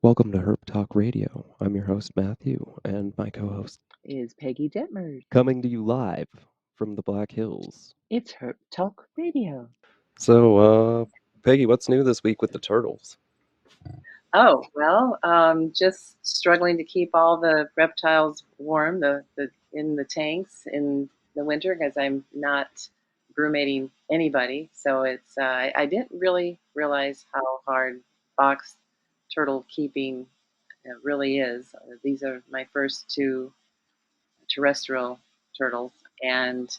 Welcome to Herp Talk Radio. I'm your host, Matthew, and my co host, Is Peggy Detmers. coming to you live from the Black Hills. It's Herp Talk Radio. So, Peggy, what's new this week with the turtles? Oh, well, just struggling to keep all the reptiles warm in the tanks in the winter because I'm not brumating anybody. So I didn't really realize how hard box turtle keeping really is. These are my first two terrestrial turtles, and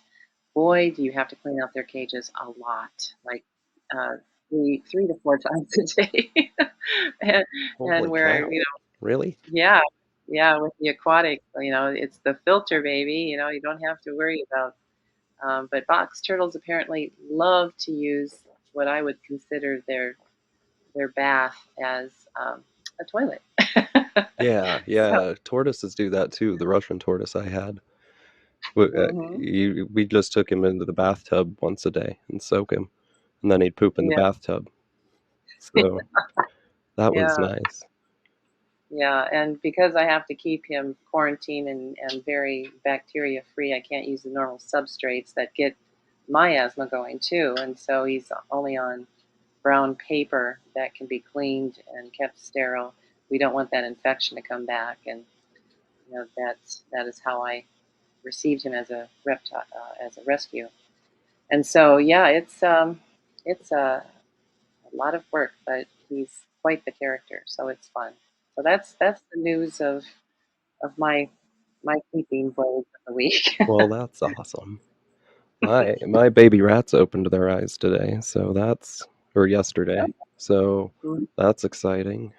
boy, do you have to clean out their cages a lot, like uh, three to four times a day. and, and Holy where, cow. Really? yeah, yeah, with the aquatic, it's the filter, baby. You don't have to worry about. But box turtles apparently love to use what I would consider their bath as a toilet. So, Yeah. Tortoises do that too. The Russian tortoise I had. mhm, We just took him into the bathtub once a day and soak him, and then he'd poop in the yeah, bathtub. So that was yeah. nice. Yeah, and because I have to keep him quarantined and very bacteria free, I can't use the normal substrates that get my asthma going too. And so he's only on brown paper that can be cleaned and kept sterile. We don't want that infection to come back, and that is how I received him as a reptile, as a rescue. And so yeah, it's a lot of work, but he's quite the character, so it's fun. So that's the news of my keeping woes of the week. Well, that's awesome. My baby rats opened their eyes today, or yesterday. So that's exciting.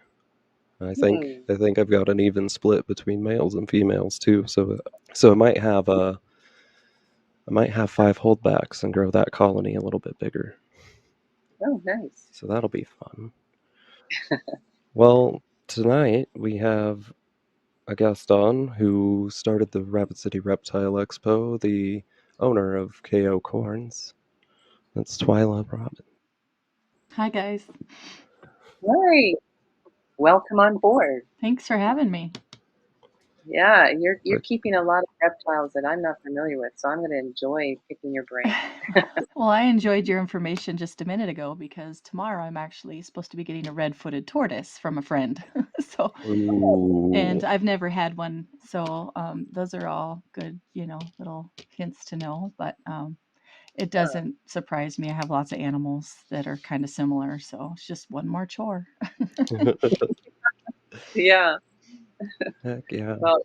I think Hmm. I think I've got an even split between males and females too. So I might have 5 holdbacks and grow that colony a little bit bigger. Oh, nice. So that'll be fun. Well, tonight we have a guest on who started the Rapid City Reptile Expo, the owner of KOcorns. That's Twyla Robbins. Hi, guys. Right. Welcome on board. Thanks for having me. Yeah, you're keeping a lot of reptiles that I'm not familiar with, so I'm going to enjoy picking your brain. Well, I enjoyed your information just a minute ago because tomorrow I'm actually supposed to be getting a red-footed tortoise from a friend. So, and Ooh. I've never had one, so those are all good, little hints to know. But it doesn't surprise me. I have lots of animals that are kind of similar, so it's just one more chore. Yeah. Heck yeah. Well,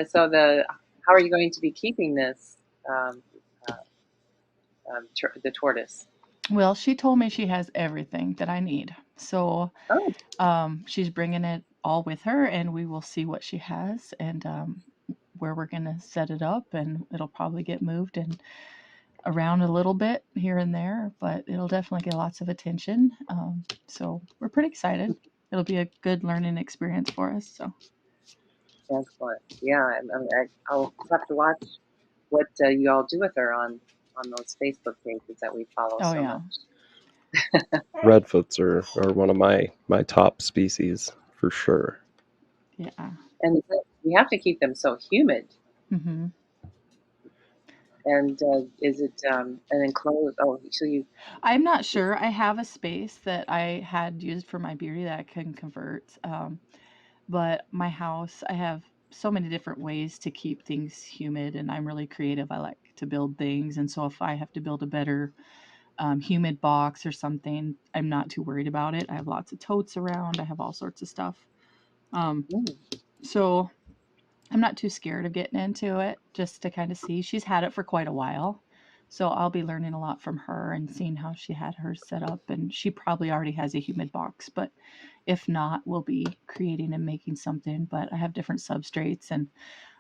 so the how are you going to be keeping this um, uh, the tortoise? Well, she told me she has everything that I need, so Oh, she's bringing it all with her, and we will see what she has and where we're going to set it up. And it'll probably get moved and around a little bit here and there, but it'll definitely get lots of attention. So we're pretty excited. It'll be a good learning experience for us. So, excellent. Yeah, I'll have to watch what you all do with her on those Facebook pages that we follow oh, so yeah. much. Redfoots are one of my top species for sure. Yeah. And we have to keep them so humid. Hmm. And is it an enclosed? Oh, so you. I'm not sure. I have a space that I had used for my beauty that I can convert. But my house, I have so many different ways to keep things humid, and I'm really creative. I like to build things. And so if I have to build a better humid box or something, I'm not too worried about it. I have lots of totes around, I have all sorts of stuff. Um, Mm, so I'm not too scared of getting into it just to kind of see. She's had it for quite a while. So I'll be learning a lot from her and seeing how she had hers set up. And she probably already has a humid box, but if not, we'll be creating and making something. But I have different substrates, and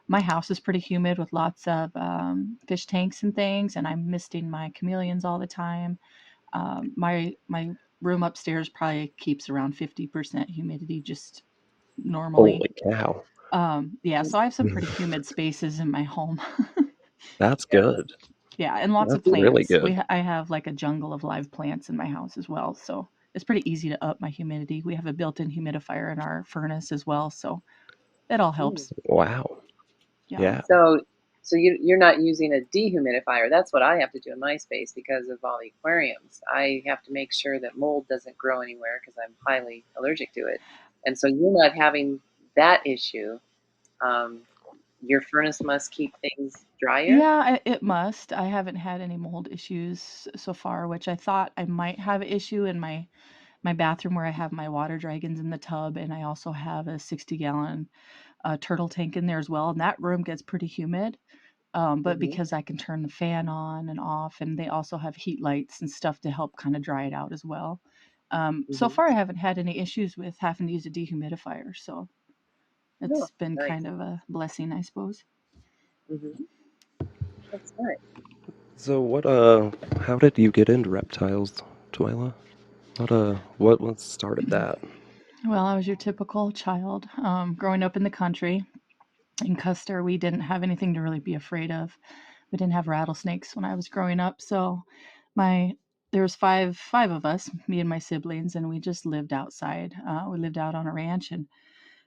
my house is pretty humid with lots of fish tanks and things. And I'm misting my chameleons all the time. My room upstairs probably keeps around 50% humidity just normally. Holy cow. Yeah, so I have some pretty humid spaces in my home. That's yeah. good. Yeah, and lots of That's really plants. good. I have like a jungle of live plants in my house as well. So it's pretty easy to up my humidity. We have a built-in humidifier in our furnace as well, so it all Mm. helps. Wow. Yeah. Yeah. So, you're not using a dehumidifier. That's what I have to do in my space because of all the aquariums. I have to make sure that mold doesn't grow anywhere because I'm highly allergic to it. And so you're not having that issue. Um, your furnace must keep things drier. Yeah, it must. I haven't had any mold issues so far, which I thought I might have an issue in my bathroom where I have my water dragons in the tub, and I also have a 60-gallon turtle tank in there as well. And that room gets pretty humid. But Hmm. because I can turn the fan on and off, and they also have heat lights and stuff to help kind of dry it out as well. So Hmm. far, I haven't had any issues with having to use a dehumidifier, so Oh, it's been nice. kind of a blessing, I suppose. Hmm. That's nice. So how did you get into reptiles, Twyla? What started that? Well, I was your typical child. Growing up in the country in Custer, we didn't have anything to really be afraid of. We didn't have rattlesnakes when I was growing up, so my there was five of us, me and my siblings, and we just lived outside. We lived out on a ranch, and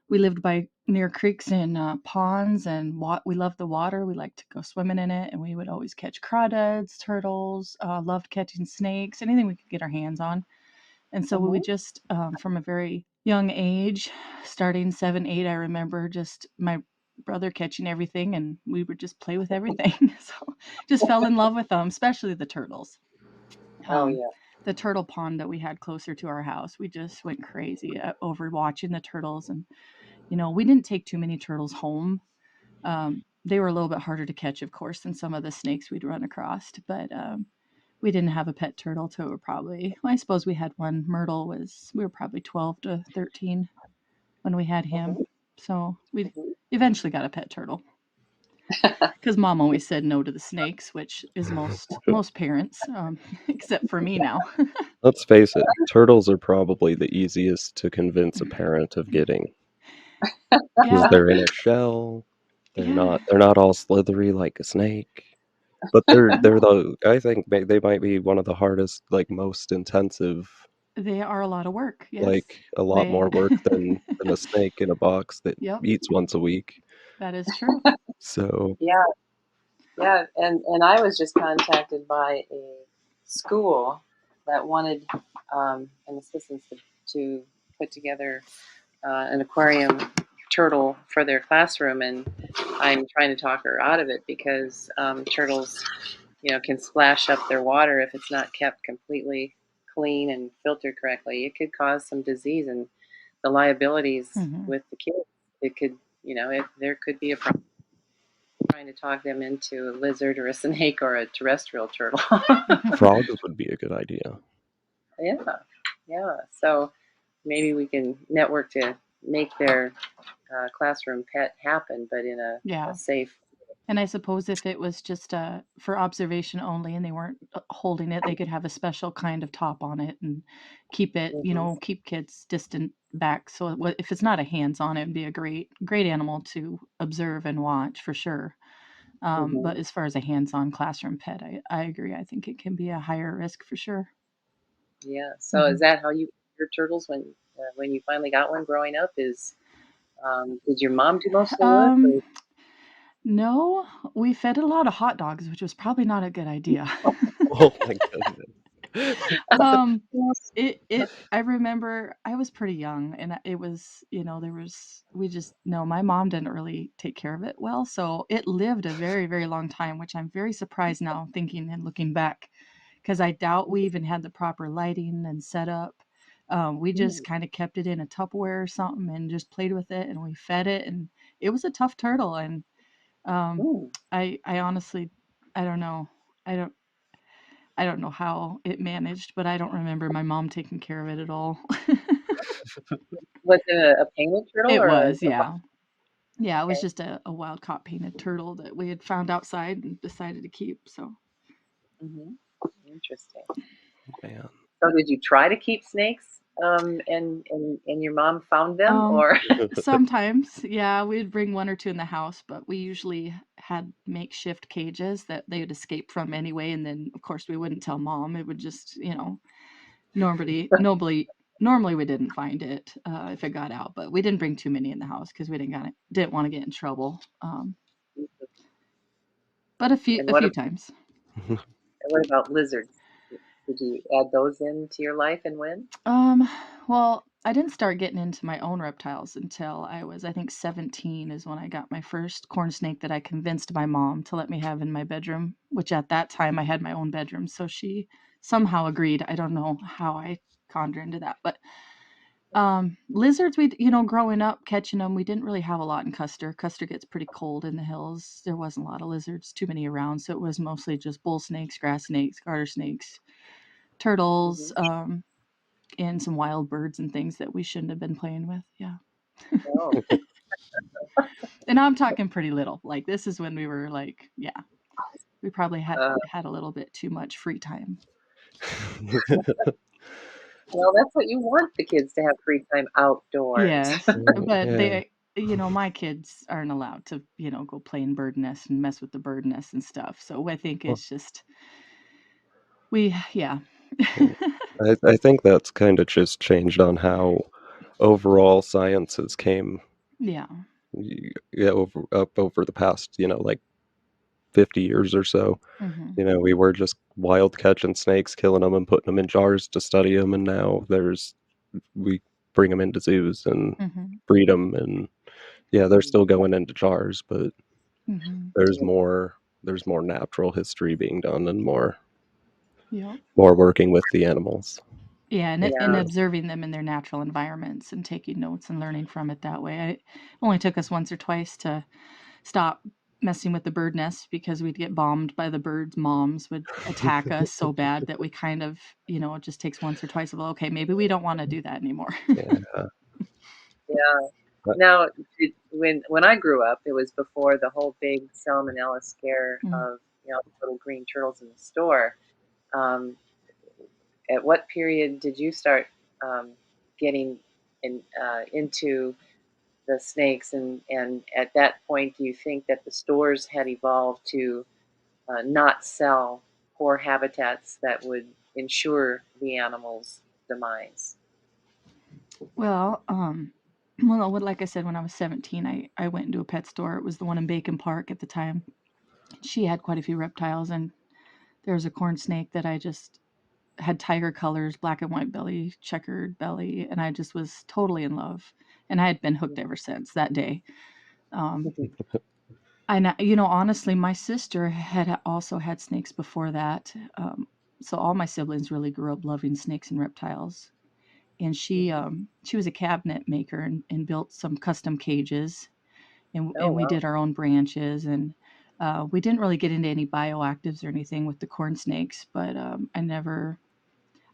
we lived by near creeks and ponds, and we loved the water. We liked to go swimming in it, and we would always catch crawdads, turtles. Loved catching snakes, anything we could get our hands on. And so we Hmm. would just, from a very young age, starting 7, 8, I remember just my brother catching everything, and we would just play with everything. So just fell in love with them, especially the turtles. Oh, Um, yeah. the turtle pond that we had closer to our house, we just went crazy over watching the turtles. And, we didn't take too many turtles home. They were a little bit harder to catch, of course, than some of the snakes we'd run across. But we didn't have a pet turtle till we were probably, well, I suppose we had one. Myrtle we were probably 12 to 13 when we had him. Hmm. So we Hmm. eventually got a pet turtle because mom always said no to the snakes, which is most parents, except for me now. Let's face it, turtles are probably the easiest to convince a parent of getting because Yeah, they're in a shell. yeah, They're not all slithery like a snake. But they're no, the I think they might be one of the hardest, like most intensive, they are a lot of work. Yes, like a lot they. more work than a snake in a box that Yep, eats once a week. that is true. So, Yeah. Yeah, and I was just contacted by a school that wanted an assistant to put together an aquarium turtle for their classroom, and I'm trying to talk her out of it because turtles, can splash up their water if it's not kept completely clean and filtered correctly. It could cause some disease, and the liabilities Hmm. with the kids. It could, there could be a problem trying to talk them into a lizard or a snake or a terrestrial turtle. frogs would be a good idea. Yeah, yeah. So maybe we can network to make their classroom pet happen, but in a Yeah. safe. And I suppose if it was just for observation only and they weren't holding it, they could have a special kind of top on it and keep it, Hmm. keep kids distant back. So if it's not a hands on, it'd be a great animal to observe and watch for sure. But Hmm. as far as a hands on classroom pet, I agree. I think it can be a higher risk for sure. Yeah. So Hmm. is that how you your turtles when you finally got one growing up? Did your mom do most of the work? Um, Or? no, we fed it a lot of hot dogs, which was probably not a good idea. Oh my goodness. Um, I remember I was pretty young and it was, there was we just no, my mom didn't really take care of it well, so it lived a very, very long time, which I'm very surprised now thinking and looking back because I doubt we even had the proper lighting and setup. We just Mm, kind of kept it in a Tupperware or something and just played with it and we fed it and it was a tough turtle and um, mm. I honestly I don't know. I don't I don't know how it managed, but I don't remember my mom taking care of it at all. Was it a painted turtle It or was, a yeah. Yeah, it was okay? just a wild caught painted turtle that we had found outside and decided to keep, so Hmm. Interesting. Man. So did you try to keep snakes? And your mom found them, um, or? sometimes, yeah, we'd bring 1 or 2 in the house, but we usually had makeshift cages that they would escape from anyway, and then, of course, we wouldn't tell mom. It would just, Normally we didn't find it if it got out, but we didn't bring too many in the house because we didn't want to get in trouble. But And a few times. what about lizards? Did you add those into your life, and when? Um, well, I didn't start getting into my own reptiles until I was, I think, 17 is when I got my first corn snake that I convinced my mom to let me have in my bedroom, which at that time I had my own bedroom. So she somehow agreed. I don't know how I conned her into that, but lizards, growing up catching them, we didn't really have a lot in Custer. Custer gets pretty cold in the hills. There wasn't a lot of lizards, too many around. So it was mostly just bull snakes, grass snakes, garter snakes, turtles, Hmm. and some wild birds and things that we shouldn't have been playing with. Yeah. Oh, And I'm talking pretty little. Like this is when we were like, yeah, we probably uh, had a little bit too much free time. well, that's what you want the kids to have free time outdoors. Yes, but Yeah. my kids aren't allowed to, go play in bird nests and mess with the bird nests and stuff. So I think Well, it's just yeah. yeah. I think that's kind of just changed on how overall sciences came, Yeah. yeah, up over the past, like 50 years or so. Mhm. We were just wild catching snakes, killing them, and putting them in jars to study them, and now we bring them into zoos and Mhm. breed them, and yeah, they're still going into jars, but Mhm. there's more there's more natural history being done and Yep. more working with the animals. Yeah, and That's Yeah, observing them in their natural environments and taking notes and learning from it that way. It only took us once or twice to stop messing with the bird nests because we'd get bombed by the birds' moms would attack us so bad that we kind of, it just takes once or twice of, okay, maybe we don't want to do that anymore. yeah. yeah. But Now, when I grew up, it was before the whole big salmonella scare Mm. of little green turtles in the store. Um, at what period did you start getting into the snakes, and at that point, do you think that the stores had evolved to not sell poor habitats that would ensure the animal's demise? Well, well, like I said, when I was 17, I went into a pet store. It was the one in Bacon Park at the time. She had quite a few reptiles, and there was a corn snake that I just had tiger colors, black and white belly, checkered belly, and I just was totally in love. And I had been hooked ever since that day. Um, and honestly, my sister had also had snakes before that. So all my siblings really grew up loving snakes and reptiles. And she was a cabinet maker and built some custom cages, Oh and we wow. did our own branches, and we didn't really get into any bioactives or anything with the corn snakes, but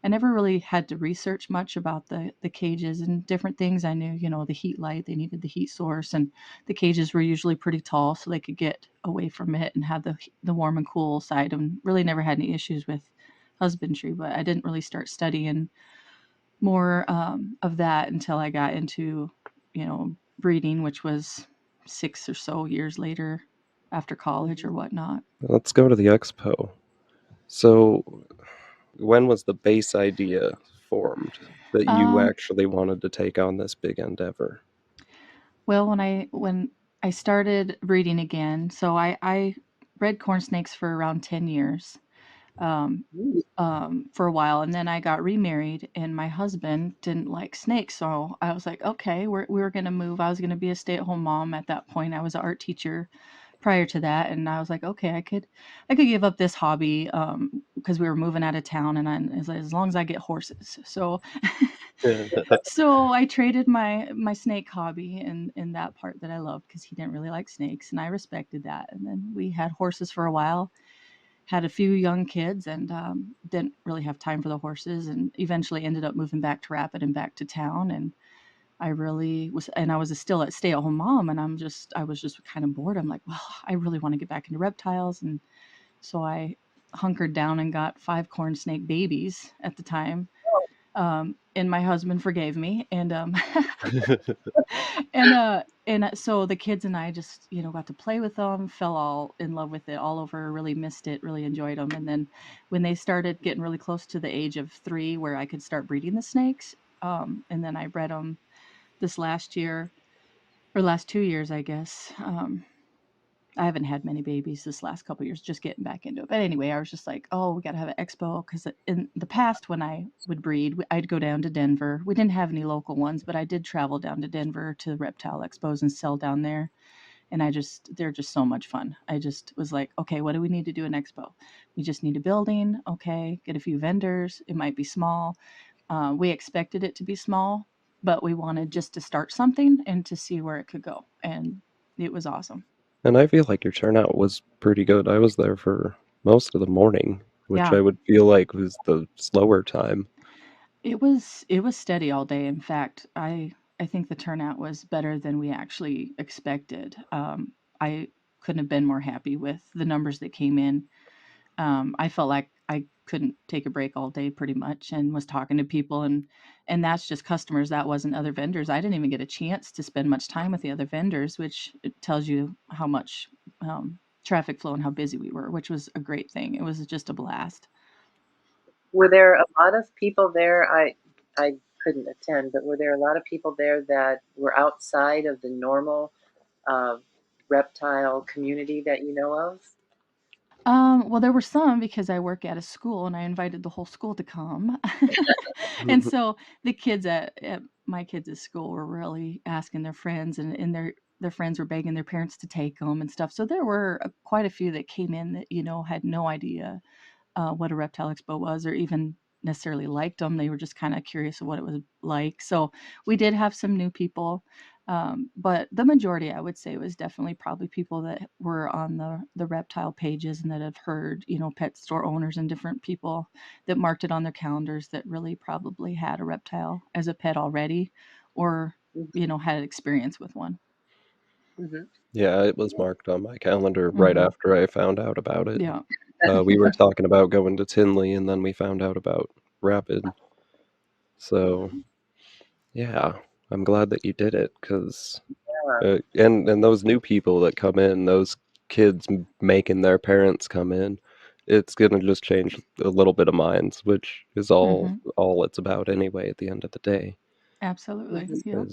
I never really had to research much about the cages and different things. I knew, the heat light, they needed the heat source, and the cages were usually pretty tall so they could get away from it and have the warm and cool side, and really never had any issues with husbandry. But I didn't really start studying more of that until I got into, breeding, which was 6 or so years later after college Hmm. or whatnot. Let's go to the expo. So, when was the base idea formed that you Um, actually wanted to take on this big endeavor? well, when I started breeding again, so I bred corn snakes for around 10 years. Um, for a while, and then I got remarried, and my husband didn't like snakes, so I was like, okay, we were gonna move. I was gonna be a stay-at-home mom at that point. I was an art teacher prior to that, and I was like, okay, I could give up this hobby because we were moving out of town, and as long as I get horses. So so I traded my snake hobby and that part that I loved because he didn't really like snakes, and I respected that. And then we had horses for a while, had a few young kids, and didn't really have time for the horses, and eventually ended up moving back to Rapid and back to town. And I was still a stay-at-home mom, and I was just kind of bored. I'm like, well, I really want to get back into reptiles, and so I hunkered down and got 5 corn snake babies at the time. And my husband forgave me, and so the kids and I just got to play with them, fell all in love with it all over, really missed it, really enjoyed them. And then when they started getting really close to the age of 3, where I could start breeding the snakes, and then I bred them this last year, or last 2 years, I guess. I haven't had many babies this last couple years, just getting back into it. But anyway, I was just like, oh, we got to have an expo, because in the past when I would breed, I'd go down to Denver. We didn't have any local ones, but I did travel down to Denver to Reptile Expos and sell down there. And they're just so much fun. I just was like, okay, what do we need to do an expo? We just need a building. Okay, get a few vendors. It might be small. We expected it to be small, but we wanted just to start something and to see where it could go. And it was awesome. And I feel like your turnout was pretty good. I was there for most of the morning, which Yeah. I would feel like was the slower time. It was steady all day. In fact, I think the turnout was better than we actually expected. I couldn't have been more happy with the numbers that came in. I felt like I couldn't take a break all day pretty much, and was talking to people, and that's just customers. That wasn't other vendors. I didn't even get a chance to spend much time with the other vendors, which it tells you how much traffic flow and how busy we were, which was a great thing. It was just a blast. Were there a lot of people there? I couldn't attend, but were there a lot of people there that were outside of the normal uh, reptile community that you know of? Well, there were some, because I work at a school and I invited the whole school to come. And so the kids at my kids' school were really asking their friends, and their friends were begging their parents to take them and stuff. So there were quite a few that came in that had no idea what a reptile expo was, or even necessarily liked them. They were just kind of curious of what it was like. So we did have some new people, but the majority, I would say, was definitely probably people that were on the reptile pages and that have heard, pet store owners and different people that marked it on their calendars, that really probably had a reptile as a pet already, or Mm-hmm. had experience with one. Mm-hmm. Yeah, it was marked on my calendar right Hmm. after I found out about it. Yeah. We were talking about going to Tinley, and then we found out about Rapid. So, yeah, I'm glad that you did it, because Yeah. and those new people that come in, those kids making their parents come in, it's gonna just change a little bit of minds, which is all Hmm. all it's about anyway. At the end of the day, Absolutely. Mm-hmm. Yeah.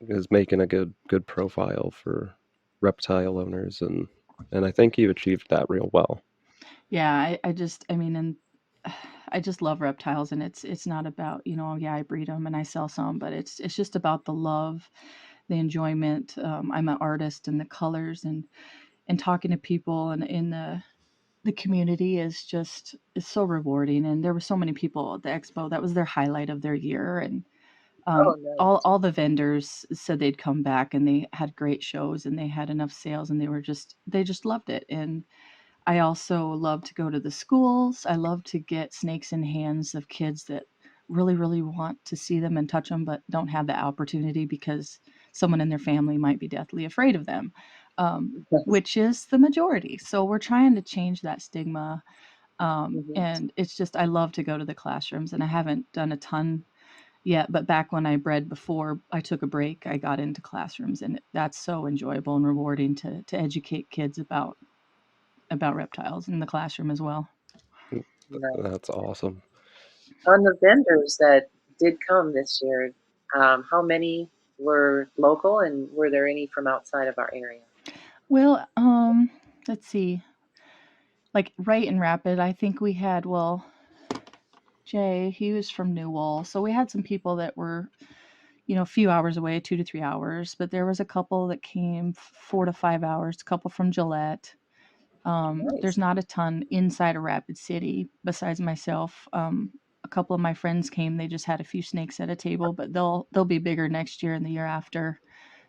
is making a good profile for reptile owners, and I think you achieved that real well. Yeah, I mean, and I just love reptiles, and it's not about, yeah, I breed them and I sell some, but it's just about the love, the enjoyment. I'm an artist, and the colors, and talking to people, and in the community is so rewarding. And there were so many people at the expo. That was their highlight of their year. And Oh, all nice. all the vendors said they'd come back, and they had great shows, and they had enough sales, and they just loved it. And I also love to go to the schools. I love to get snakes in hands of kids that really, really want to see them and touch them, but don't have the opportunity because someone in their family might be deathly afraid of them, which is the majority. So we're trying to change that stigma. Mm-hmm. And it's just, I love to go to the classrooms, and I haven't done a ton yet. But back when I bred, before I took a break, I got into classrooms, and that's so enjoyable and rewarding to educate kids about reptiles in the classroom as well. Nice. That's awesome. On the vendors that did come this year, how many were local, and were there any from outside of our area? Well, let's see. Like right in Rapid, I think we had, well, Jay, he was from Newell. So we had some people that were, a few hours away, 2 to 3 hours, but there was a couple that came 4 to 5 hours, a couple from Gillette. There's Nice. not a ton inside of Rapid City besides myself. A couple of my friends came. They just had a few snakes at a table, but they'll be bigger next year and the year after.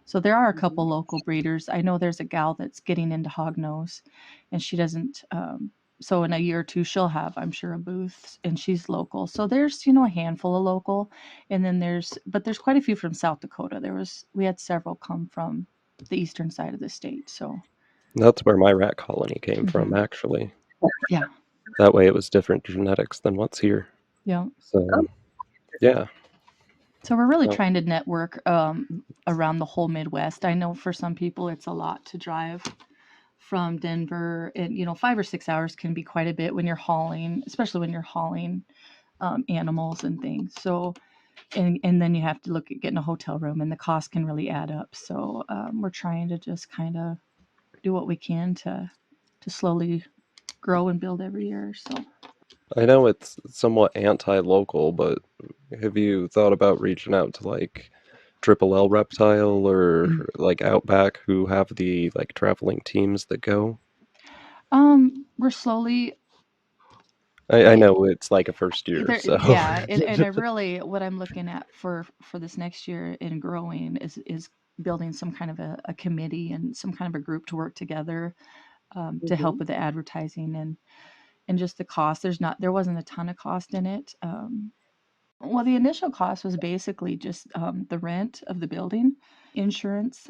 So there are a Mm-hmm. couple local breeders. I know there's a gal that's getting into hognose, and she doesn't. So in a year or two, she'll have, I'm sure, a booth, and she's local. So there's, a handful of local, and then there's quite a few from South Dakota. We had several come from the eastern side of the state. So That's where my rat colony came from, mhm. actually. Yeah, That way, it was different genetics than what's here. yeah. So, Oh, Yeah. So we're really No, trying to network around the whole Midwest. I know for some people it's a lot to drive from Denver, and 5 or 6 hours can be quite a bit when you're hauling, especially when you're hauling animals and things. So and then you have to look at getting a hotel room, and the cost can really add up. So we're trying to just kind of do what we can to slowly grow and build every year. So I know it's somewhat anti-local, but have you thought about reaching out to like Triple L Reptile or like Outback who have the like traveling teams that go? we're slowly I it, know it's like a first year, there, so yeah, and I really what I'm looking at for this next year in growing is building some kind of a committee and some kind of a group to work together to help Mm-hmm. with the advertising and just the cost. There wasn't a ton of cost in it. Well, the initial cost was basically just the rent of the building, insurance.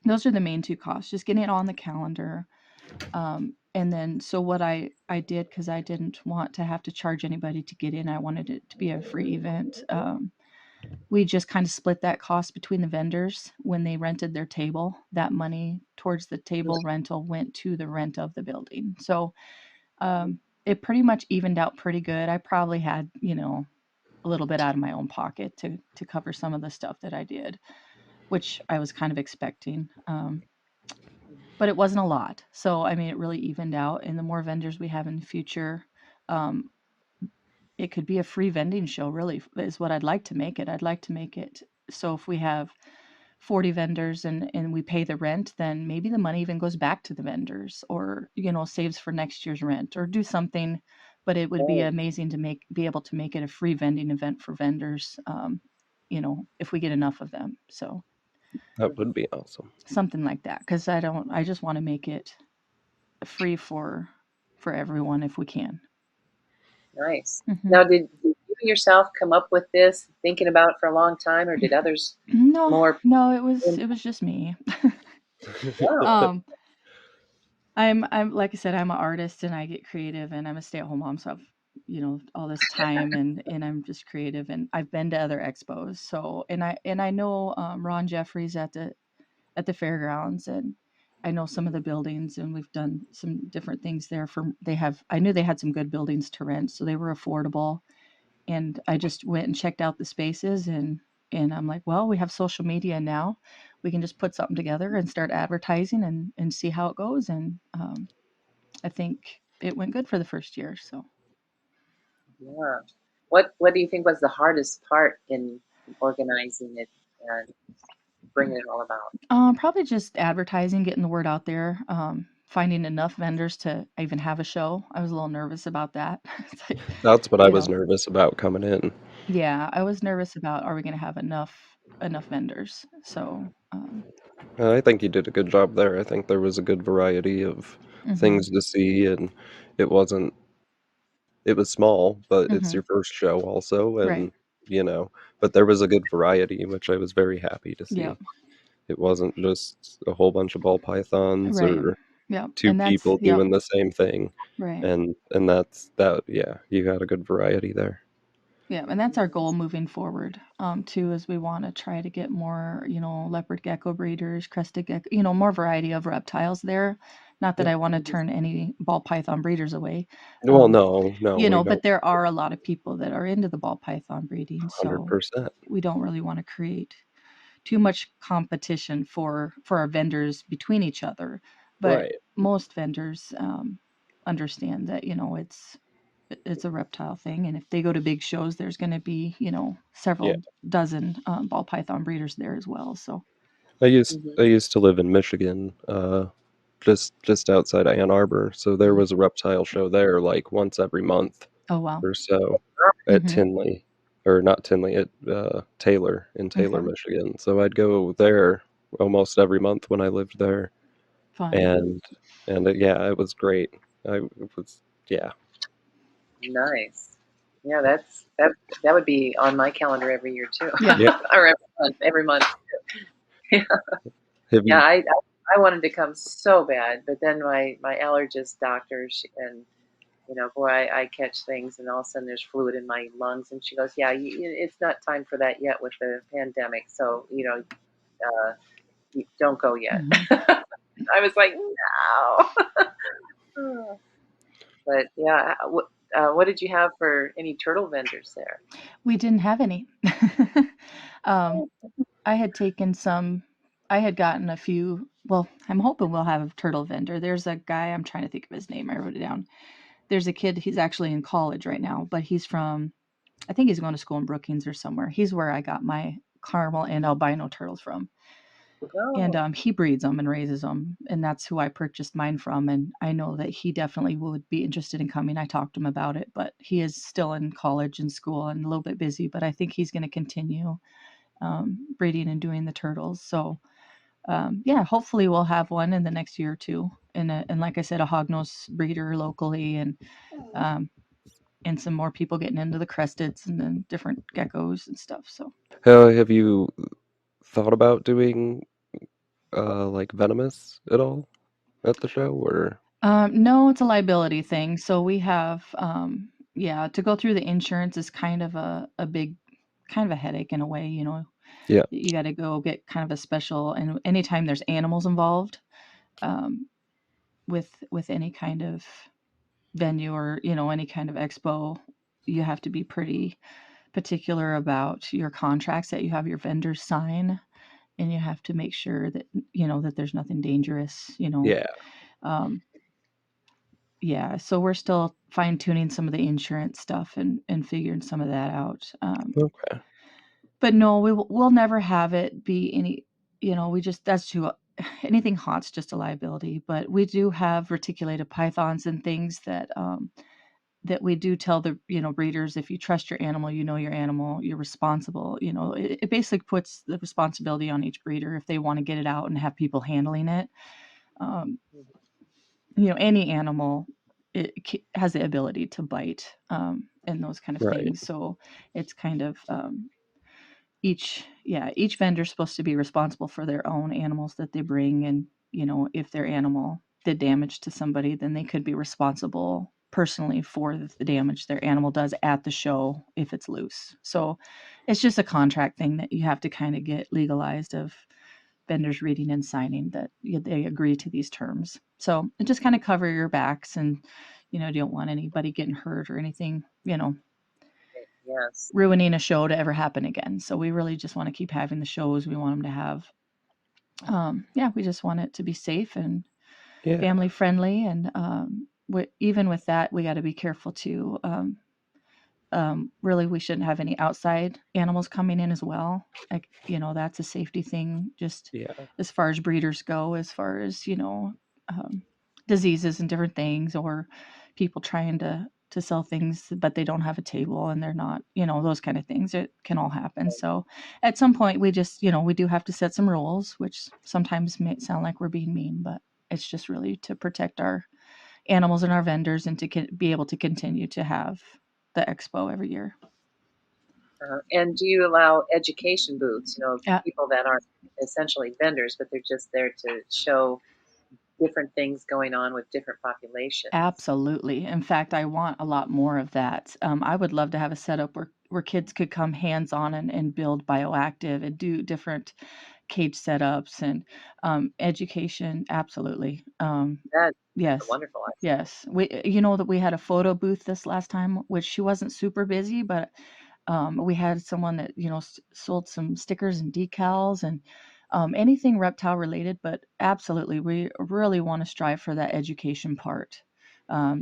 Those are the main two costs. Just getting it on the calendar. And then, so what I did, because I didn't want to have to charge anybody to get in, I wanted it to be a free event. We just kind of split that cost between the vendors when they rented their table. That money towards the table rental went to the rent of the building. So it pretty much evened out pretty good. I probably had, a little bit out of my own pocket to cover some of the stuff that I did, which I was kind of expecting. But it wasn't a lot. So I mean, it really evened out. And the more vendors we have in the future, um, it could be a free vending show. Really, is what I'd like to make it. I'd like to make it so if we have 40 vendors and we pay the rent, then maybe the money even goes back to the vendors, or saves for next year's rent, or do something. But it would be Right. amazing to be able to make it a free vending event for vendors, if we get enough of them. So that would Mhm. be awesome. something like that, because I just want to make it free for everyone if we can. Nice. Hmm. Now, did you yourself come up with this, thinking about it for a long time, or did others No, more? no, it was just me. Wow. um I'm like I said, I'm an artist and I get creative, and I'm a stay-at-home mom, so I've all this time, and I'm just creative, and I've been to other expos. So and I know Ron Jeffries at the fairgrounds, and I know some of the buildings, and we've done some different things there. I knew they had some good buildings to rent, so they were affordable. And I just went and checked out the spaces, and I'm like, well, we have social media now. We can just put something together and start advertising and see how it goes. And I think it went good for the first year. So Yeah. What do you think was the hardest part in organizing it and bringing it all about? probably just advertising, getting the word out there, finding enough vendors to even have a show. I was a little nervous about that. It's like, That's what I you was know, nervous about coming in. yeah, I was nervous about, are we going to have enough vendors? So I think you did a good job there. I think there was a good variety of mhm, things to see, and it wasn't, it was small, but it's mhm, your first show also, right, and you know, but there was a good variety, which I was very happy to yep, see. It wasn't just a whole bunch of ball pythons right, or yep, two and that's people yep. doing the same thing, Right. and that's that. Yeah, you got a good variety there. Yeah, and that's our goal Nice. moving forward, too, is we want to try to get more, leopard gecko breeders, crested gecko, more variety of reptiles there. Not that Yep. I want to Mhm. turn any ball python breeders away, Well, um, no, no, we but don't. there are a lot of people that are into the ball python breeding, Hundred so percent. we don't really want to create too much competition for our vendors between each other. But Right. most vendors understand that it's a reptile thing, and if they go to big shows, there's going to be Yeah. several dozen ball python breeders there as well. So Mhm. I used to live in Michigan, just outside of Ann Arbor, so there mm. was a reptile show there like once every month Oh wow. or so at Hmm. Tinley, or not Tinley, at Taylor in Taylor, Okay. Michigan. So I'd go there almost every month when I lived there, Fun. and yeah, it was great. It was yeah. Nice. Yeah, that would be on my calendar every year too, Yeah. Yeah. or every month. Every month. Have Yeah, you? I wanted to come so bad, but then my allergist doctor, boy, I catch things, and all of a sudden there's fluid in my lungs. And she goes, yeah, it's not time for that yet with the pandemic. So, you don't go yet. Mhm. I was like, no. But yeah, what did you have for any turtle vendors there? We didn't have any. um, I had taken some. I had gotten a few. Well, I'm hoping we'll have a turtle vendor. There's a guy. I'm trying to think of his name. I wrote it down. There's a kid. He's actually in college right now, but he's from. I think he's going to school in Brookings or somewhere. He's where I got my caramel and albino turtles from. And Oh, he breeds them and raises them, and that's who I purchased mine from. And I know that he definitely would be interested in coming. I talked to him about it, but he is still in college and school and a little bit busy. But I think he's going to continue breeding and doing the turtles. So yeah, hopefully we'll have one in the next year or two. And like I said, a hognose breeder locally, um, and some more people getting into the cresteds and then different geckos and stuff. So Have you thought about doing like venomous at all at the show, or no, it's a liability thing. So we have, yeah, to go through the insurance is kind of a big, kind of a headache in a way. yeah, You got to go get kind of a special, and anytime there's animals involved, um, with any kind of venue or any kind of expo, you have to be pretty particular about your contracts that you have your vendors sign, and you have to make sure that that there's nothing dangerous. yeah, Um, yeah, so we're still fine tuning some of the insurance stuff and figuring some of that out. okay, But no, we'll never have it be any. We just that's too. Anything hot's just a liability. But we do have reticulated pythons and things that we do tell the breeders, if you trust your animal, your animal, you're responsible. It basically puts the responsibility on each breeder if they want to get it out and have people handling it. Um, any animal has the ability to bite, and those kind of right, things. So it's kind of each vendor's supposed to be responsible for their own animals that they bring, and if their animal did damage to somebody, then they could be responsible personally for the damage their animal does at the show if it's loose. So it's just a contract thing that you have to kind of get legalized, of vendors reading and signing that they agree to these terms. So it just kind of cover your backs, and you don't want anybody getting hurt or anything, yes. ruining a show to ever happen again. So we really just want to keep having the shows we want them to have. Yeah, we just want it to be safe and yeah, family friendly, and even with that, we got to be careful too. Really, we shouldn't have any outside animals coming in as well. Like, that's a safety thing, just yeah. as far as breeders go, as far as, um, diseases and different things, or people trying to sell things, but they don't have a table and they're not, those kind of things. It can all happen. So at some point, we just, we do have to set some rules, which sometimes may sound like we're being mean, but it's just really to protect our animals and our vendors, and to be able to continue to have the expo every year. And do you allow education booths? Yeah, People that aren't essentially vendors, but they're just there to show different things going on with different populations. absolutely. In fact, I want a lot more of that. I would love to have a setup where kids could come hands on and build bioactive and do different cage setups and education. Absolutely. That's a Yes. wonderful idea. Yes. You know that we had a photo booth this last time, which she wasn't super busy, but we had someone that sold some stickers and decals and anything reptile related. But absolutely, we really want to strive for that education part.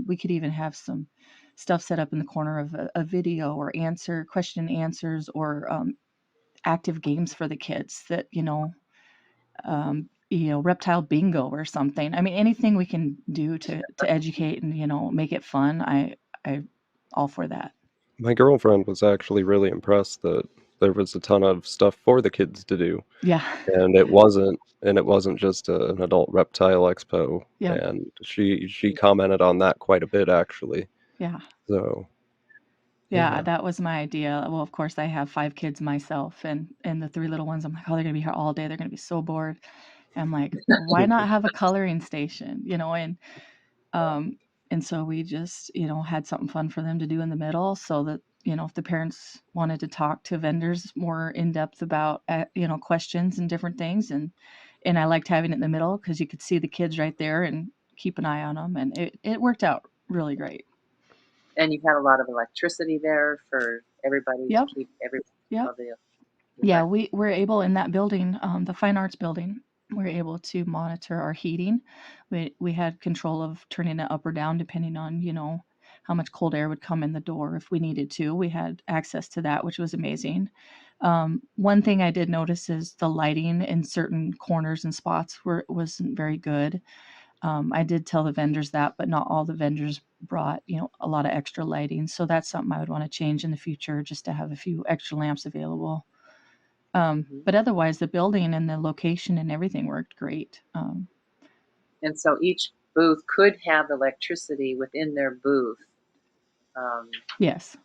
We could even have some stuff set up in the corner of a video, or answer question and answers, or active games for the kids that reptile bingo or something. I mean, anything we can do to educate and make it fun. I all for that. My girlfriend was actually really impressed that there was a ton of stuff for the kids to do, Yeah. and it wasn't just an adult reptile expo, Yep. and she commented on that quite a bit actually. Yeah. So, Yeah, yeah. that was my idea. Well, of course, I have 5 kids myself, and the 3 little ones, I'm like, "Oh, they're gonna be here all day. They're gonna be so bored." And I'm like, "Why not have a coloring station?" And, um, And so we just, had something fun for them to do in the middle so that, if the parents wanted to talk to vendors more in depth about, questions and different things. And I liked having it in the middle because you could see the kids right there and keep an eye on them. And it worked out really great. And you had a lot of electricity there for everybody to Yep. keep everybody Yep. of the Yeah, okay. we were able in that building, the fine arts building, we were able to monitor our heating. We had control of turning it up or down depending on, how much cold air would come in the door if we needed to. We had access to that, which was amazing. One thing I did notice is the lighting in certain corners and spots wasn't very good. I did tell the vendors that, but not all the vendors brought, a lot of extra lighting. So that's something I would want to change in the future, just to have a few extra lamps available. Mhm. But otherwise, the building and the location and everything worked great. And so each booth could have electricity within their booth, um, Yes.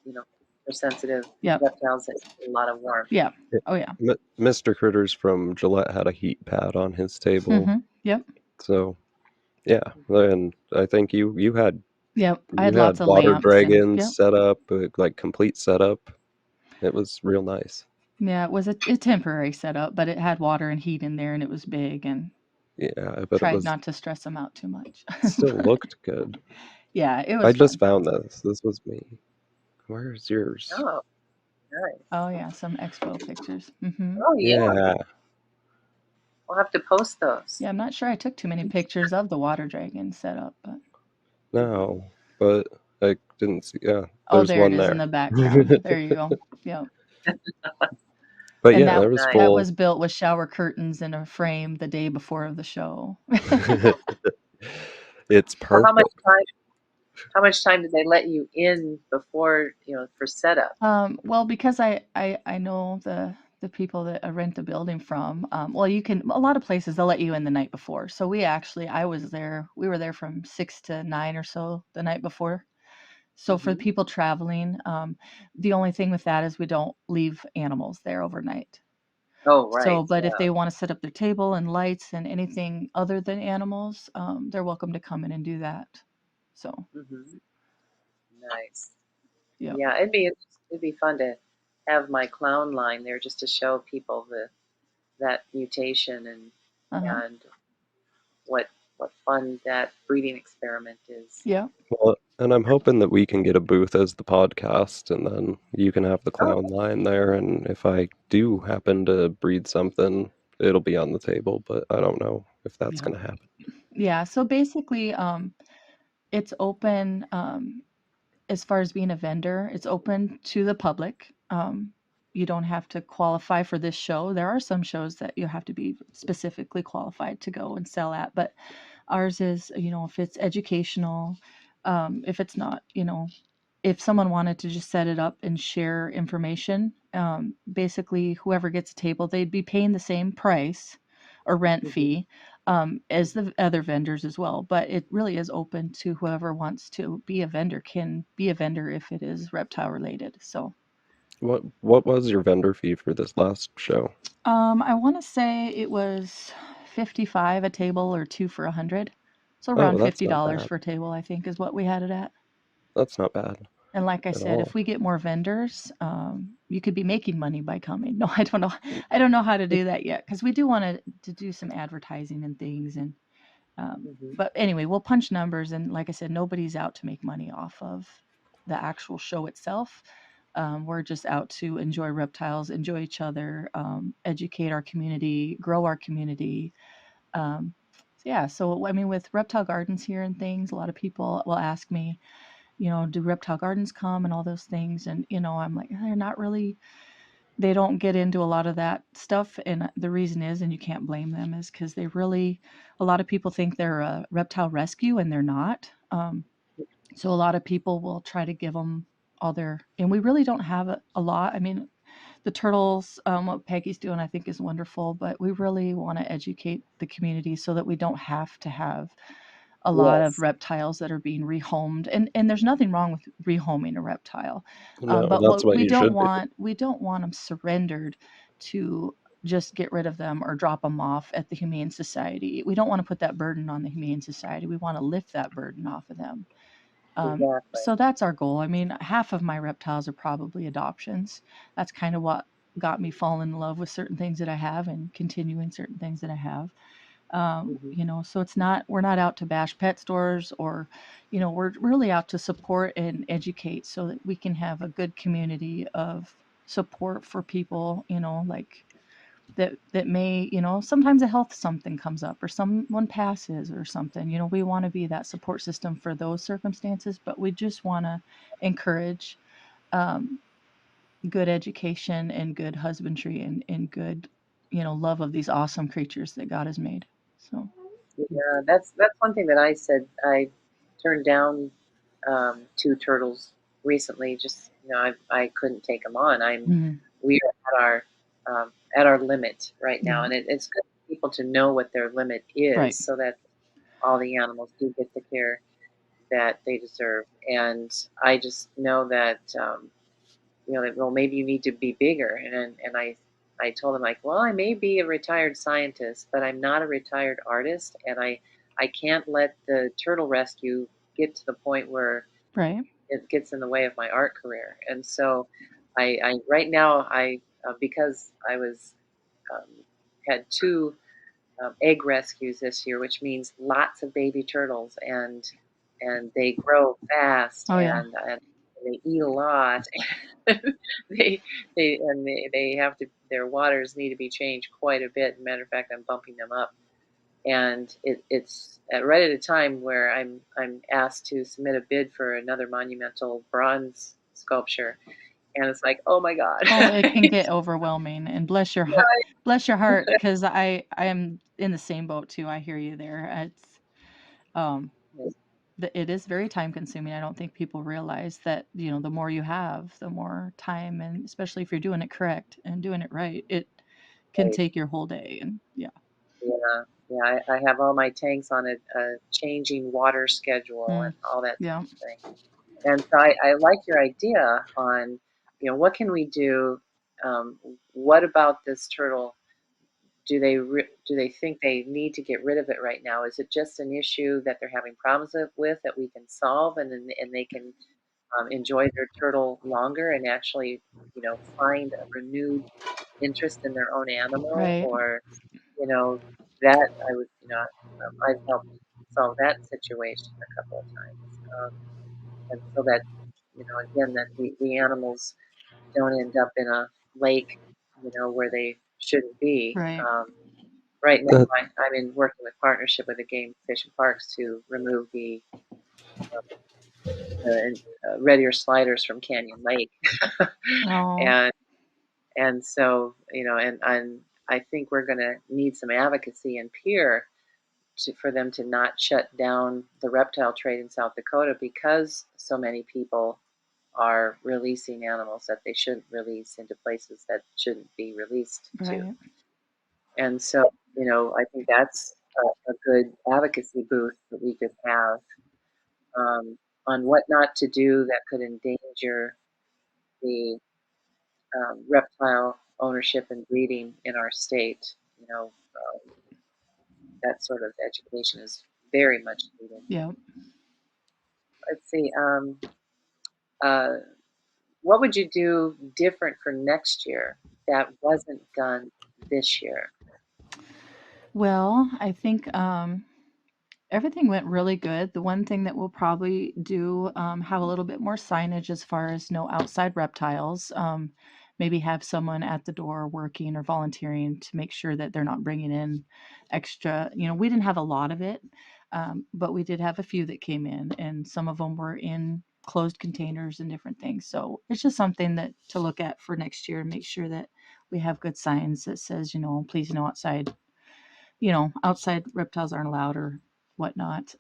for sensitive Yep. reptiles that need a lot of warmth. Yeah. Yeah. Oh yeah. Mr. Critters from Gillette had a heat pad on his table, Yep. so yeah. And I think you had Yep. I you had lots had of water lamps and dragons yep. set up, like complete setup. It was real nice. Yeah, it was a temporary setup, but it had water and heat in there, and it was big, and Yeah, but it tried was not to stress them out too much. still But looked good. yeah, it I was just fun. found this. This was me. Where's yours? Oh, nice. Oh yeah, some expo pictures. Oh, yeah. Yeah, We'll have to post those. Yeah, I'm not sure I took too many pictures of the water dragon setup, but Mhm. no, but I didn't see. Yeah, oh, there's there it one is in there. the background. There you go. Yep. But And yeah, that there was Nice. that full. was built with shower curtains in a frame the day before the show. It's Well, perfect. how much time did they let you in before, for setup? Well, because I know the people that I rent the building from. Well, you can a lot of places they'll let you in the night before. So I was there. We were there from 6 to 9 or so the night before. So for the Mhm. people traveling, the only thing with that is we don't leave animals there overnight. Oh, So, right, but if yeah. they want to set up their table and lights and anything other than animals, they're welcome to come in and do that. So, Mhm. Nice. yep. Yeah, it'd be fun to have my clown line there just to show people that mutation Uh-huh. and what what fun that breeding experiment is. Yeah. Well, and I'm hoping that we can get a booth as the podcast, and then you can have the Oh, clown line there. And if I do happen to breed something, it'll be on the table. But I don't know if that's Yeah. gonna happen. Yeah. So basically, it's open, as far as being a vendor, it's open to the public. You don't have to qualify for this show. There are some shows that you have to be specifically qualified to go and sell at, but ours is, if it's educational, if it's not, if someone wanted to just set it up and share information, basically whoever gets a table, they'd be paying the same price or rent mhm. fee, as the other vendors as well. But it really is open to whoever wants to be a vendor can be a vendor if it is reptile related. So What was your vendor fee for this last show? I want to say it was 55 a table or two for 100. So Oh, around that's not $50 bad. for a table, I think, is what we had it at. That's not bad And like I at said, if all. we get more vendors, you could be making money by coming. No, I don't know. I don't know how to do that yet because we do want to do some advertising and things. And Mhm. but anyway, we'll punch numbers. And like I said, nobody's out to make money off of the actual show itself. We're just out to enjoy reptiles, enjoy each other, educate our community, grow our community. So yeah, so I mean, with reptile gardens here and things, a lot of people will ask me, do reptile gardens come and all those things? And, I'm like, they're not really, they don't get into a lot of that stuff. And the reason is, and you can't blame them, is because a lot of people think they're a reptile rescue and they're not. So a lot of people will try to give them and we really don't have a lot. I mean, the turtles, what Peggy's doing, I think is wonderful, but we really want to educate the community so that we don't have to have a lot of Yes. reptiles that are being rehomed, and there's nothing wrong with rehoming a reptile, No, but that's what what you should do. we don't want them surrendered to just get rid of them or drop them off at the Humane Society. We don't want to put that burden on the Humane Society. We want to lift that burden off of them. Exactly. So that's our goal. I mean, half of my reptiles are probably adoptions. That's kind of what got me falling in love with certain things that I have and continuing certain things that I have. Hmm. So it's not, we're not out to bash pet stores or, we're really out to support and educate so that we can have a good community of support for people, like that may, sometimes a health something comes up or someone passes or something. We want to be that support system for those circumstances, but we just want to encourage um, good education and good husbandry and good, love of these awesome creatures that God has made. So, Yeah, that's one thing that I said. I turned down two turtles recently. Just I couldn't take them on. mhm, We are at our limit right now, yeah, and it's good for people to know what their limit is, right, so that all the animals do get the care that they deserve. And I just know that that, well, maybe you need to be bigger. And I told him, like, well, I may be a retired scientist, but I'm not a retired artist, and I can't let the turtle rescue get to the point where right, it gets in the way of my art career. And so I right now because I was um, had two egg rescues this year, which means lots of baby turtles, and they grow fast, oh yeah, and they eat a lot. they they have to, their waters need to be changed quite a bit. Matter of fact, I'm bumping them up, and it's right at a time where I'm asked to submit a bid for another monumental bronze sculpture, and it's like, oh my god. oh, it can get overwhelming, and bless your heart, because I am in the same boat too. I hear you there. It's um it is very time consuming. I don't think people realize that, the more you have, the more time, and especially if you're doing it correct and doing it right, it can Right. take your whole day. And yeah. Yeah, yeah. I have all my tanks on a changing water schedule Mm, and all that sort yeah. of thing. And so I like your idea on, what can we do? Um, what about this turtle? Do they think they need to get rid of it right now? Is it just an issue that they're having problems with that we can solve, and they can enjoy their turtle longer and actually, find a renewed interest in their own animal? Right. Or you know, that I would, I've helped solve that situation a couple of times. And so that, again, that the animals don't end up in a lake, where they shouldn't be. Right. Right now, That I'm in working with partnership with the Game Fish and Parks to remove the red ear sliders from Canyon Lake. Oh, and and so, and I think we're going to need some advocacy and peer for them to not shut down the reptile trade in South Dakota, because so many people are releasing animals that they shouldn't release into places that shouldn't be released to. right. And so, I think that's a good advocacy booth that we could have on what not to do that could endanger the reptile ownership and breeding in our state. That sort of education is very much needed. Yeah. Let's see. Uh, what would you do different for next year that wasn't done this year? Well, I think everything went really good. The one thing that we'll probably do, have a little bit more signage as far as no outside reptiles. Maybe have someone at the door working or volunteering to make sure that they're not bringing in extra. We didn't have a lot of it, but we did have a few that came in, and some of them were in closed containers and different things. So it's just something that to look at for next year and make sure that we have good signs that says, please no outside, outside reptiles aren't allowed or whatnot,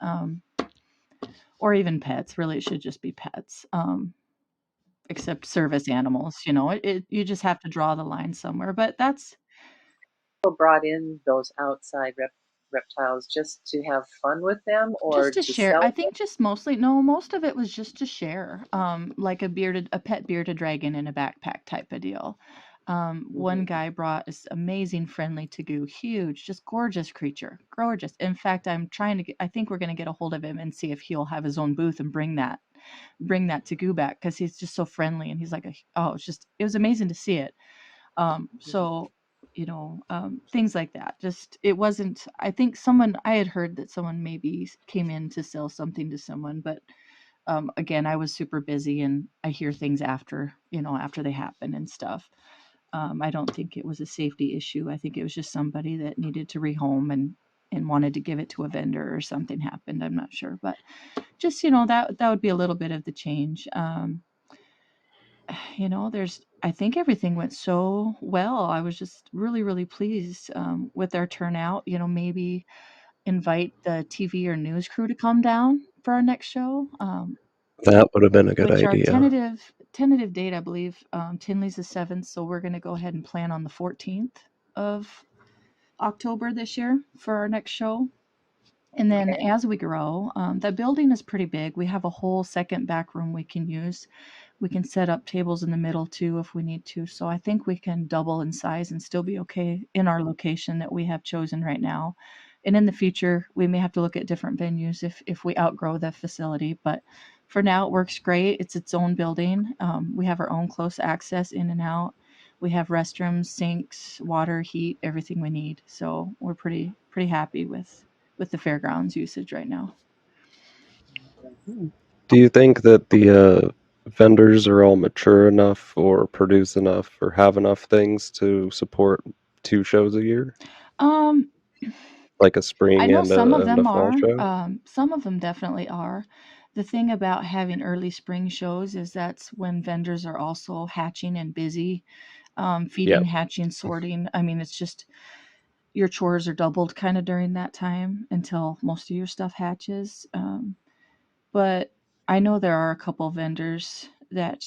or even pets. Really, it should just be pets, except service animals. You just have to draw the line somewhere. But that's People brought in those outside reptiles just to have fun with them or just to to share. I sell them? think just mostly, no, most of it was just to share, like a pet bearded dragon in a backpack type of deal. One Hmm. guy brought this amazing friendly to huge, just gorgeous creature, gorgeous. In fact, I think we're going to get a hold of him and see if he'll have his own booth and bring that to back because he's just so friendly and he's like oh, it was amazing to see it. So things like that. Just it wasn't. I think I had heard that someone maybe came in to sell something to someone, but again, I was super busy and I hear things after they happen and stuff. I don't think it was a safety issue. I think it was just somebody that needed to rehome and wanted to give it to a vendor or something happened. I'm not sure, but just that would be a little bit of the change. There's I think everything went so well. I was just really really pleased with our turnout. Maybe invite the TV or news crew to come down for our next show. That would have been a good Which our idea. tentative date, I believe, Tinley's the 7th, so we're going to go ahead and plan on the 14th of October this year for our next show. And then Okay. as we grow, the building is pretty big. We have a whole second back room we can use. We can set up tables in the middle too if we need to. So I think we can double in size and still be okay in our location that we have chosen right now. And in the future, we may have to look at different venues if we outgrow the facility. But for now, it works great. It's its own building. We have our own close access in and out. We have restrooms, sinks, water, heat, everything we need. So we're pretty happy with the fairgrounds usage right now. Do you think that the vendors are all mature enough or produce enough or have enough things to support 2 shows a year? Um, Like a I spring know some of and a them fall are. show? Some of them definitely are. The thing about having early spring shows is that's when vendors are also hatching and busy, Yeah. feeding, hatching, sorting. I mean, it's just your chores are doubled kind of during that time until most of your stuff hatches. But I know there are a couple vendors that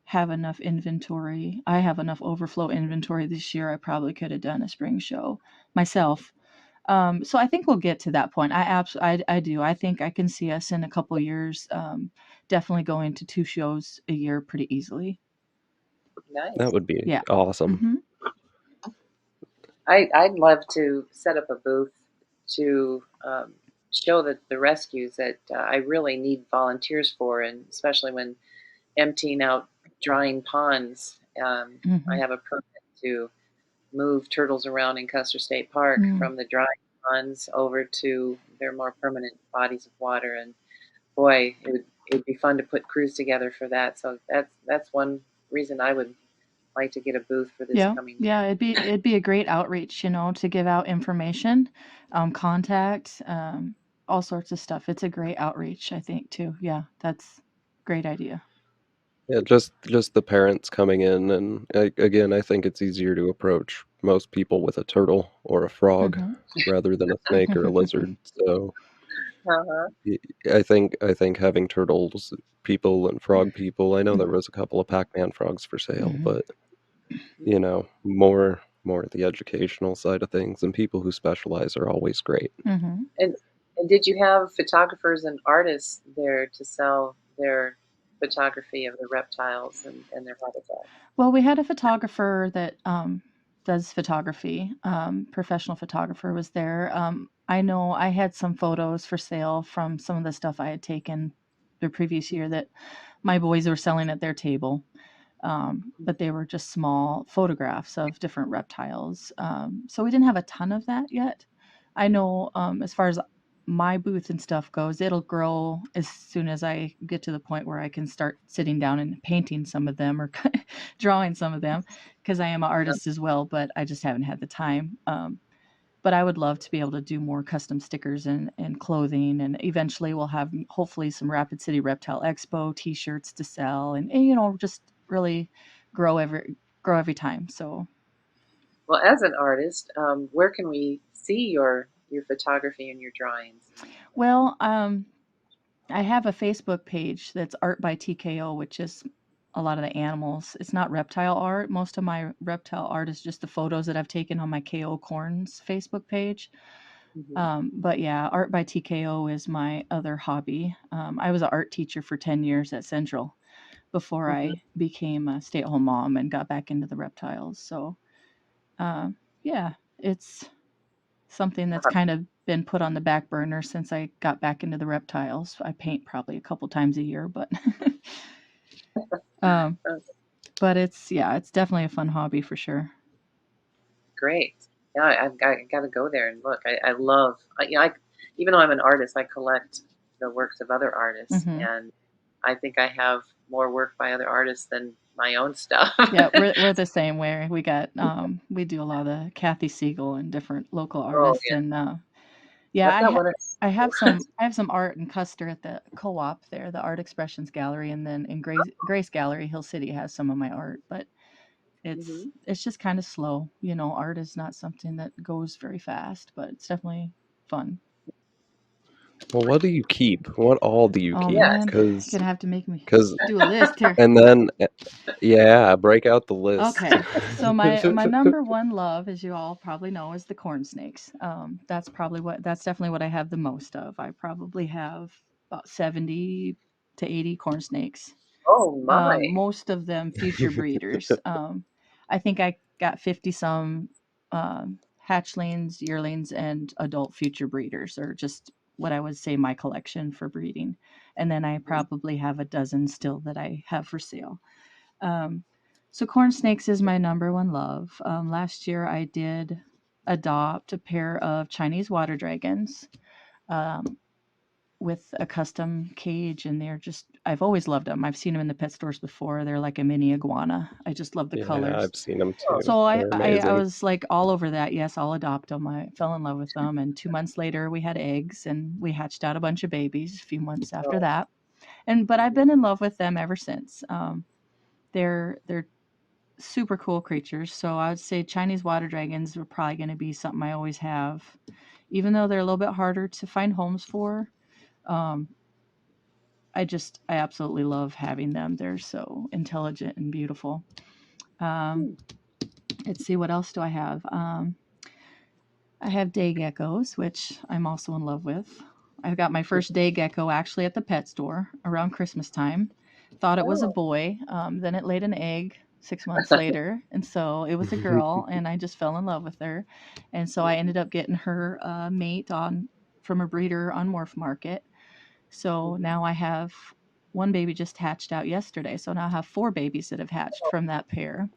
have enough inventory. I have enough overflow inventory this year. I probably could have done a spring show myself. So I think we'll get to that point. I do. I think I can see us in a couple years, definitely going to 2 shows a year pretty easily. That Nice. would be Yeah. awesome. Hmm. I'd love to set up a booth to show that the rescues that I really need volunteers for, and especially when emptying out drying ponds. I Hmm. have a permit to move turtles around in Custer State Park Mm. from the drying ponds over to their more permanent bodies of water. And boy, it would be fun to put crews together for that. So that's one reason I would like to get a booth for this Yeah. coming Yeah. year. It'd be a great outreach, to give out information, contact, all sorts of stuff. It's a great outreach, I think, too. Yeah. That's great idea. Yeah, just the parents coming in, and again, I think it's easier to approach most people with a turtle or a frog Hmm. rather than a snake or a lizard. So Uh-huh. y- I think having turtles people and frog people. I know there was a couple of Pac-Man frogs for sale, Hmm. but more the educational side of things, and people who specialize are always great. Hmm. And and did you have photographers and artists there to sell their photography of the reptiles and their habitat? Well, we had a photographer that does photography. Professional photographer was there. I know I had some photos for sale from some of the stuff I had taken the previous year that my boys were selling at their table. But they were just small photographs of different reptiles. So we didn't have a ton of that yet. I know as far as my booth and stuff goes, it'll grow as soon as I get to the point where I can start sitting down and painting some of them or drawing some of them because I am an artist as well, but I just haven't had the time. But I would love to be able to do more custom stickers and clothing, and eventually we'll have hopefully some Rapid City Reptile Expo T-shirts to sell, and just really grow every time. So, Well, as an artist, where can we see your photography and your drawings? well, I have a Facebook page that's Art by TKO, which is a lot of the animals. It's not reptile art. Most of my reptile art is just the photos that I've taken on my KOcorns Facebook page. Hmm. But yeah, Art by TKO is my other hobby. I was an art teacher for 10 years at Central, before Mm-hmm. I became a stay-at-home mom and got back into the reptiles. So, uh, yeah, it's something that's kind of been put on the back burner since I got back into the reptiles. I paint probably a couple times a year, but um, but it's definitely a fun hobby for sure. Great. Yeah, I got to go there and look. I love, even though I'm an artist, I collect the works of other artists, Hmm. and I think I have more work by other artists than my own stuff. Yeah, we're the same way. We got we do a lot of the Kathy Siegel and different local Oh artists, yeah, and yeah, I've got one. I have some art in Custer at the co-op there, the Art Expressions Gallery, and then in Grace Gallery, Hill City has some of my art, but Mm-hmm. it's just kind of slow. You know, art is not something that goes very fast, but it's definitely fun. Well, what do you keep? What all do you Oh keep? Yes. man, you're Because, gonna have to make me because, do a list here. and then, yeah, break out the list. Okay, so my number one love, as you all probably know, is the corn snakes. That's definitely what I have the most of. I probably have about 70 to 80 corn snakes. Oh my. Most of them future breeders. I think I got 50 some hatchlings, yearlings, and adult future breeders, or just what I would say my collection for breeding. And then I probably have a dozen still that I have for sale. Um, so corn snakes is my number one love. Last year I did adopt a pair of Chinese water dragons. Um, with a custom cage, and I've always loved them. I've seen them in the pet stores before. They're like a mini iguana. I just love the Yeah, colors. I've seen them Oh, too. So They're I amazing. was like all over that. Yes, I'll adopt them. I fell in love with them, and 2 months later we had eggs, and we hatched out a bunch of babies a few months after oh, that. But I've been in love with them ever since. They're super cool creatures. So I would say Chinese water dragons are probably going to be something I always have, even though they're a little bit harder to find homes for. Um, I absolutely love having them. They're so intelligent and beautiful. Um, let's see, what else do I have? I have day geckos, which I'm also in love with. I got my first day gecko actually at the pet store around Christmas time. Thought it was a oh. boy. Then it laid an egg 6 months later, and so it was a girl, and I just fell in love with her. And so I ended up getting her mate on from a breeder on Morph Market. So Mhm. now I have one baby just hatched out yesterday. So now I have four babies that have hatched from that pair.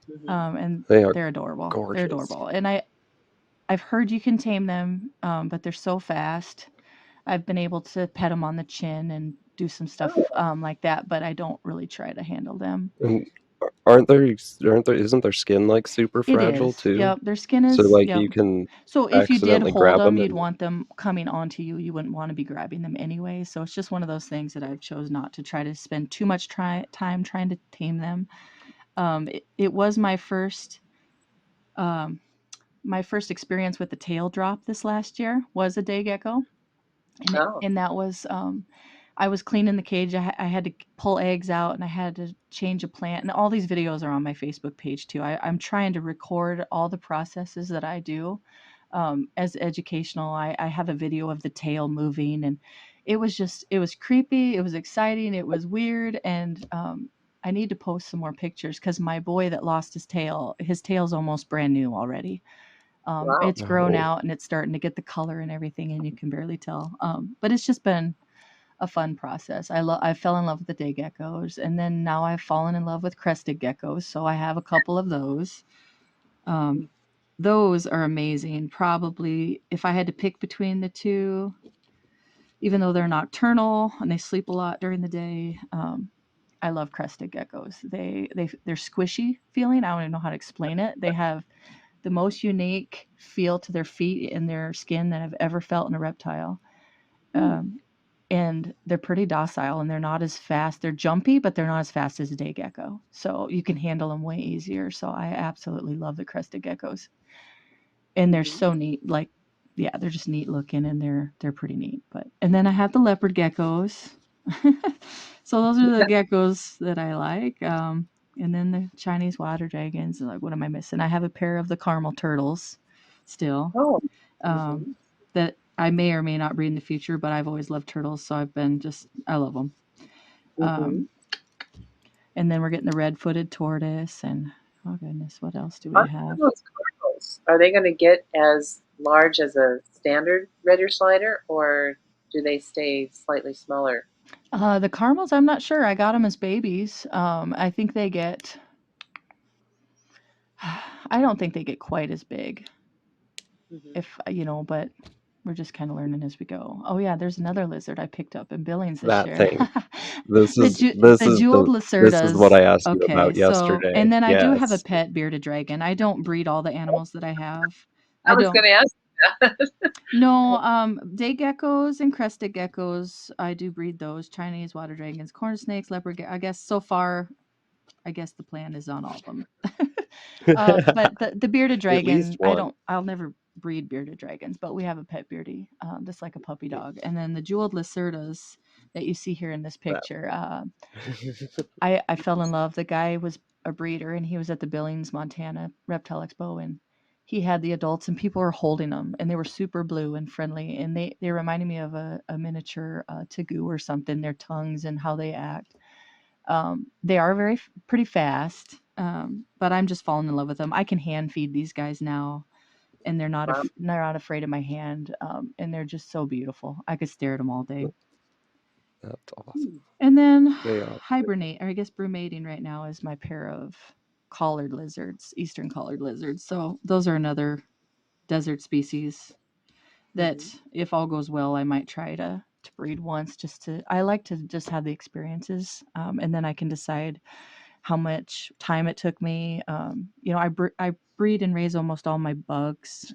Mhm. And They are they're adorable. They're gorgeous. adorable. And I've heard you can tame them, but they're so fast. I've been able to pet them on the chin and do some stuff Oh, like that, but I don't really try to handle them. And isn't their skin like super It fragile is. too? Yep. Their skin So is. like Yep. you can So if you did accidentally hold grab them, them you'd and want them coming onto you. You wouldn't want to be grabbing them anyway. So it's just one of those things that I've chose not to try to spend too much time trying to tame them. It was um, my first experience with the tail drop this last year was a day gecko, oh. and that was I was cleaning the cage. I had to pull eggs out, and I had to change a plant. And all these videos are on my Facebook page too. I'm trying to record all the processes that I do as educational. I have a video of the tail moving, and it was creepy. It was exciting. It was weird, and I need to post some more pictures because my boy that lost his tail's almost brand new already. Wow. It's grown oh, out and it's starting to get the color and everything, and you can barely tell. But it's just been a fun process. I fell in love with the day geckos, and then now I've fallen in love with crested geckos. So I have a couple of those. Um, those are amazing. Probably if I had to pick between the two, even though they're nocturnal and they sleep a lot during the day, I love crested geckos. They're squishy feeling. I don't even know how to explain it. They have the most unique feel to their feet and their skin that I've ever felt in a reptile. Hmm. Um, and they're pretty docile and they're not as fast. They're jumpy, but they're not as fast as a day gecko. So you can handle them way easier. So I absolutely love the crested geckos. And they're Mhm. so neat. Like, yeah, they're just neat looking and they're pretty neat. But and then I have the leopard geckos. So those are the geckos that I like. And then the Chinese water dragons. Like, what am I missing? I have a pair of the caramel turtles still. Oh. Um, Mhm. that I may or may not breed in the future, but I've always loved turtles, so I love them. Mhm. Um, And then we're getting the red-footed tortoise, and oh goodness, what else do we On have? those cardinals, are they going to get as large as a standard red ear slider, or do they stay slightly smaller? The caramels, I'm not sure. I got them as babies. I think they get. I don't think they get quite as big, Hmm. if but we're just kind of learning as we go. Oh yeah, there's another lizard I picked up in Billings this That year. thing. This the is ju- this the is jeweled the this is what lacerdas. I asked you Okay, about so and yesterday. then I do have a Yes. pet bearded dragon. I don't breed all the animals that I have. I I was going don't. to ask that. No, day geckos and crested geckos. I do breed those. Chinese water dragons, corn snakes, leopard. I guess so far, I guess the plan is on all of them. But the bearded At least dragon, I one. don't. I'll never breed bearded dragons, but we have a pet beardy, just like a puppy dog. And then the jeweled lacerdas that you see here in this That. picture. I fell in love. The guy was a breeder, and he was at the Billings, Montana Reptile Expo, and he had the adults, and people were holding them, and they were super blue and friendly, and they reminded me of a miniature tegu or something. Their tongues and how they act. They are pretty fast, but I'm just falling in love with them. I can hand feed these guys now, and Wow. they're not afraid of my hand, and they're just so beautiful. I could stare at them all day. That's awesome. Hmm. And then They are. hibernate, or I guess brumating right now is my pair of collared lizards, eastern collared lizards. So those are another desert species that, Hmm. if all goes well, I might try to breed once. I like to just have the experiences, and then I can decide how much time it took me. I breed and raise almost all my bugs,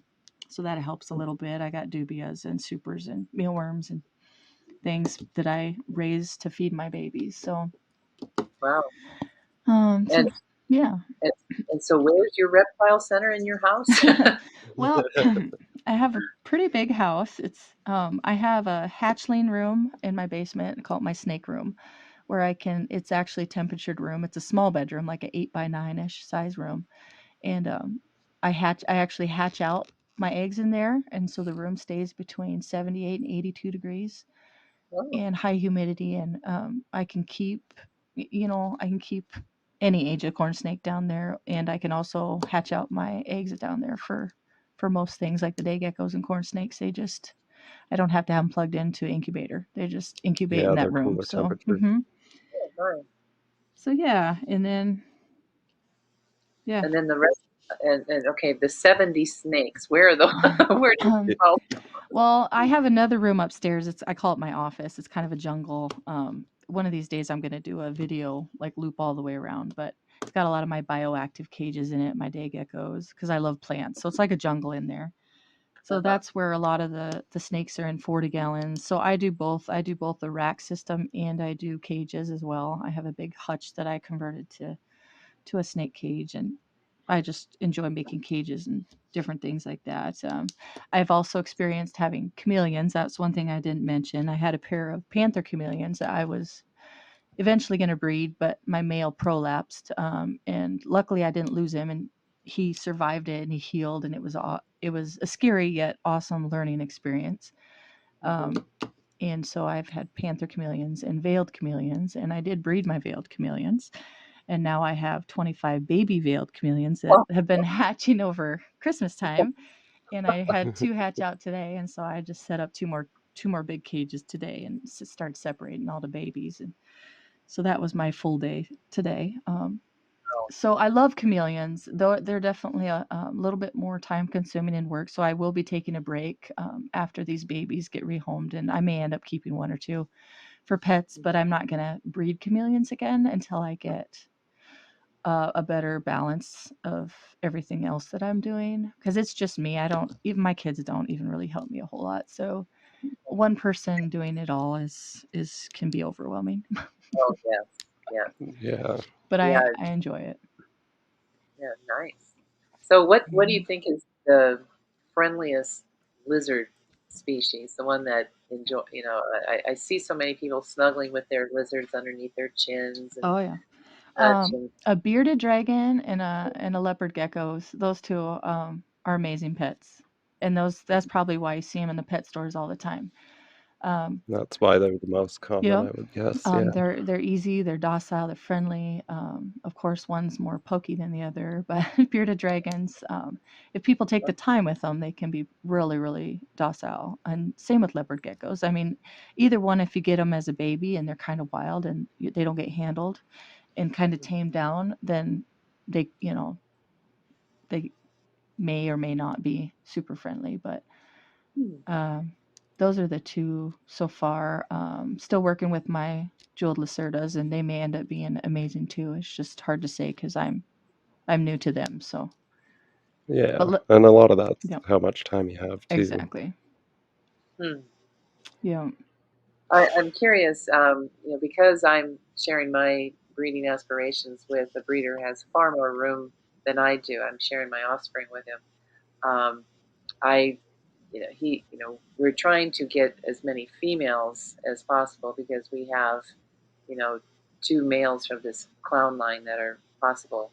so that helps a little bit. I got dubias and supers and mealworms and things that I raise to feed my babies. So Wow. So And, yeah. and and so, where's your reptile center in your house? Well, I have a pretty big house. I have a hatchling room in my basement. I call it my snake room, where it's actually a temperatured room. It's a small bedroom, like an 8 by 9-ish size room. And I actually hatch out my eggs in there. And so the room stays between 78 and 82 degrees Oh, and high humidity. And I can keep any age of corn snake down there, and I can also hatch out my eggs down there for most things like the day geckos and corn snakes. I don't have to have them plugged into an incubator. They just incubate in Yeah, that they're room. cooler So, temperatures. nice. so yeah, and then yeah. And then the rest, and okay, the 70 snakes. Where are those? Where do um, you call? well, I have another room upstairs. I call it my office. It's kind of a jungle. One of these days, I'm going to do a video like loop all the way around, but it's got a lot of my bioactive cages in it, my day geckos, because I love plants. So it's like a jungle in there. So Uh-huh. that's where a lot of the snakes are in 40 gallons. So I do both. I do both the rack system and I do cages as well. I have a big hutch that I converted to a snake cage, and I just enjoy making cages and different things like that. I've also experienced having chameleons. That's one thing I didn't mention. I had a pair of panther chameleons that I was eventually going to breed, but my male prolapsed, and luckily I didn't lose him, and he survived it and he healed, and it was a scary yet awesome learning experience. Hmm. Um, and so I've had panther chameleons and veiled chameleons, and I did breed my veiled chameleons. And now I have 25 baby veiled chameleons that Well, have been hatching over Christmas time. And I had two hatch out today, and so I just set up two more big cages today and start separating all the babies. And so that was my full day today. So I love chameleons, though they're definitely a little bit more time consuming in work. So I will be taking a break after these babies get rehomed, and I may end up keeping one or two for pets, but I'm not going to breed chameleons again until I get a better balance of everything else that I'm doing. Because it's just me. I don't even my kids don't even really help me a whole lot. So one person doing it all is can be overwhelming. oh yes, yeah, Yeah. But yeah, I enjoy it. yeah. Nice. So, what do Yeah. you think is the friendliest lizard species? The one that enjoy? I see so many people snuggling with their lizards underneath their chins and Oh yeah. such. And A bearded dragon and a leopard geckos. Those two are amazing pets, and that's probably why you see them in the pet stores all the time. Um, That's why they're the most common, yeah, I would guess. Yeah. they're easy, they're docile, they're friendly. Of course, one's more pokey than the other, but bearded dragons, if people take the time with them, they can be really, really docile. And same with leopard geckos. I mean, either one, if you get them as a baby and they're kind of wild and they don't get handled and kind of tamed down, then they, they may or may not be super friendly. But Hmm. um, those are the two so far. Still working with my jeweled lacerdas, and they may end up being amazing too. It's just hard to say because I'm new to them. So, but Yeah. And a lot of that's yeah, how much time you have too. exactly. Hmm. Yeah. I'm curious, because I'm sharing my breeding aspirations with a breeder who has far more room than I do. I'm sharing my offspring with him. Um, I, we're trying to get as many females as possible because we have, you know, two males from this clown line that are possible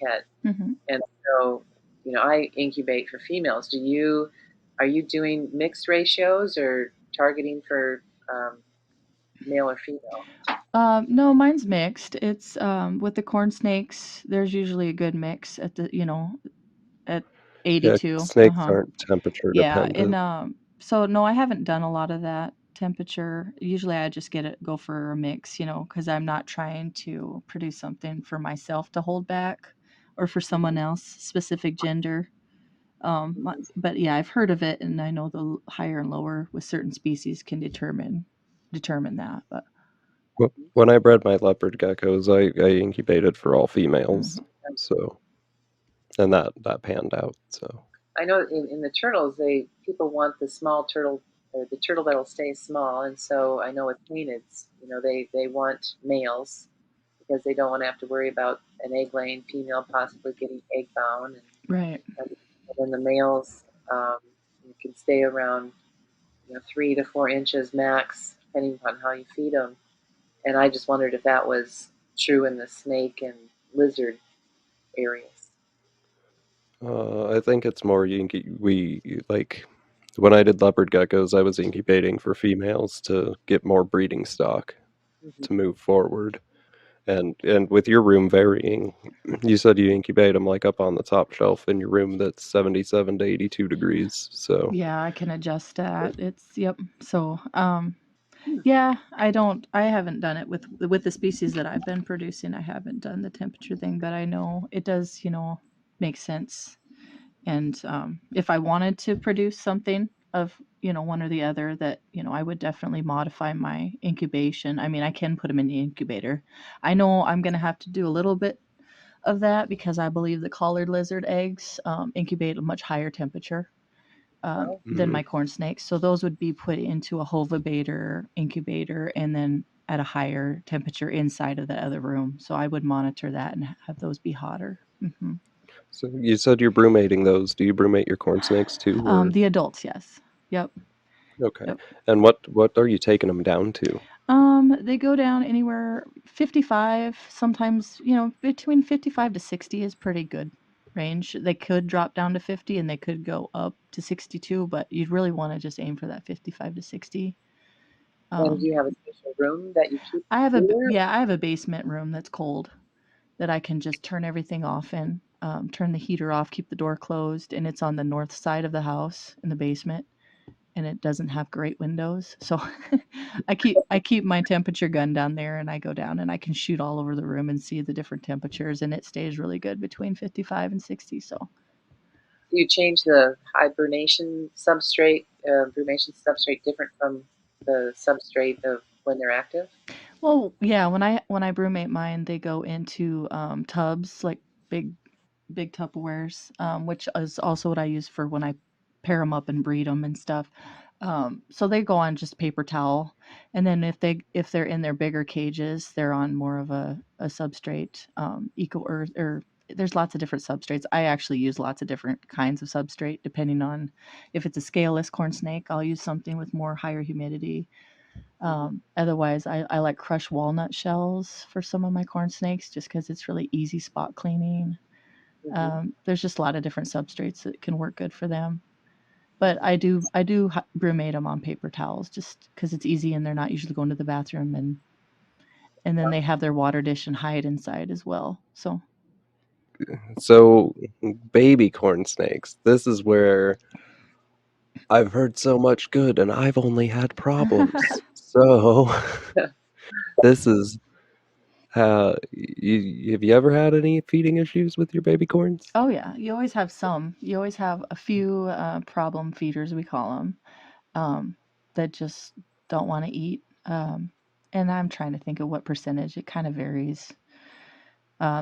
head. Hmm. And so, I incubate for females. Are you doing mixed ratios or targeting for um, male or female? No, mine's mixed. It's with the corn snakes. There's usually a good mix at the at Yeah, 82. Uh snakes huh. aren't temperature Yeah, and dependent. so no, I haven't done a lot of that temperature. Usually I just go for a mix, because I'm not trying to produce something for myself to hold back or for someone Mhm, else, specific gender. mhm. But yeah, I've heard of it, and I know the higher and lower with certain species can determine that. But When I bred my leopard geckos, I incubated for all females. mhm. So, and that panned out. So, I know in the turtles, people want the small turtle or the turtle that'll stay small, and so I know with canids, they want males because they don't want to have to worry about an egg laying female possibly getting egg bound, Right. and then the males can stay around 3 to 4 inches max, depending upon how you feed them. And I just wondered if that was true in the snake and lizard areas. I think it's more we like when I did leopard geckos, I was incubating for females to get more breeding stock Mm-hmm. to move forward. And with your room varying, you said you incubate them like up on the top shelf in your room that's 77 to 82 degrees. So, Yeah, I can adjust that. It's yep. So, Hmm. yeah, I haven't done it with the species that I've been producing. I haven't done the temperature thing, but I know it does, make sense. And if I wanted to produce something of, one or the other, that, I would definitely modify my incubation. I mean, I can put them in the incubator. I know I'm going to have to do a little bit of that because I believe the collared lizard eggs incubate at a much higher temperature Oh, than mhm. my corn snakes. So those would be put into a hovabator incubator and then at a higher temperature inside of the other room. So I would monitor that and have those be hotter. So you said you're brumating those. Do you brumate your corn snakes too, or The adults, yes. Yep. okay? Yep. And what are you taking them down to? They go down anywhere 55, sometimes, between 55 to 60 is pretty good range. They could drop down to 50 and they could go up to 62, but you'd really want to just aim for that 55 to 60. and do Um, you have a special room that you keep cooler? I have a basement room that's cold that I can just turn everything off in, turn the heater off, keep the door closed, and it's on the north side of the house in the basement, and it doesn't have great windows. So I keep my temperature gun down there, and I go down and I can shoot all over the room and see the different temperatures, and it stays really good between 55 and 60. So Do you change the brumation substrate different from the substrate of when they're active? well, yeah, when I brumate mine, they go into tubs like big big Tupperwares, which is also what I use for when I pair them up and breed them and stuff. So they go on just paper towel, and then if they're in their bigger cages, they're on more of a substrate, eco or there's lots of different substrates. I actually use lots of different kinds of substrate depending on if it's a scaleless corn snake. I'll use something with more higher humidity. Mm-hmm. Otherwise, I like crushed walnut shells for some of my corn snakes just because it's really easy spot cleaning. Mm-hmm. There's just a lot of different substrates that can work good for them. But I do brumate them on paper towels just because it's easy and they're not usually going to the bathroom, and then they have their water dish and hide inside as well. So So, baby corn snakes. This is where I've heard so much good and I've only had problems. So, this is have you ever had any feeding issues with your baby corns? oh yeah, you always have some. You always have a few problem feeders, we call them, um, that just don't want to eat. And I'm trying to think of what percentage. It kind of varies.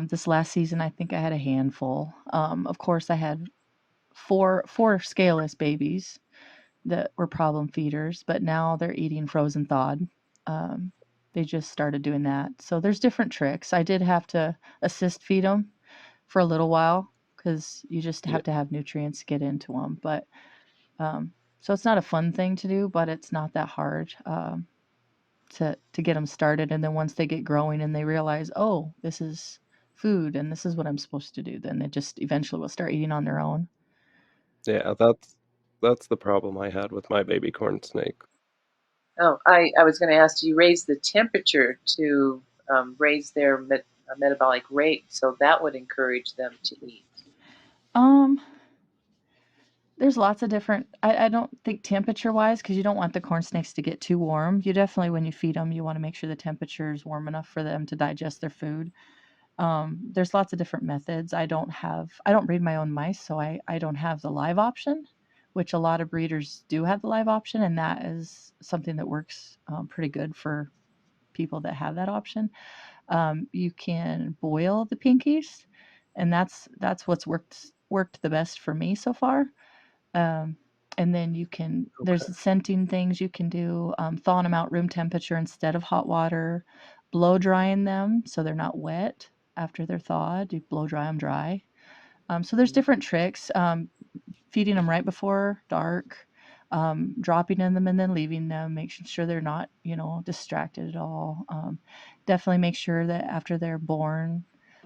This last season, I think I had a handful. Of course, I had four scaleless babies that were problem feeders, but now they're eating frozen thawed. Um, they just started doing that. So there's different tricks. I did have to assist feed them for a little while because you just Yeah, have to have nutrients to get into them. But so it's not a fun thing to do, but it's not that hard to get them started. And then once they get growing and they realize, oh, this is food and this is what I'm supposed to do, then they just eventually will start eating on their own. yeah, that's the problem I had with my baby corn snake. Oh, I was going to ask, do you raise the temperature to raise their metabolic rate so that would encourage them to eat? Um, there's lots of different. I don't think temperature wise, because you don't want the corn snakes to get too warm. You definitely, when you feed them, you want to make sure the temperature is warm enough for them to digest their food. There's lots of different methods. I don't breed my own mice, so I don't have the live option, which a lot of breeders do have the live option, and that is something that works pretty good for people that have that option. You can boil the pinkies, and that's what's worked the best for me so far. Um, and then there's Okay. scenting things you can do, thawing them out room temperature instead of hot water, blow drying them so they're not wet after they're thawed. You blow dry them dry. So there's different tricks. Feeding them right before dark, dropping in them and then leaving them, making sure they're not, distracted at all. Definitely make sure that after they're born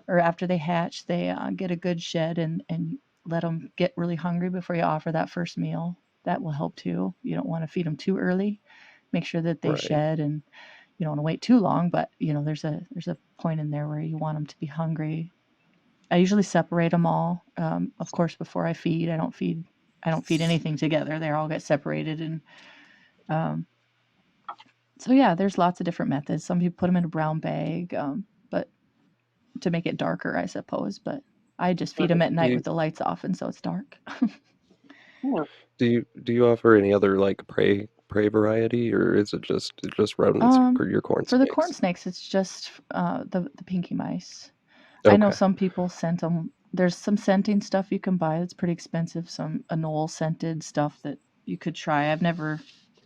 or after they hatch, they get a good shed and let them get really hungry before you offer that first meal. That will help too. You don't want to feed them too early. Make sure that they Right. shed, and you don't want to wait too long, but there's a point in there where you want them to be hungry. I usually separate them all. Of course, before I feed, I don't feed anything together. They all get separated, and um, so yeah, there's lots of different methods. Some people put them in a brown bag, but to make it darker, I suppose. But I just feed them at Do night you with the lights off, and so it's dark. Hmm. do you offer any other like prey variety, or is it just rodents um, for your corn for the corn snakes? snakes, it's just the pinky mice. I know Okay. some people scent them. There's some scenting stuff you can buy that's pretty expensive. Some anole scented stuff that you could try. I've never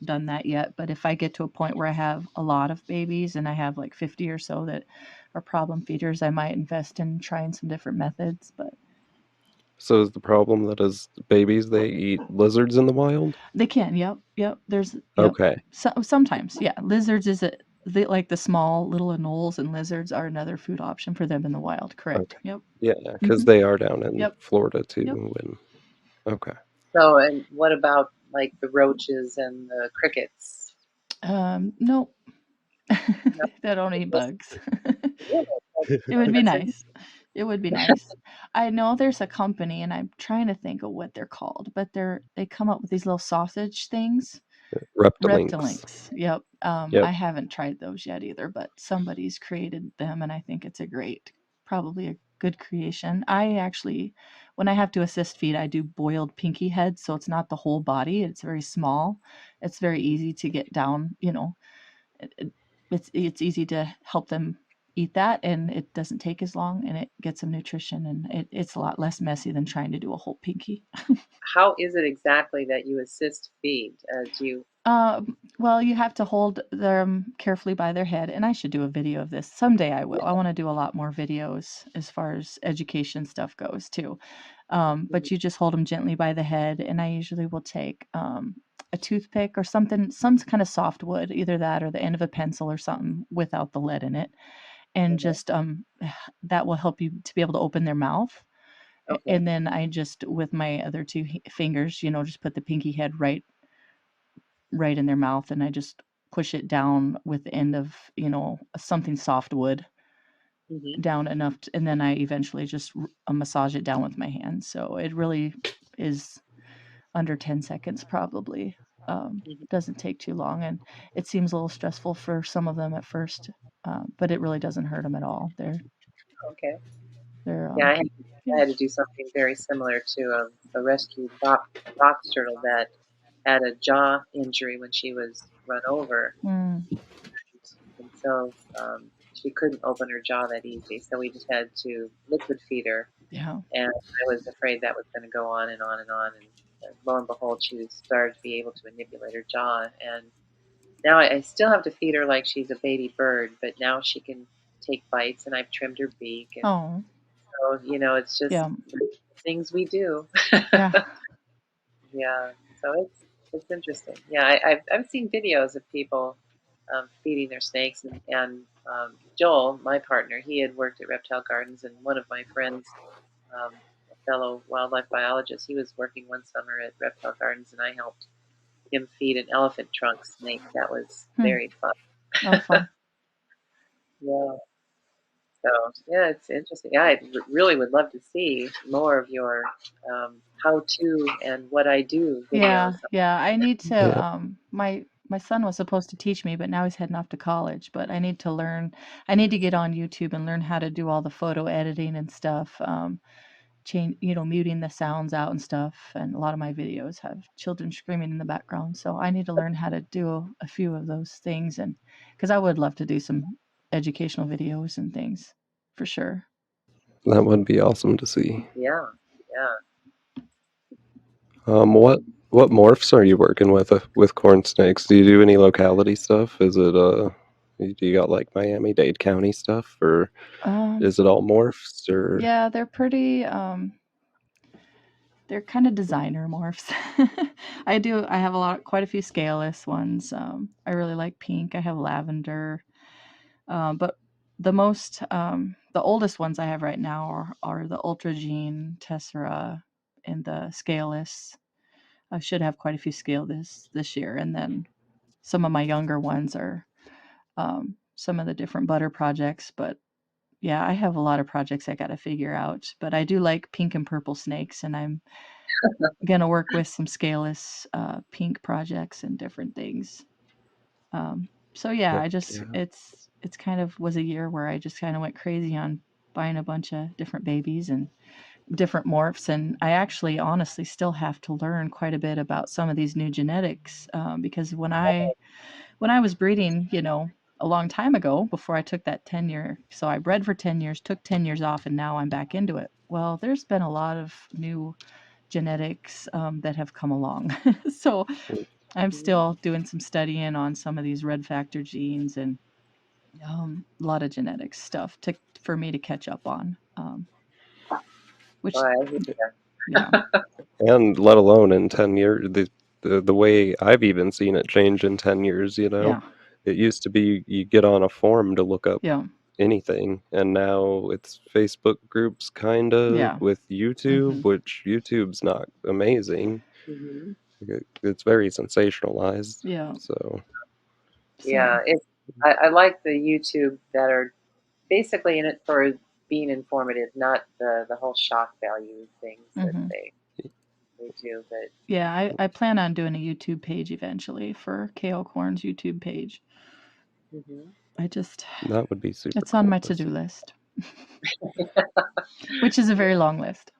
done that yet, but if I get to a point where I have a lot of babies and I have like 50 or so that are problem feeders, I might invest in trying some different methods. But So is the problem that as babies they eat lizards in the wild? they can. Yep. Yep. Yep. Okay. Sometimes, yeah. Lizards is it. Like the small little anoles and lizards are another food option for them in the wild. Correct. Okay. Yep. Yeah, because Hmm. they are down in Yep. Florida Yep. too. And okay. So, and what about like the roaches and the crickets? Nope. No, They don't they eat just bugs. really, It would be that's interesting. nice. It would be nice. I know there's a company, and I'm trying to think of what they're called, but they come up with these little sausage things. Reptilinks. Reptilinks. Yep. Yep. I haven't tried those yet either, but somebody's created them, and I think it's probably a good creation. I actually, when I have to assist feed, I do boiled pinky head, so it's not the whole body. It's very small. It's very easy to get down. It's easy to help them eat that, and it doesn't take as long, and it gets them nutrition, and it's a lot less messy than trying to do a whole pinky. How is it exactly that you assist feed? Do you? Well, you have to hold them carefully by their head, and I should do a video of this someday. I will. I want to do a lot more videos as far as education stuff goes too. But you just hold them gently by the head, and I usually will take a toothpick or something, some kind of soft wood, either that or the end of a pencil or something without the lead in it, and Mhm. just that will help you to be able to open their mouth. Okay. And then I just, with my other two fingers, just put the pinky head right in their mouth, and I just push it down with the end of, something softwood Hmm. down enough, and then I eventually just massage it down with my hands. So it really is under 10 seconds probably. Hmm. Doesn't take too long, and it seems a little stressful for some of them at first, but it really doesn't hurt them at all. Okay. They're Yeah, I yeah. had to do something very similar to a rescued box turtle that had a jaw injury when she was run over, Mm, and so she couldn't open her jaw that easy. So we just had to liquid feed her, yeah. and I was afraid that was going to go on and on and on. And lo and behold, she started to be able to manipulate her jaw, and now I still have to feed her like she's a baby bird, but now she can take bites, and I've trimmed her beak, and Oh, so it's just yeah. things we do. Yeah. Yeah, so it's interesting. Yeah, I've seen videos of people feeding their snakes, and Joel, my partner, he had worked at Reptile Gardens, and one of my friends, a fellow wildlife biologist, he was working one summer at Reptile Gardens, and I helped him feed an elephant trunk snake. That was Hmm. very fun. Oh, fun. Yeah. So yeah, it's interesting. I really would love to see more of your how to and what I do Yeah, videos. yeah. I need to. Yeah, My son was supposed to teach me, but now he's heading off to college. But I need to learn. I need to get on YouTube and learn how to do all the photo editing and stuff. Change, muting the sounds out and stuff. And a lot of my videos have children screaming in the background, so I need to learn how to do a few of those things. And because I would love to do some educational videos and things, for sure. that would be awesome to see. Yeah, yeah. What morphs are you working with corn snakes? Do you do any locality stuff? Is it do you got like Miami-Dade County stuff, or Um, is it all morphs, or yeah, they're pretty. They're kind of designer morphs. I have quite a few scaleless ones. I really like pink. I have lavender. But the oldest ones I have right now are the Ultra Gene, Tessera, and the scaleless. I should have quite a few scale this year. And then some of my younger ones are some of the different butter projects. But yeah, I have a lot of projects I got to figure out. But I do like pink and purple snakes, and I'm gonna work with some scaleless pink projects and different things. So yeah, heck I just yeah. it's kind of was a year where I just kind of went crazy on buying a bunch of different babies and different morphs, and I actually honestly still have to learn quite a bit about some of these new genetics, because when I was breeding, a long time ago before I took that 10-year, so I bred for 10 years, took 10 years off, and now I'm back into it. Well, there's been a lot of new genetics that have come along. So I'm Mhm. still doing some studying on some of these red factor genes and a lot of genetic stuff for me to catch up on. Which, Well, I hear yeah, And let alone in 10 years, the way I've even seen it change in 10 years, yeah, it used to be you get on a forum to look up yeah, anything, and now it's Facebook groups kinda yeah, with YouTube, hmm, which YouTube's not amazing. Mhm. It's very sensationalized. yeah. So, So, Yeah, I like the YouTube that are basically in it for being informative, not the whole shock value things that hmm, they do. But yeah, I plan on doing a YouTube page eventually for KOcorns YouTube page. mhm. I just, that would be super it's on cool my to to do see. list, which is a very long list.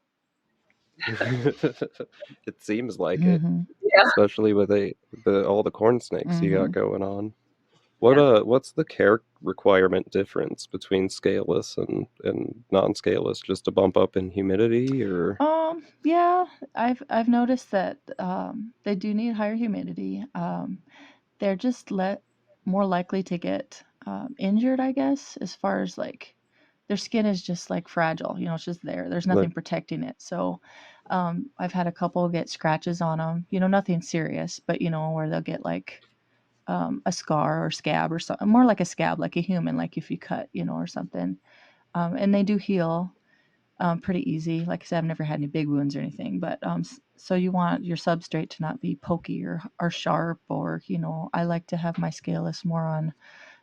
It seems like it, Hmm. Yeah, especially with all the corn snakes you got Hmm. going on. yeah. What's the care requirement difference between scaleless and non-scaleless? Just a bump up in humidity, or Yeah, I've noticed that they do need higher humidity. They're just more likely to get injured, I guess, as far as like their skin is just like fragile. It's just there. There's like nothing protecting it. So I've had a couple get scratches on them. Nothing serious, but where they'll get like a scar or scab or something, more like a scab, like a human, like if you cut, or something. And they do heal. Pretty easy. Like I said, I've never had any big wounds or anything, but so you want your substrate to not be pokey or sharp, or I like to have my scaleless more on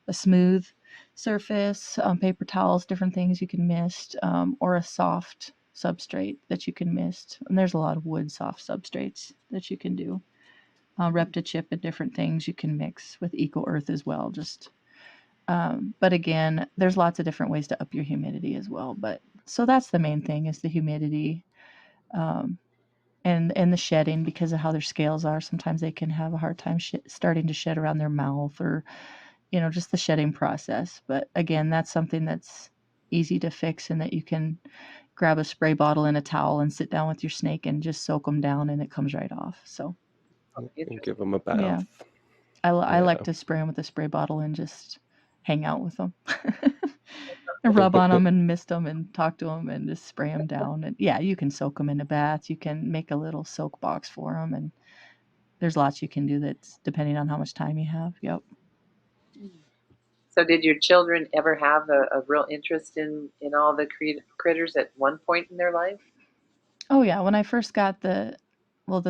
a smooth surface, paper towels, different things you can mist, or a soft substrate that you can mist. And there's a lot of wood soft substrates that you can do. Reptichip and different things you can mix with Eco Earth as well. But again, there's lots of different ways to up your humidity as well. But so that's the main thing is the humidity, um, and the shedding because of how their scales are. Sometimes they can have a hard time starting to shed around their mouth, or just the shedding process. But again, that's something that's easy to fix, and that you can grab a spray bottle and a towel and sit down with your snake and just soak them down, and it comes right off. So And give Interesting. them a yeah, bath. I like Yeah. to spray them with a spray bottle and just hang out with them. And rub on them and mist them and talk to them and just spray them down. And yeah, you can soak them in a bath. You can make a little soak box for them, and there's lots you can do that's depending on how much time you have. Yep. So, did your children ever have a real interest in all the critters at one point in their life? Oh yeah, when I first got the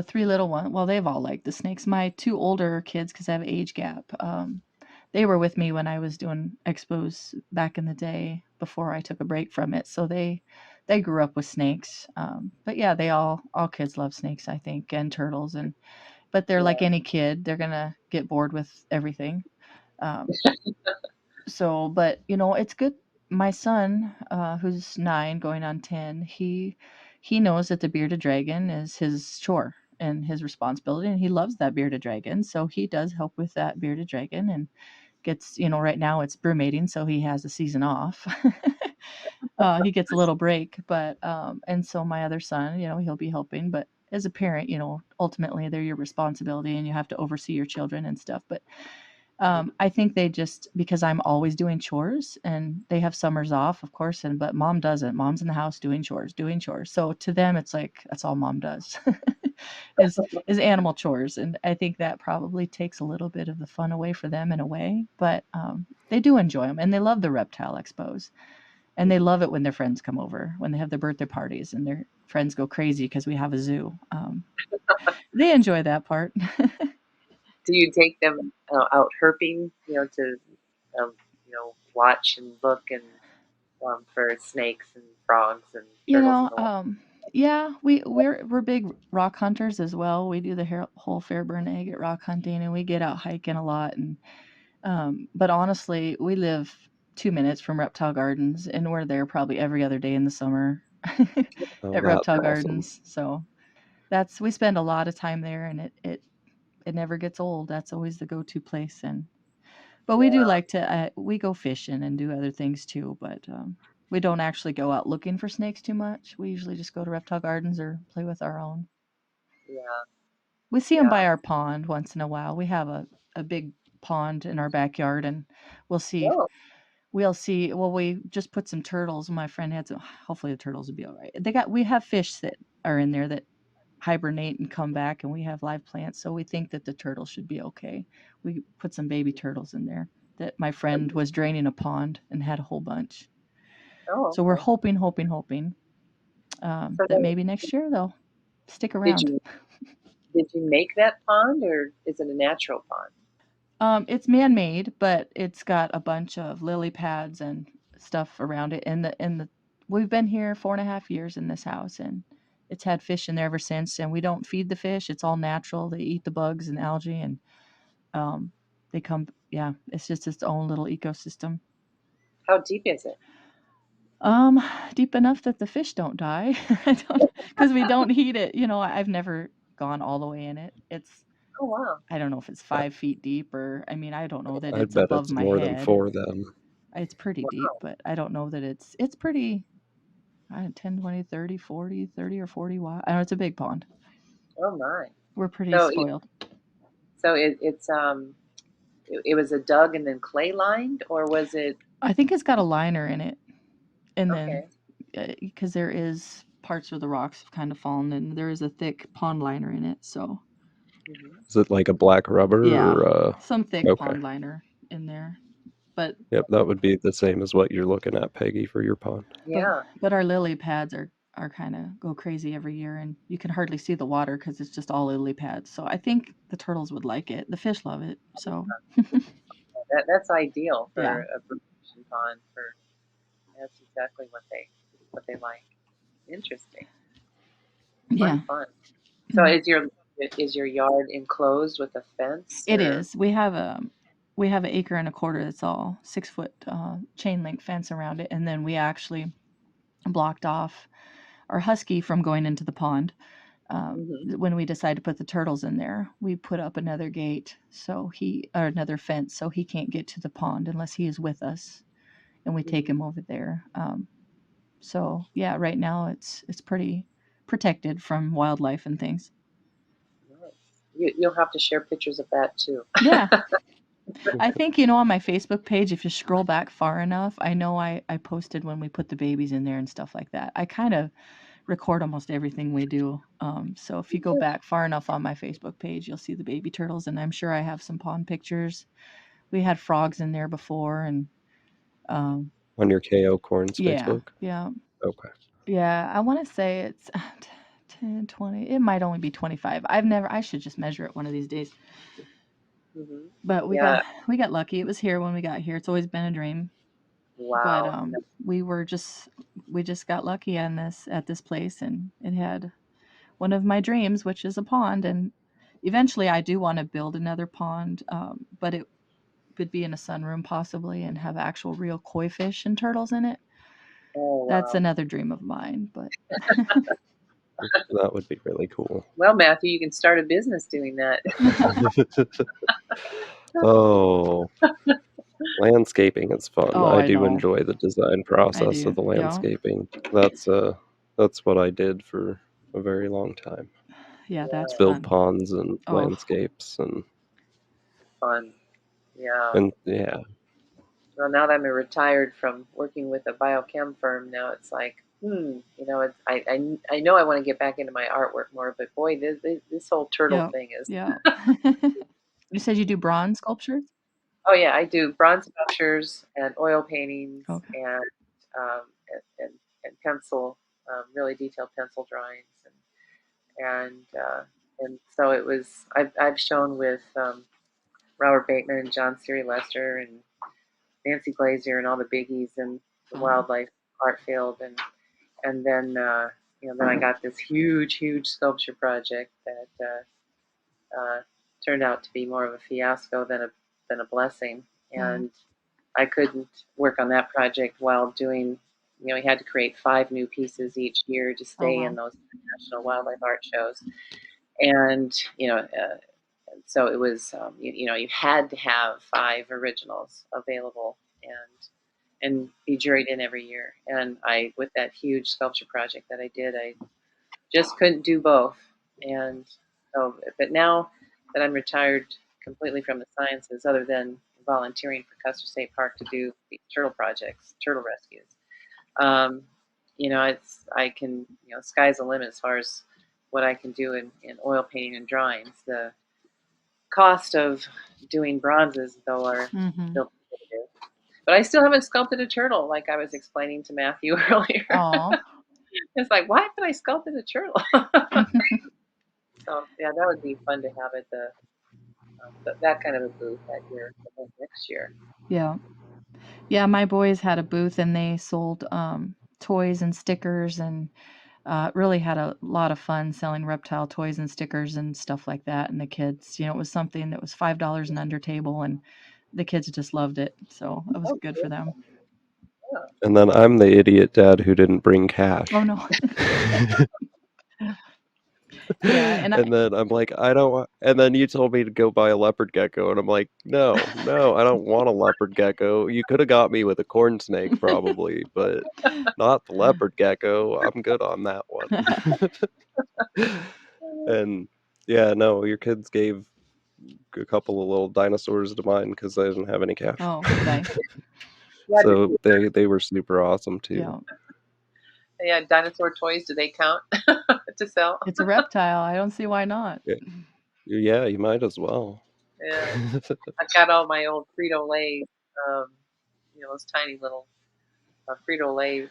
three little one, well, they've all liked the snakes. My two older kids, because I have an age gap, they were with me when I was doing expos back in the day before I took a break from it. So they grew up with snakes. But yeah, all kids love snakes, I think, and turtles, but they're like Yeah. any kid, they're gonna get bored with everything. Um, so, but it's good. My son, who's 9 going on 10, he knows that the bearded dragon is his chore and his responsibility, and he loves that bearded dragon, so he does help with that bearded dragon, and gets, right now it's brumating, so he has a season off. He gets a little break, but and so my other son, he'll be helping, but as a parent, ultimately they're your responsibility, and you have to oversee your children and stuff. But I think they just, because I'm always doing chores, and they have summers off, of course, but mom doesn't. Mom's in the house doing chores, doing chores. So to them, it's like that's all mom does, is animal chores, and I think that probably takes a little bit of the fun away for them in a way. But they do enjoy them, and they love the reptile expos, and they love it when their friends come over, when they have their birthday parties, and their friends go crazy because we have a zoo. They enjoy that part. Do you take them out herping, to watch and look and for snakes and frogs and You turtles know, and the like? yeah, we're big rock hunters as well. We do the whole Fairburn Agate rock hunting, and we get out hiking a lot. And but honestly, we live 2 minutes from Reptile Gardens, and we're there probably every other day in the summer Oh, at that's Reptile awesome. Gardens. So that's we spend a lot of time there, and it never gets old. That's always the go-to place. And but we do Yeah, like to we go fishing and do other things too, but we don't actually go out looking for snakes too much. We usually just go to Reptile Gardens or play with our own. yeah, We see them yeah. by our pond once in a while. We have a big pond in our backyard, and we'll see Oh, well, we just put some turtles. My friend had some, hopefully the turtles will be all right. We have fish that are in there that hibernate and come back, and we have live plants, so we think that the turtles should be okay. We put some baby turtles in there that my friend was draining a pond and had a whole bunch. oh, So we're okay. hoping So that maybe next year they'll stick did around. you did you make that pond, or is it a natural pond? It's man-made, but it's got a bunch of lily pads and stuff around it. And the we've been here 4.5 years in this house, and it's had fish in there ever since. And we don't feed the fish; it's all natural. They eat the bugs and algae, and um, they come. Yeah, it's just its own little ecosystem. How deep is it? Um, Deep enough that the fish don't die. I don't, because we don't heat it. I've never gone all the way in it. Oh, wow. I don't know if it's I, 5 feet deep, or I mean, I don't know that I'd it's bet above it's my more than head. 4 then. It's pretty deep, Wow. but I don't know that it's pretty, I don't know, 10, 20, 30, 40, 30 or 40 wide. I know it's a big pond. Oh my. We're pretty So spoiled. it was a dug and then clay lined, or was it I think it's got a liner in it, and then okay? because there is parts where the rocks have kind of fallen, and there is a thick pond liner in it. So Hmm. Is it like a black rubber yeah, or some thick okay. pond liner in there. But Yep, that would be the same as what you're looking at, Peggy, for your pond. Yeah. but our lily pads are kind of go crazy every year, and you can hardly see the water because it's just all lily pads. So I think the turtles would like it. The fish love it. So That's ideal yeah, for a protection pond. For That's exactly what they like. Interesting. yeah, Fun. So is your yard enclosed with a fence it or? is. We have an acre and a quarter that's all 6 foot chain link fence around it, and then we actually blocked off our husky from going into the pond. Mhm. When we decided to put the turtles in there, we put up another gate or another fence so he can't get to the pond unless he is with us, and we take him Mhm. over there. So yeah, right now it's pretty protected from wildlife and things. Nice. You'll have to share pictures of that too. Yeah, I think on my Facebook page, if you scroll back far enough, I know I posted when we put the babies in there and stuff like that. I kind of record almost everything we do. So if you go back far enough on my Facebook page, you'll see the baby turtles, and I'm sure I have some pond pictures. We had frogs in there before, and um, On your KOcorns yeah, Facebook? yeah, Okay. yeah. I want to say it's 10, 20. It might only be 25. I've never. I should just measure it one of these days. Mhm. But Yeah. we got lucky. It was here when we got here. It's always been a dream. But Wow. we just got lucky on this at this place, and it had one of my dreams, which is a pond. And eventually, I do want to build another pond, but it would be in a sunroom possibly, and have actual real koi fish and turtles in it. Oh That's wow. another dream of mine. But That would be really cool. Well, Matthew, you can start a business doing that. Oh, landscaping is fun. oh, I I do know, enjoy the design I process of do. the Yeah, landscaping. That's what I did for a very long time. yeah, that's Yeah. Build fun. ponds and Oh, landscapes Fun. Yeah. and yeah. Well, now that I'm retired from working with a biochem firm, now it's like, I know I want to get back into my artwork more, but boy, this whole turtle yeah, thing is. yeah. You said you do bronze sculptures? Oh yeah, I do bronze sculptures and oil paintings Okay. um, and pencil, really detailed pencil drawings, and so it was. I've shown with Robert Bateman and John Siri Lester and Nancy Glazier and all the biggies in the Oh, wildlife art field, and then I got this huge sculpture project that turned out to be more of a fiasco than a blessing, oh, and I couldn't work on that project while doing. We had to create 5 new pieces each year to oh stay in wow. those international wildlife art shows, and so it was. You had to have 5 originals available and be juried in every year. And with that huge sculpture project that I did, I just couldn't do both. And so, but now that I'm retired completely from the sciences, other than volunteering for Custer State Park to do these turtle projects, turtle rescues, um, I can, sky's the limit as far as what I can do in oil painting and drawings. The cost of doing bronzes, though, are Mm-hmm. still prohibitive. But I still haven't sculpted a turtle, like I was explaining to Matthew earlier. Oh. It's like, why haven't I sculpted a turtle? So yeah, that would be fun to have at that kind of a booth that year, next year. Yeah. Yeah, my boys had a booth and they sold toys and stickers, and really had a lot of fun selling reptile toys and stickers and stuff like that. And the kids, it was something that was $5 and under table, and the kids just loved it. So it was Oh, good for cool. them. Yeah. And then I'm the idiot dad who didn't bring Oh cash. no. Yeah, and And then I'm like, I don't want, and then you told me to go buy a leopard gecko, and I'm like, no, I don't want a leopard gecko. You could have got me with a corn snake probably, but not the leopard gecko. I'm good on that one. And yeah, no, your kids gave a couple of little dinosaurs to mine because I didn't have any cash. oh, nice. Yeah, So they were super awesome too. Yeah, yeah, dinosaur toys. Do they count to sell? it's a reptile. I don't see why not. Yeah, yeah, you might as well. Yeah, I've got all my old Frito Lay those tiny little Frito-Lay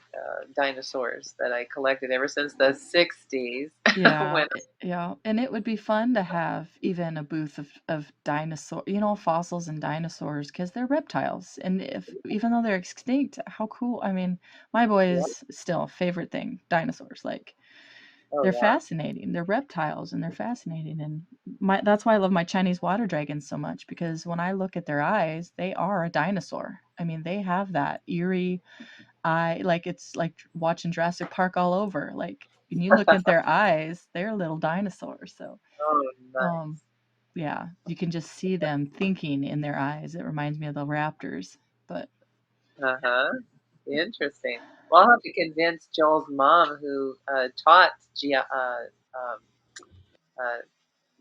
dinosaurs that I collected ever since the 60s. Yeah, when yeah, and it would be fun to have even a booth of dinosaur, fossils and dinosaurs because they're reptiles, and if even though they're extinct, how cool! I mean, my Yeah. boys still favorite thing dinosaurs. Like Oh they're yeah. fascinating. They're reptiles and they're fascinating, and my that's why I love my Chinese water dragons so much because when I look at their eyes, they are a dinosaur. I mean, they have that eerie like it's like watching Jurassic Park all over. Like when you look at their eyes, they're little dinosaurs. So, Oh, um, nice. yeah, you can just see them thinking in their eyes. It reminds me of the raptors. But Uh-huh. Interesting. Well, I'll have to convince Joel's mom, who taught um, uh,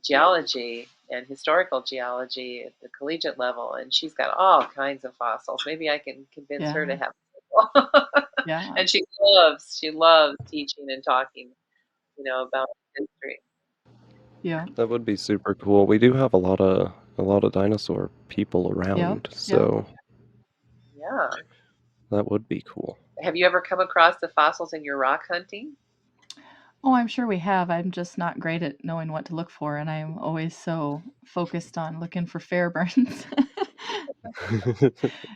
geology and historical geology at the collegiate level, and she's got all kinds of fossils. Maybe I can convince her to yeah, have some. yeah, And she loves teaching and talking, about history. yeah, That would be super cool. We do have a lot of dinosaur people yep, around, yep. so Yeah. that would be cool. Have you ever come across the fossils in your rock hunting? Oh, I'm sure we have. I'm just not great at knowing what to look for, and I'm always so focused on looking for fairburns.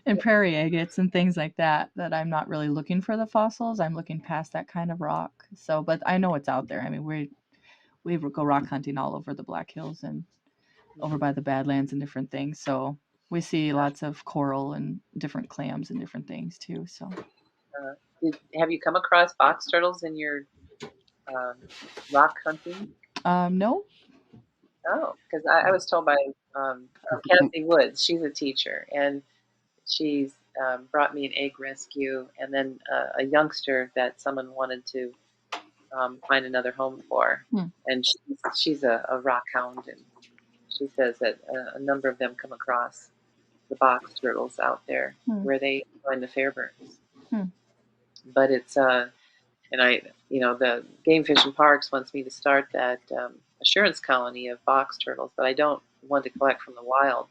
And prairie agates and things like that that I'm not really looking for the fossils. I'm looking past that kind of rock. So, but I know it's out there. I mean, we go rock hunting all over the Black Hills and over by Mhm. the Badlands and different things. So we see lots of coral and different clams and different things too. So, Have you come across box turtles in your um, rock hunting? no, Oh, because I was told by Kathy Woods, she's a teacher, and she's brought me an egg rescue, and then a youngster that someone wanted to find another home for, hmm, and she's a rock hound, and she says that a number of them come across the box turtles out there hmm, where they find the Fairburns, hmm, but it's and the Game Fish and Parks wants me to start that assurance colony of box turtles, but I don't want to collect from the wild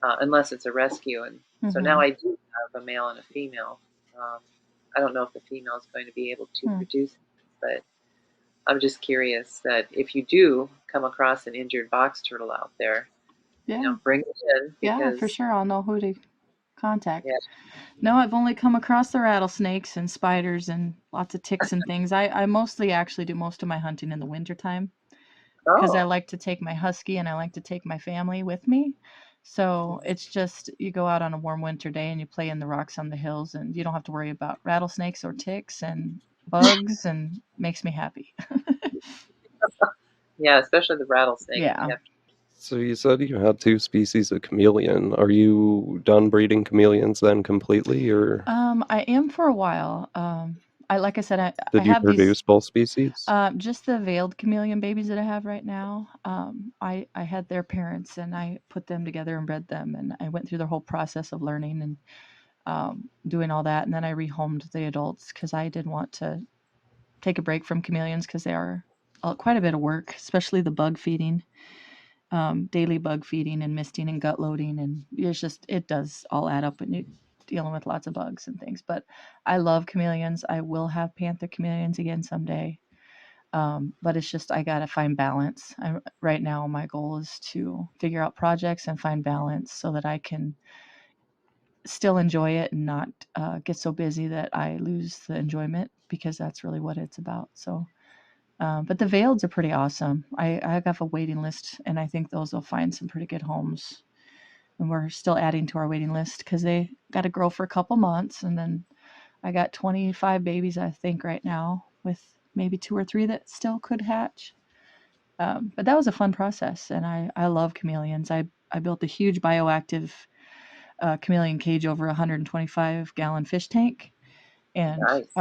unless it's a rescue. And so now hmm, I do have a male and a female. Um, I don't know if the female is going to be able to hmm. produce, but I'm just curious that if you do come across an injured box turtle out there, Yeah, bring it in yeah, for because sure. I'll know who to contact. yeah. No, I've only come across the rattlesnakes and spiders and lots of ticks and things. I mostly actually do most of my hunting in the wintertime because I Oh, like to take my husky and I like to take my family with me. So it's just you go out on a warm winter day and you play in the rocks on the hills and you don't have to worry about rattlesnakes or ticks and bugs and makes me happy. yeah, especially the rattlesnake. Yeah. You have to, So you said you had two species of chameleon. Are you done breeding chameleons then completely, or I am for a while. I like I said, I did you have these produce both species? just the veiled chameleon babies that I have right now. I had their parents and I put them together and bred them, and I went through the whole process of learning and doing all that, and then I rehomed the adults because I did want to take a break from chameleons because they are quite a bit of work, especially the bug feeding, daily bug feeding and misting and gut loading, and it's just it does all add up and you dealing with lots of bugs and things. But I love chameleons. I will have panther chameleons again someday. But it's just I gotta find balance. Right now, my goal is to figure out projects and find balance so that I can still enjoy it and not get so busy that I lose the enjoyment because that's really what it's about. So, but the veileds are pretty awesome. I have a waiting list, and I think those will find some pretty good homes. And we're still adding to our waiting list because they got to grow for a couple months, and then I got 25 babies I think right now with maybe two or three that still could hatch. But that was a fun process, and I love chameleons. I built a huge bioactive chameleon cage over a 125-gallon fish tank, and nice.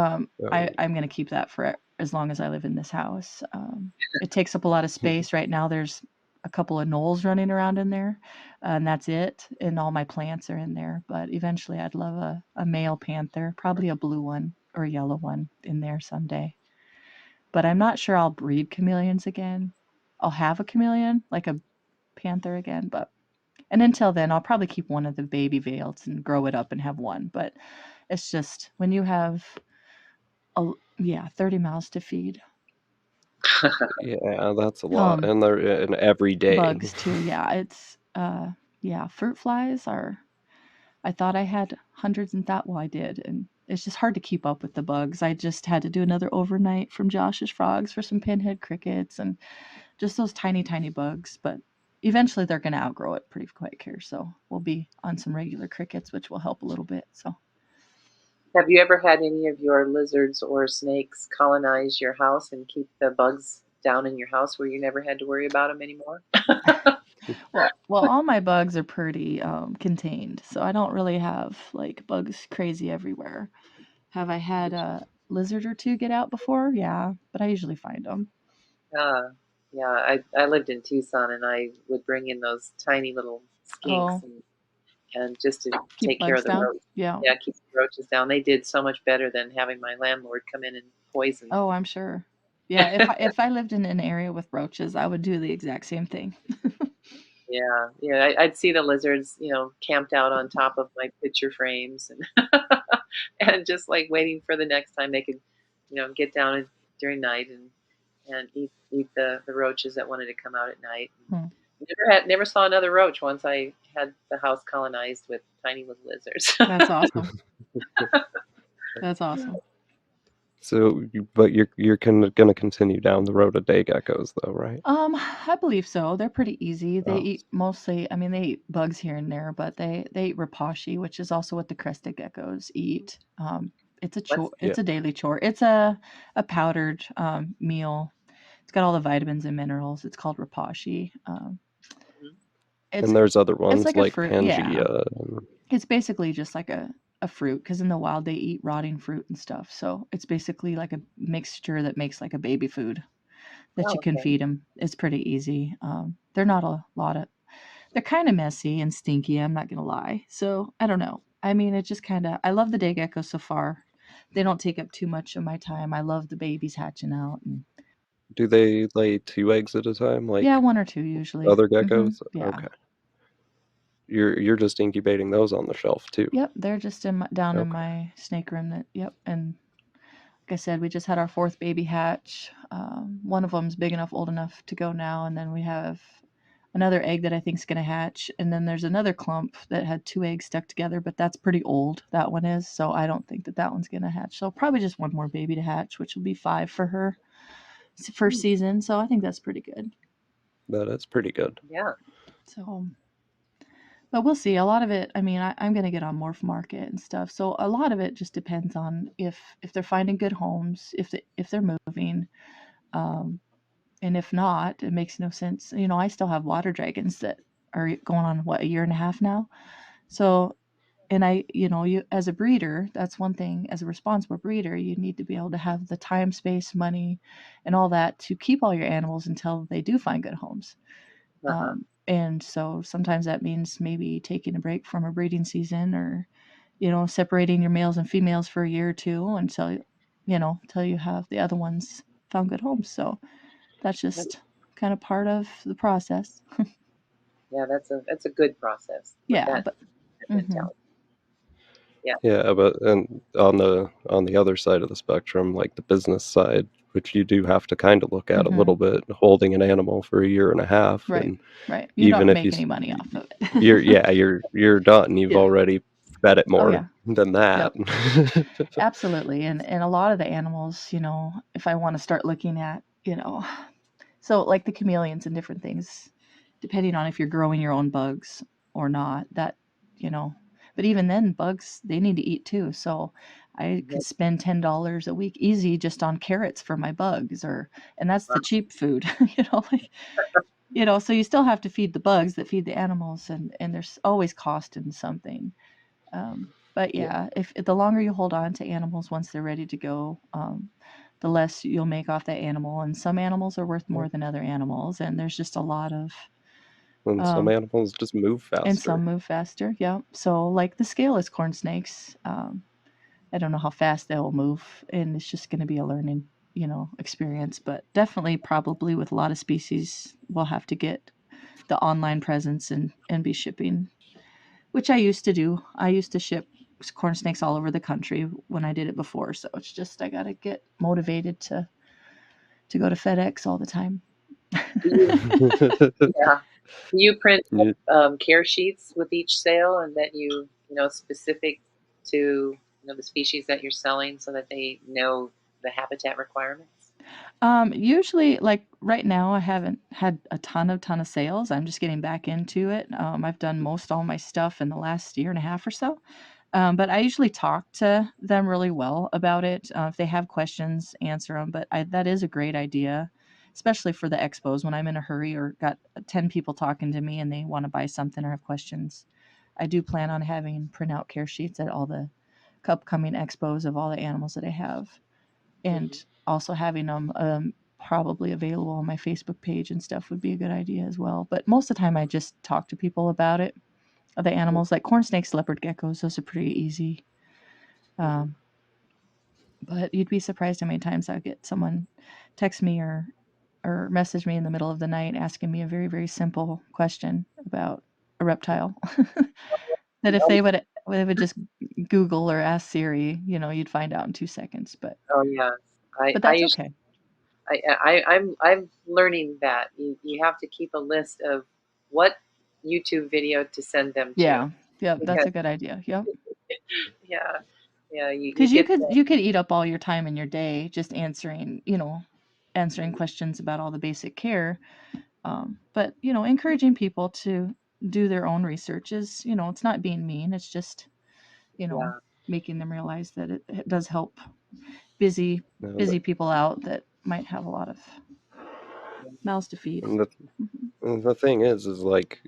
I'm going to keep that for as long as I live in this house. It takes up a lot of space. Right now, there's a couple of knolls running around in there, and that's it. And all my plants are in there. But eventually, I'd love a male panther, probably a blue one or a yellow one in there someday. But I'm not sure I'll breed chameleons again. I'll have a chameleon, like a panther again, but And until then, I'll probably keep one of the baby veils and grow it up and have one. But it's just when you have, yeah, 30 mouths to feed. Yeah, that's a lot, Um, and they're in every day. bugs too. Yeah, it's yeah, fruit flies are. I thought I had hundreds and thought, well, I did, and it's just hard to keep up with the bugs. I just had to do another overnight from Josh's frogs for some pinhead crickets and just those tiny, tiny bugs. But eventually, they're going to outgrow it pretty quick here, so we'll be on some regular crickets, which will help a little bit. So. Have you ever had any of your lizards or snakes colonize your house and keep the bugs down in your house where you never had to worry about them anymore? Well, all my bugs are pretty contained, so I don't really have like bugs crazy everywhere. Have I had a lizard or two get out before? Yeah, but I usually find them. Uh, yeah, I lived in Tucson and I would bring in those tiny little skinks Oh, and just to keep take care bugs of the down? roach. Yeah. Yeah, keep the roaches down. They did so much better than having my landlord come in and poison. Oh, I'm sure. Yeah, if I lived in an area with roaches, I would do the exact same thing. Yeah, yeah, I'd see the lizards, camped out on top of my picture frames and and just like waiting for the next time they could, get down during night and eat the roaches that wanted to come out at night. Hmm. Never saw another roach once I had the house colonized with tiny little lizards. That's awesome. That's awesome. So, but you're gonna continue down the road of day geckos, though, right? I believe so. They're pretty easy. They Oh, eat mostly, I mean, they eat bugs here and there, but they eat rapashi, which is also what the crested geckos eat. It's a What's chore. yeah. It's a daily chore. It's a powdered meal. It's got all the vitamins and minerals. It's called rapashi. It's And there's other it's ones like a like fruit. Yeah, Pangea. it's basically just like a fruit because in the wild they eat rotting fruit and stuff. So it's basically like a mixture that makes like a baby food that Oh, you can okay. feed them. It's pretty easy. They're not a lot of. They're kind of messy and stinky. I'm not gonna lie. So I don't know. I mean, it just kind of. I love the day geckos so far. They don't take up too much of my time. I love the babies hatching out, and Do they lay 2 eggs at a time, yeah, like one or two usually. other geckos? Yeah. Okay. You're just incubating those on the shelf too. Yep. They're just down in Okay. my snake room. Yep. And like I said, we just had our fourth baby hatch. One of them's big enough, old enough to go now, and then we have another egg that I think is going to hatch. And then there's another clump that had two eggs stuck together, but that's pretty old. That one is. So I don't think that that one's going to hatch. So probably just one more baby to hatch, which will be five for her first Hmm. season. So I think that's pretty good. That's pretty good. Yeah. So, but we'll see. A lot of it, I mean, I'm going to get on Morph Market and stuff. So a lot of it just depends on if they're finding good homes, if they're moving. Um, and if not, it makes no sense. I still have water dragons that are going on what, a year and a half now. So, and you as a breeder, that's one thing. As a responsible breeder, you need to be able to have the time, space, money, and all that to keep all your animals until they do find good homes. Uh-huh. And so sometimes that means maybe taking a break from a breeding season, or separating your males and females for a year or two until you have the other ones found good homes. So that's That- just kind of part of the process. Yeah, that's a good process with Yeah, that but mhm. mentality. Yeah. Yeah, but and on the other side of the spectrum, like the business side, which you do have to kind of look at a Mhm. little bit, holding an animal for a year and a half, Right. and Right. You even don't if make any money off of you're it. yeah, you're done. You've Yeah. already fed it Oh more yeah. than that. Yep. Absolutely. And a lot of the animals, if I want to start looking at, so like the chameleons and different things, depending on if you're growing your own bugs or not, you know, but even then bugs, they need to eat too. So I Mhm. could spend $10 a week easy just on carrots for my bugs, and that's the cheap food, like, so you still have to feed the bugs that feed the animals, and there's always cost in something. But Yeah, yeah, if the longer you hold on to animals once they're ready to go, the less you'll make off that animal. And some animals are worth yeah. more than other animals, and there's just a lot of, And some um, animals just move and some faster. move faster. Yeah. So like the scaleless corn snakes, I don't know how fast they'll move, and it's just going to be a learning, experience. But definitely, probably with a lot of species, we'll have to get the online presence and be shipping, which I used to do. I used to ship corn snakes all over the country when I did it before. So it's just I got to get motivated to go to FedEx all the time. Do you, yeah. Do you print You- care sheets with each sale, and that you know specific to the species that you're selling, so that they know the habitat requirements? Usually, like right now, I haven't had a ton of sales. I'm just getting back into it. I've done most all my stuff in the last year and a half or so. But I usually talk to them really well about it. If they have questions, answer them. But that is a great idea, especially for the expos when I'm in a hurry or got 10 people talking to me and they want to buy something or have questions. I do plan on having printout care sheets at all the upcoming expos of all the animals that I have, and Mm-hmm. also having them probably available on my Facebook page and stuff would be a good idea as well. But most of the time, I just talk to people about it. The animals like corn snakes, leopard geckos, those are pretty easy. Mm-hmm. Um, but you'd be surprised how many times I get someone text me or message me in the middle of the night asking me a very very simple question about a reptile that if they would just Google or ask Siri, you'd find out in 2 seconds. But Oh yeah, I that's usually okay. I'm learning that you have to keep a list of what YouTube video to send them to, Yeah, yeah, that's because a good idea. Yep. yeah, yeah, you Because you get could the you could eat up all your time in your day just answering questions about all the basic care. But encouraging people to do their own research is, it's not being mean. It's just you know yeah. making them realize that it does help busy no, busy people out that might have a lot of mouths to feed. and Mhm. the thing is like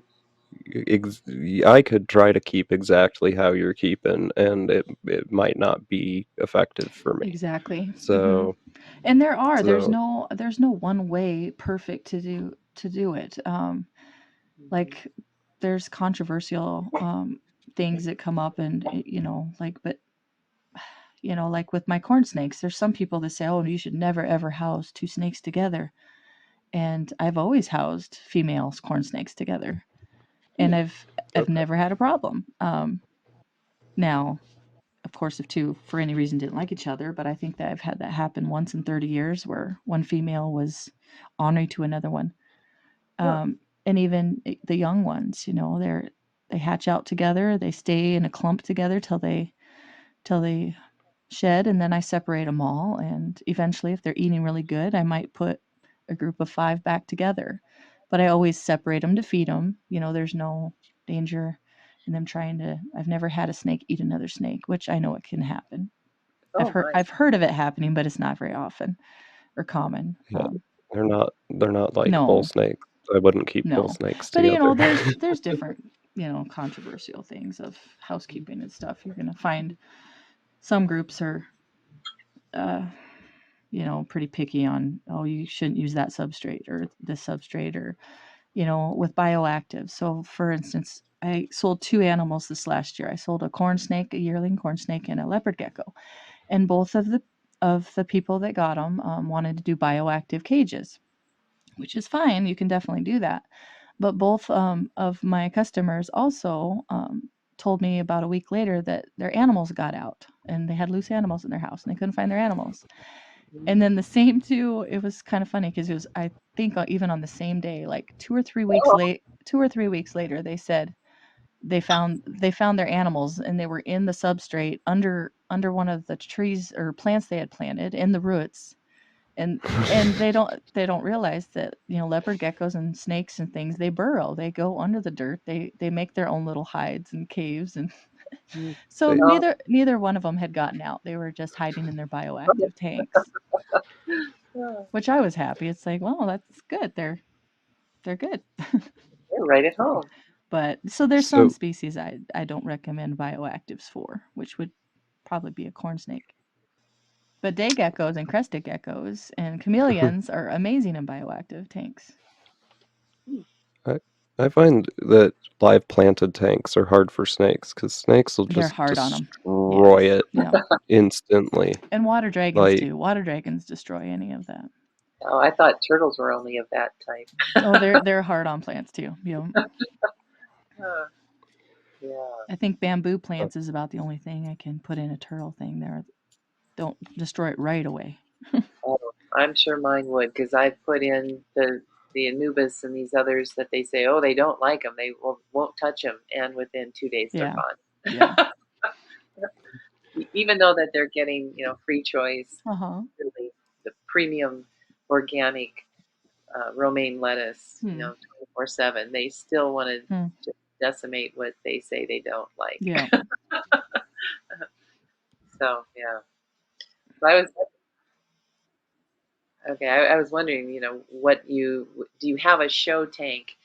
ex I could try to keep exactly how you're keeping, and it might not be effective for me. Exactly. So And there's so no one way perfect to do it. Mhm. Like there's controversial things that come up, and but like with my corn snakes, there's some people that say, oh, you should never ever house two snakes together, and I've always housed female corn snakes together, and I've okay. never had a problem. Now, of course, if two for any reason didn't like each other, but I think that I've had that happen once in 30 years where one female was ornery to another one. Huh. And even the young ones, they hatch out together, they stay in a clump together till they shed, and then I separate them all. And eventually, if they're eating really good, I might put a group of 5 back together. But I always separate them to feed them. There's no danger in them trying to. I've never had a snake eat another snake, which I know it can happen. I've Oh heard my. I've heard of it happening, but it's not very often or common. Yeah, they're not like bull No, snakes. I wouldn't keep bull no. snakes But together. there's different controversial things of housekeeping and stuff. You're gonna find some groups are uh, pretty picky on, oh, you shouldn't use that substrate or this substrate or, with bioactives. So, for instance, I sold 2 animals this last year. I sold a corn snake, a yearling corn snake, and a leopard gecko. And both of the people that got them wanted to do bioactive cages, which is fine. You can definitely do that. But both of my customers also told me about a week later that their animals got out and they had loose animals in their house and they couldn't find their animals. And then the same too, it was kind of funny because it was, I think, even on the same day, like 2 or 3 weeks later, they said they found their animals and they were in the substrate under one of the trees or plants they had planted in the roots. And they don't realize that leopard geckos and snakes and things, they burrow, they go under the dirt, they make their own little hides and caves. And so They Oh, neither one of them had gotten out, they were just hiding in their bioactive tanks, yeah. which I was happy. It's like, well, that's good, they're good. They're right at home. But so there's some so species I don't recommend bioactives for, which would probably be a corn snake. But day geckos and crested geckos and chameleons are amazing in bioactive tanks. I I find that live planted tanks are hard for snakes because snakes will They're just hard on them. destroy Yes. it Yeah. instantly. And water dragons Like too. Water dragons destroy any of that. Oh, I thought turtles were only of that type. Oh, they're hard on plants too. You know, Huh. Yeah. I think bamboo plants is about the only thing I can put in a turtle thing there. Don't destroy it right away. Oh, I'm sure mine would because I've put in the Anubis and these others that they say, oh, they don't like them. They won't touch them, and within 2 days they're Yeah. Yeah. gone. Even though that they're getting, free choice, Uh-huh. really the premium organic romaine lettuce, Hmm. 24/7, they still want to Hmm. just decimate what they say they don't like. Yeah. So yeah, so I was okay. I was wondering, what do you have a show tank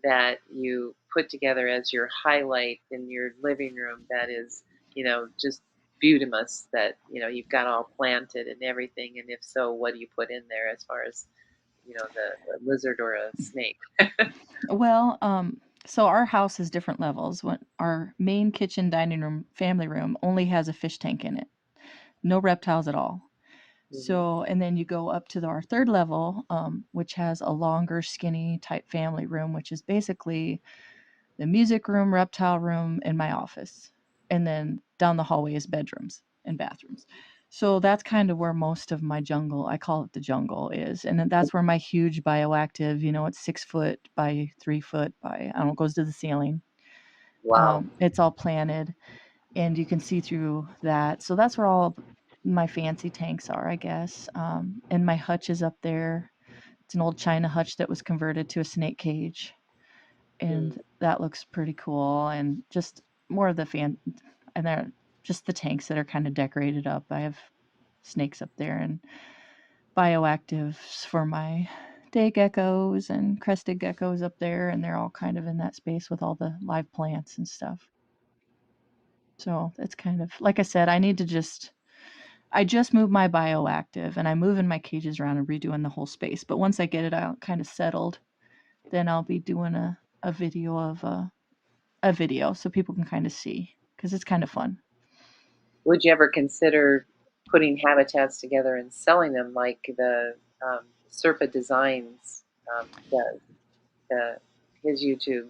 that you put together as your highlight in your living room that is, just beautimous that, you've got all planted and everything? And if so, what do you put in there as far as, the lizard or a snake? Well, so our house has different levels. When our main kitchen dining room family room only has a fish tank in it. No reptiles at all. Hmm. So, and then you go up to our third level, which has a longer, skinny type family room, which is basically the music room, reptile room, and my office. And then down the hallway is bedrooms and bathrooms. So that's kind of where most of my jungle, I call it the jungle, is. And then that's where my huge bioactive, it's 6 foot by 3 foot by, I don't know, it goes to the ceiling. Wow. It's all planted and you can see through that. So that's where all my fancy tanks are, I guess. And my hutch is up there. It's an old China hutch that was converted to a snake cage, and Mm, that looks pretty cool. And just more of the and they're just the tanks that are kind of decorated up. I have snakes up there and bioactives for my day geckos and crested geckos up there, and they're all kind of in that space with all the live plants and stuff. So it's kind of like I said, I just moved my bioactive and I'm moving my cages around and redoing the whole space. But once I get it out kind of settled, then I'll be doing a video of a video so people can kind of see because it's kind of fun. would you ever consider putting habitats together and selling them like the Serpa Designs does? The his YouTube.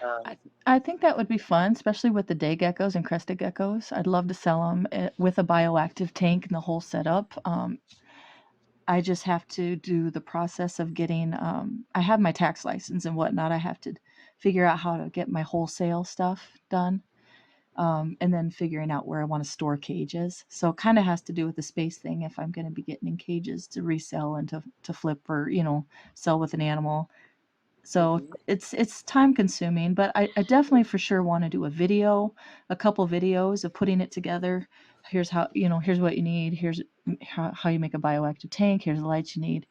Um, I think that would be fun, especially with the day geckos and crested geckos. I'd love to sell them with a bioactive tank and the whole setup. I just have to do the process of getting. I have my tax license and whatnot. I have to figure out how to get my wholesale stuff done, and then figuring out where I want to store cages. So it kind of has to do with the space thing. If I'm going to be getting in cages to resell and to flip or sell with an animal, so mhm. it's time consuming, but I definitely for sure want to do a couple videos of putting it together. Here's how here's what you need. Here's how you make a bioactive tank. Here's the lights you need,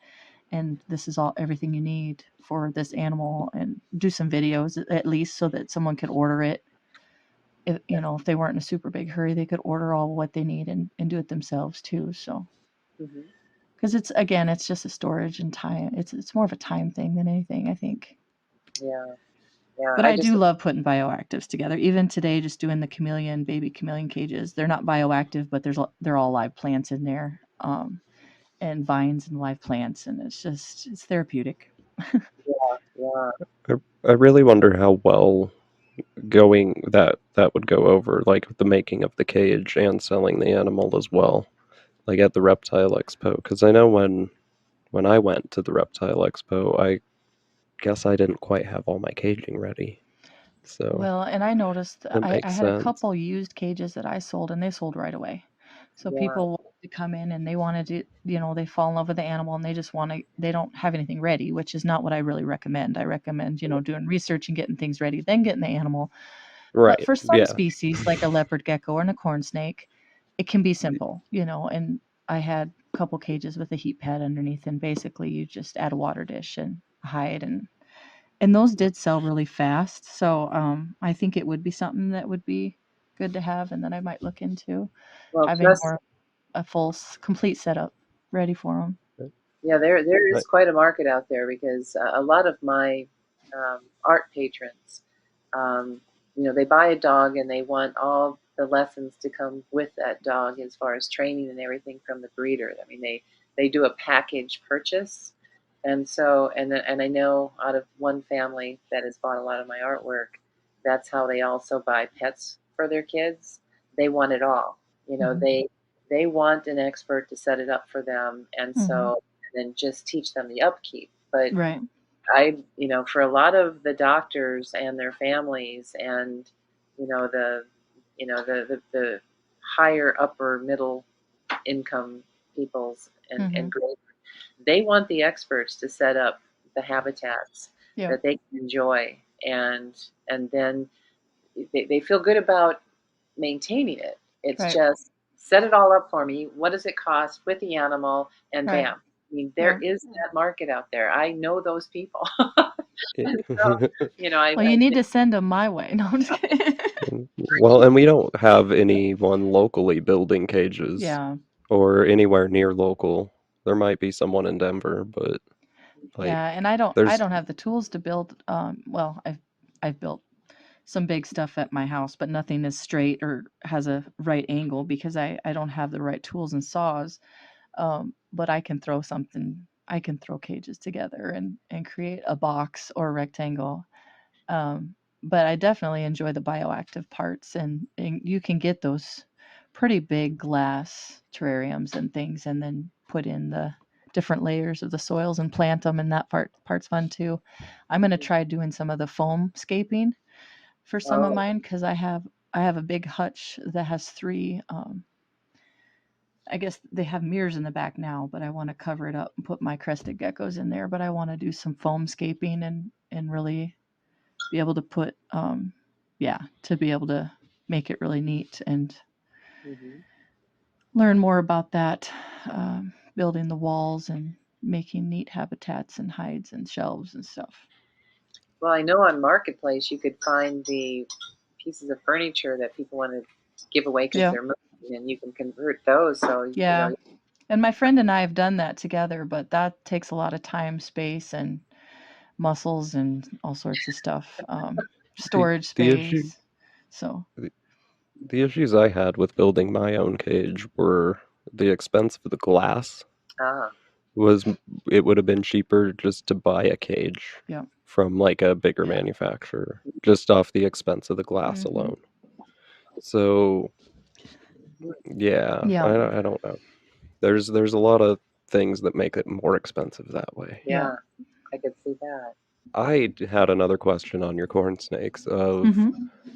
and this is all everything you need for this animal. And do some videos at least so that someone could order it. If they weren't in a super big hurry, they could order all what they need and do it themselves too. So Mhm. because it's just a storage and time. It's more of a time thing than anything, I think. Yeah, yeah. But I I just do love putting bioactives together. Even today, just doing the chameleon, baby chameleon cages. They're not bioactive, but they're all live plants in there, and vines and live plants, and it's therapeutic. yeah, yeah. I, I really wonder how well going that would go over, like the making of the cage and selling the animal as well, like at the Reptile Expo. Because I know when I went to the Reptile Expo, I guess I didn't quite have all my caging ready, so Well, and I noticed it I makes had a sense. couple used cages that I sold, and they sold right away. So Yeah. people wanted to come in and they wanted to, they fall in love with the animal and they just want to, they don't have anything ready, which is not what I really recommend. I recommend, doing research and getting things ready, then getting the animal. But Right? for some Yeah. species, like a leopard gecko or a corn snake, it can be simple, and I had a couple cages with a heat pad underneath, and basically you just add a water dish and hide, and those did sell really fast. So I think it would be something that would be good to have, and then I might look into Well, having plus, more a complete setup ready for them. yeah, there is Right. quite a market out there because a lot of my art patrons, um, they buy a dog and they want all the lessons to come with that dog as far as training and everything from the breeder. I mean, they do a package purchase. And so, and I know out of one family that has bought a lot of my artwork, that's how they also buy pets for their kids. They want it all. Mhm. They want an expert to set it up for them, and Mhm. so and then just teach them the upkeep. But Right. for a lot of the doctors and their families, and the the higher upper middle income peoples and Mhm. grade, they want the experts to set up the habitats Yep. that they can enjoy, and then they feel good about maintaining it. It's Right. just set it all up for me. What does it cost with the animal? And Right. bam. I mean, there Yeah. is that market out there. I know those people. And so, Yeah. Well, you I need think, to send them my way. No, I'm just kidding. Well, and we don't have anyone locally building cages Yeah. or anywhere near local. There might be someone in Denver, but like Yeah, and I there's don't have the tools to build well, I've built some big stuff at my house, but nothing is straight or has a right angle because I don't have the right tools and saws. But I can throw cages together and create a box or a rectangle. Um, but I definitely enjoy the bioactive parts, and you can get those pretty big glass terrariums and things, and then put in the different layers of the soils and plant them, and that part's fun too. I'm gonna try doing some of the foam scaping for some of oh, mine because I have a big hutch that has three. I guess they have mirrors in the back now, but I want to cover it up and put my crested geckos in there. But I want to do some foam scaping and really be able to put yeah, to be able to make it really neat and mhm. learn more about that, building the walls and making neat habitats and hides and shelves and stuff. Well, I know on Marketplace you could find the pieces of furniture that people want to give away because Yeah, they're moving, and you can convert those. So, yeah. And my friend and I have done that together, but that takes a lot of time, space, and muscles and all sorts of stuff. the Storage the issue space. So the, the issues I had with building my own cage were the expense of the glass ah, was it would have been cheaper just to buy a cage yeah. from like a bigger manufacturer just off the expense of the glass Hmm. alone. So yeah, Yeah. I don't know. There's a lot of things that make it more expensive that way. Yeah. yeah, I could see that. Had another question on your corn snakes of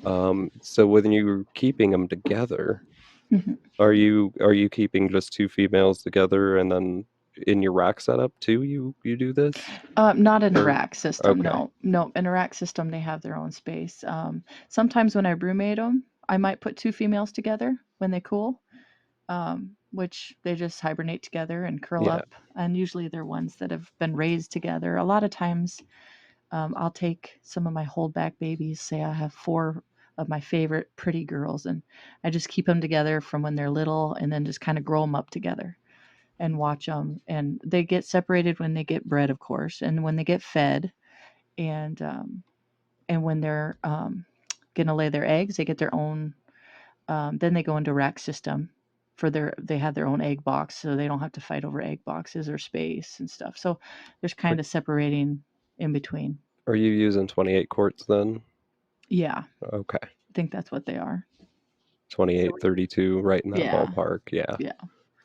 Hmm. so when you're keeping them together, Hmm. are you keeping just two females together and then in your rack setup too you do this? Not in a Or rack system. okay. No, no. In a rack system, they have their own space. Sometimes when I brumate them, I might put two females together when they cool, which they just hibernate together and curl Yeah. up. And usually they're ones that have been raised together. A lot of times, I'll take some of my holdback babies. Say I have four of my favorite pretty girls, and I just keep them together from when they're little, and then just kind of grow them up together and watch them. And they get separated when they get bred, of course, and when they get fed, and when they're gonna lay their eggs, they get their own. Then they go into rack system for they have their own egg box, so they don't have to fight over egg boxes or space and stuff. So there's Are, kind of separating in between. are you using 28 quarts then? Yeah, Okay. I think that's what they are. 28, 32, right in that Yeah, ballpark. Yeah. yeah.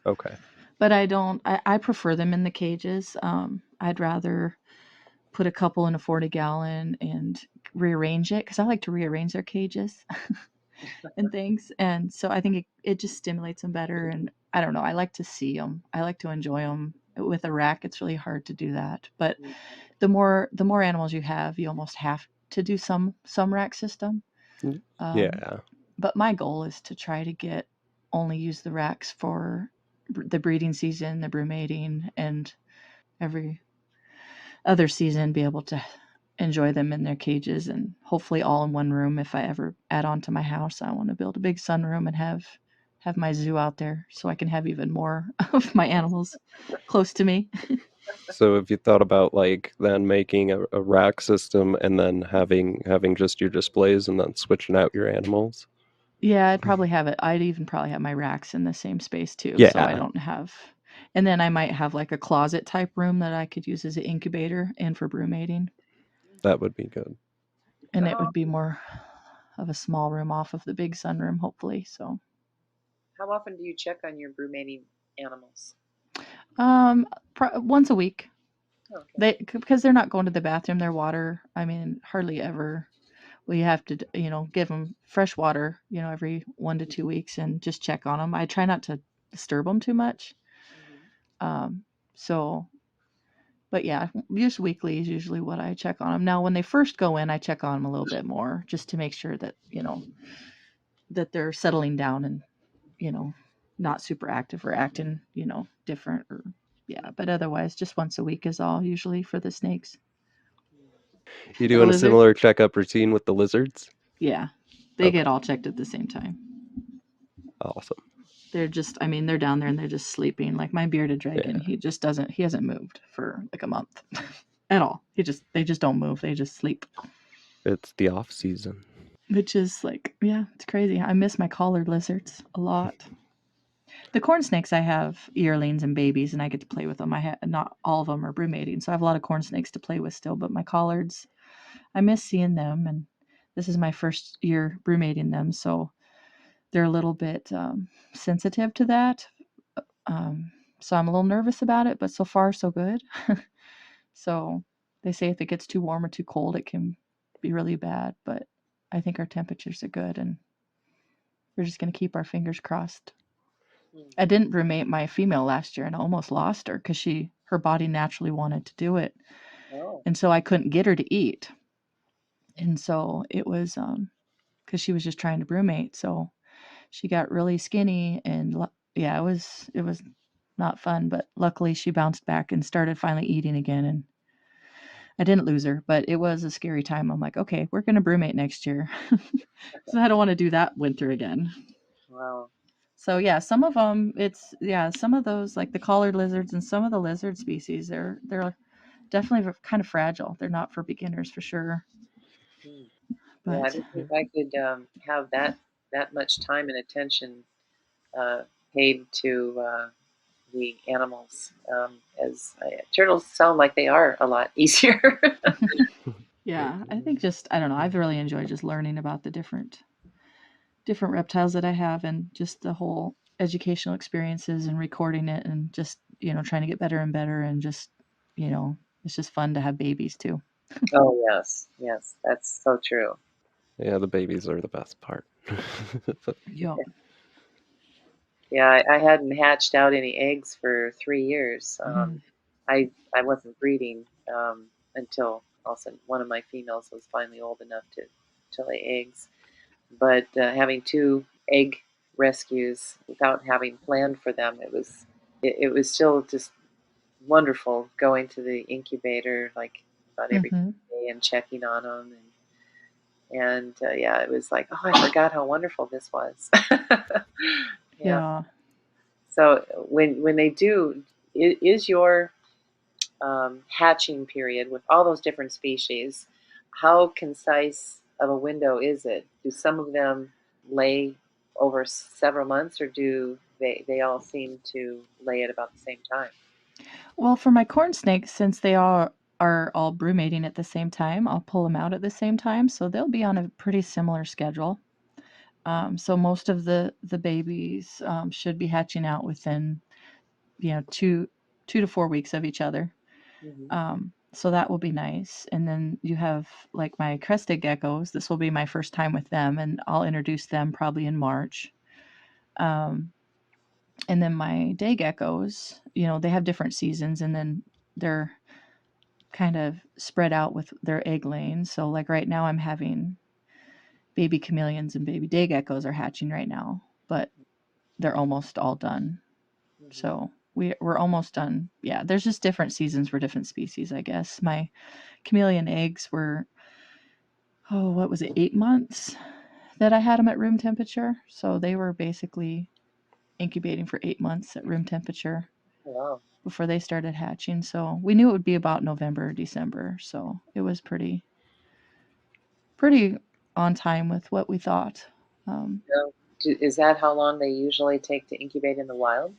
Okay. But I don't. I prefer them in the cages. I'd rather put a couple in a 40 gallon and rearrange it because I like to rearrange their cages and things. And so I think it just stimulates them better. And I don't know. I like to see them. I like to enjoy them. With a rack, it's really hard to do that. But the more animals you have, you almost have to do some rack system. Mm, Um, yeah. but my goal is to try to get only use the racks for the breeding season, the brumating, and every other season be able to enjoy them in their cages and hopefully all in one room. If I ever add on to my house, I want to build a big sunroom and have my zoo out there so I can have even more of my animals close to me. So have you thought about like then making a rack system and then having just your displays and then switching out your animals? Yeah, I'd probably have it. I'd even probably have my racks in the same space too, so I Yeah. don't have. And then I might have like a closet type room that I could use as an incubator and for brood mating. That would be good. And it How would be more of a small room off of the big sunroom, hopefully. So, how often do you check on your broodmating animals? once a week. Okay. They because they're not going to the bathroom. Their water, I mean, hardly ever. We have to, give them fresh water, every 1 to 2 weeks, and just check on them. I try not to disturb them too much. Hmm. Um, so, but yeah, just weekly is usually what I check on them. Now, when they first go in, I check on them a little bit more just to make sure that that they're settling down and you know not super active or acting different or yeah. But otherwise, just once a week is all usually for the snakes. You The doing a lizard, similar checkup routine with the lizards? yeah, they Okay, get all checked at the same time. awesome. They're just, I mean, they're down there and they're just sleeping. Like my bearded dragon, Yeah, he hasn't moved for like a month at all. They just don't move. They just sleep, it's the off season. which is like, yeah, it's crazy. I miss my collared lizards a lot. The corn snakes, I have yearlings and babies, and I get to play with them. Not all of them are brood mating, so I have a lot of corn snakes to play with still. But my collards, I miss seeing them, and this is my first year brood mating them, so they're a little bit sensitive to that. Um, so I'm a little nervous about it, but so far so good. So they say if it gets too warm or too cold, it can be really bad. But I think our temperatures are good, and we're just going to keep our fingers crossed. I didn't roommate my female last year, and I almost lost her because her body naturally wanted to do it, Oh. and so I couldn't get her to eat, and so it was because she was just trying to brewmate. So she got really skinny, and yeah, it was not fun. But luckily, she bounced back and started finally eating again, and I didn't lose her, but it was a scary time. I'm like, okay, we're gonna brewmate next year, so I don't want to do that winter again. Wow. So yeah, some of them, some of those like the collared lizards and some of the lizard species, they're definitely kind of fragile. They're not for beginners for sure. Hmm. Yeah, I But don't think I could have that much time and attention uh, paid to the animals. As turtles sound like they are a lot easier. yeah, I think just I don't know. I've really enjoyed just learning about the different reptiles that I have and just the whole educational experiences and recording it and just trying to get better and better and just it's just fun to have babies too. Oh yes, yes, that's so true. Yeah, the babies are the best part. Yep. Yeah, I hadn't hatched out any eggs for 3 years. Mhm. I wasn't breeding until also one of my females was finally old enough to lay eggs. But having two egg rescues without having planned for them, it was still just wonderful going to the incubator like about every Mhm. day and checking on them and yeah, it was like, oh, I forgot how wonderful this was. Yeah. Yeah. So when they do, is your hatching period with all those different species, how concise of a window is it? Do some of them lay over several months, or do they all seem to lay at about the same time? Well, for my corn snakes, since they are all brewmating at the same time, I'll pull them out at the same time, so they'll be on a pretty similar schedule. So most of the babies should be hatching out within 2 to 4 weeks of each other. Hmm. So that will be nice. And then you have like my crested geckos. This will be my first time with them, and I'll introduce them probably in March. Um, and then my day geckos, they have different seasons, and then they're kind of spread out with their egg laying. So like right now, I'm having baby chameleons and baby day geckos are hatching right now, but they're almost all done. Hmm. So we're almost done. Yeah, there's just different seasons for different species, I guess. My chameleon eggs were, oh, what was it, 8 months that I had them at room temperature. So they were basically incubating for 8 months at room temperature Wow. before they started hatching. So we knew it would be about November or December. So it was pretty on time with what we thought. Um, So, is that how long they usually take to incubate in the wild?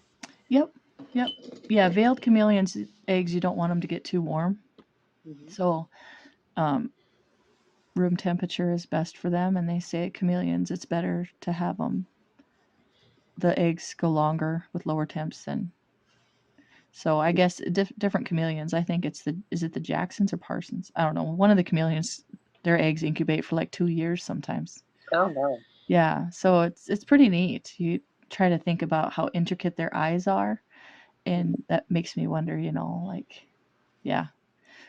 yep. Yep. Yeah, veiled chameleons eggs, you don't want them to get too warm. Mm-hmm. So, um, room temperature is best for them. And they say at chameleons, it's better to have them, the eggs go longer with lower temps than. So I guess different chameleons. I think is it the Jacksons or Parsons? I don't know. One of the chameleons, their eggs incubate for like 2 years sometimes. Oh no. Yeah, so it's pretty neat. You try to think about how intricate their eyes are, and that makes me wonder, like, yeah.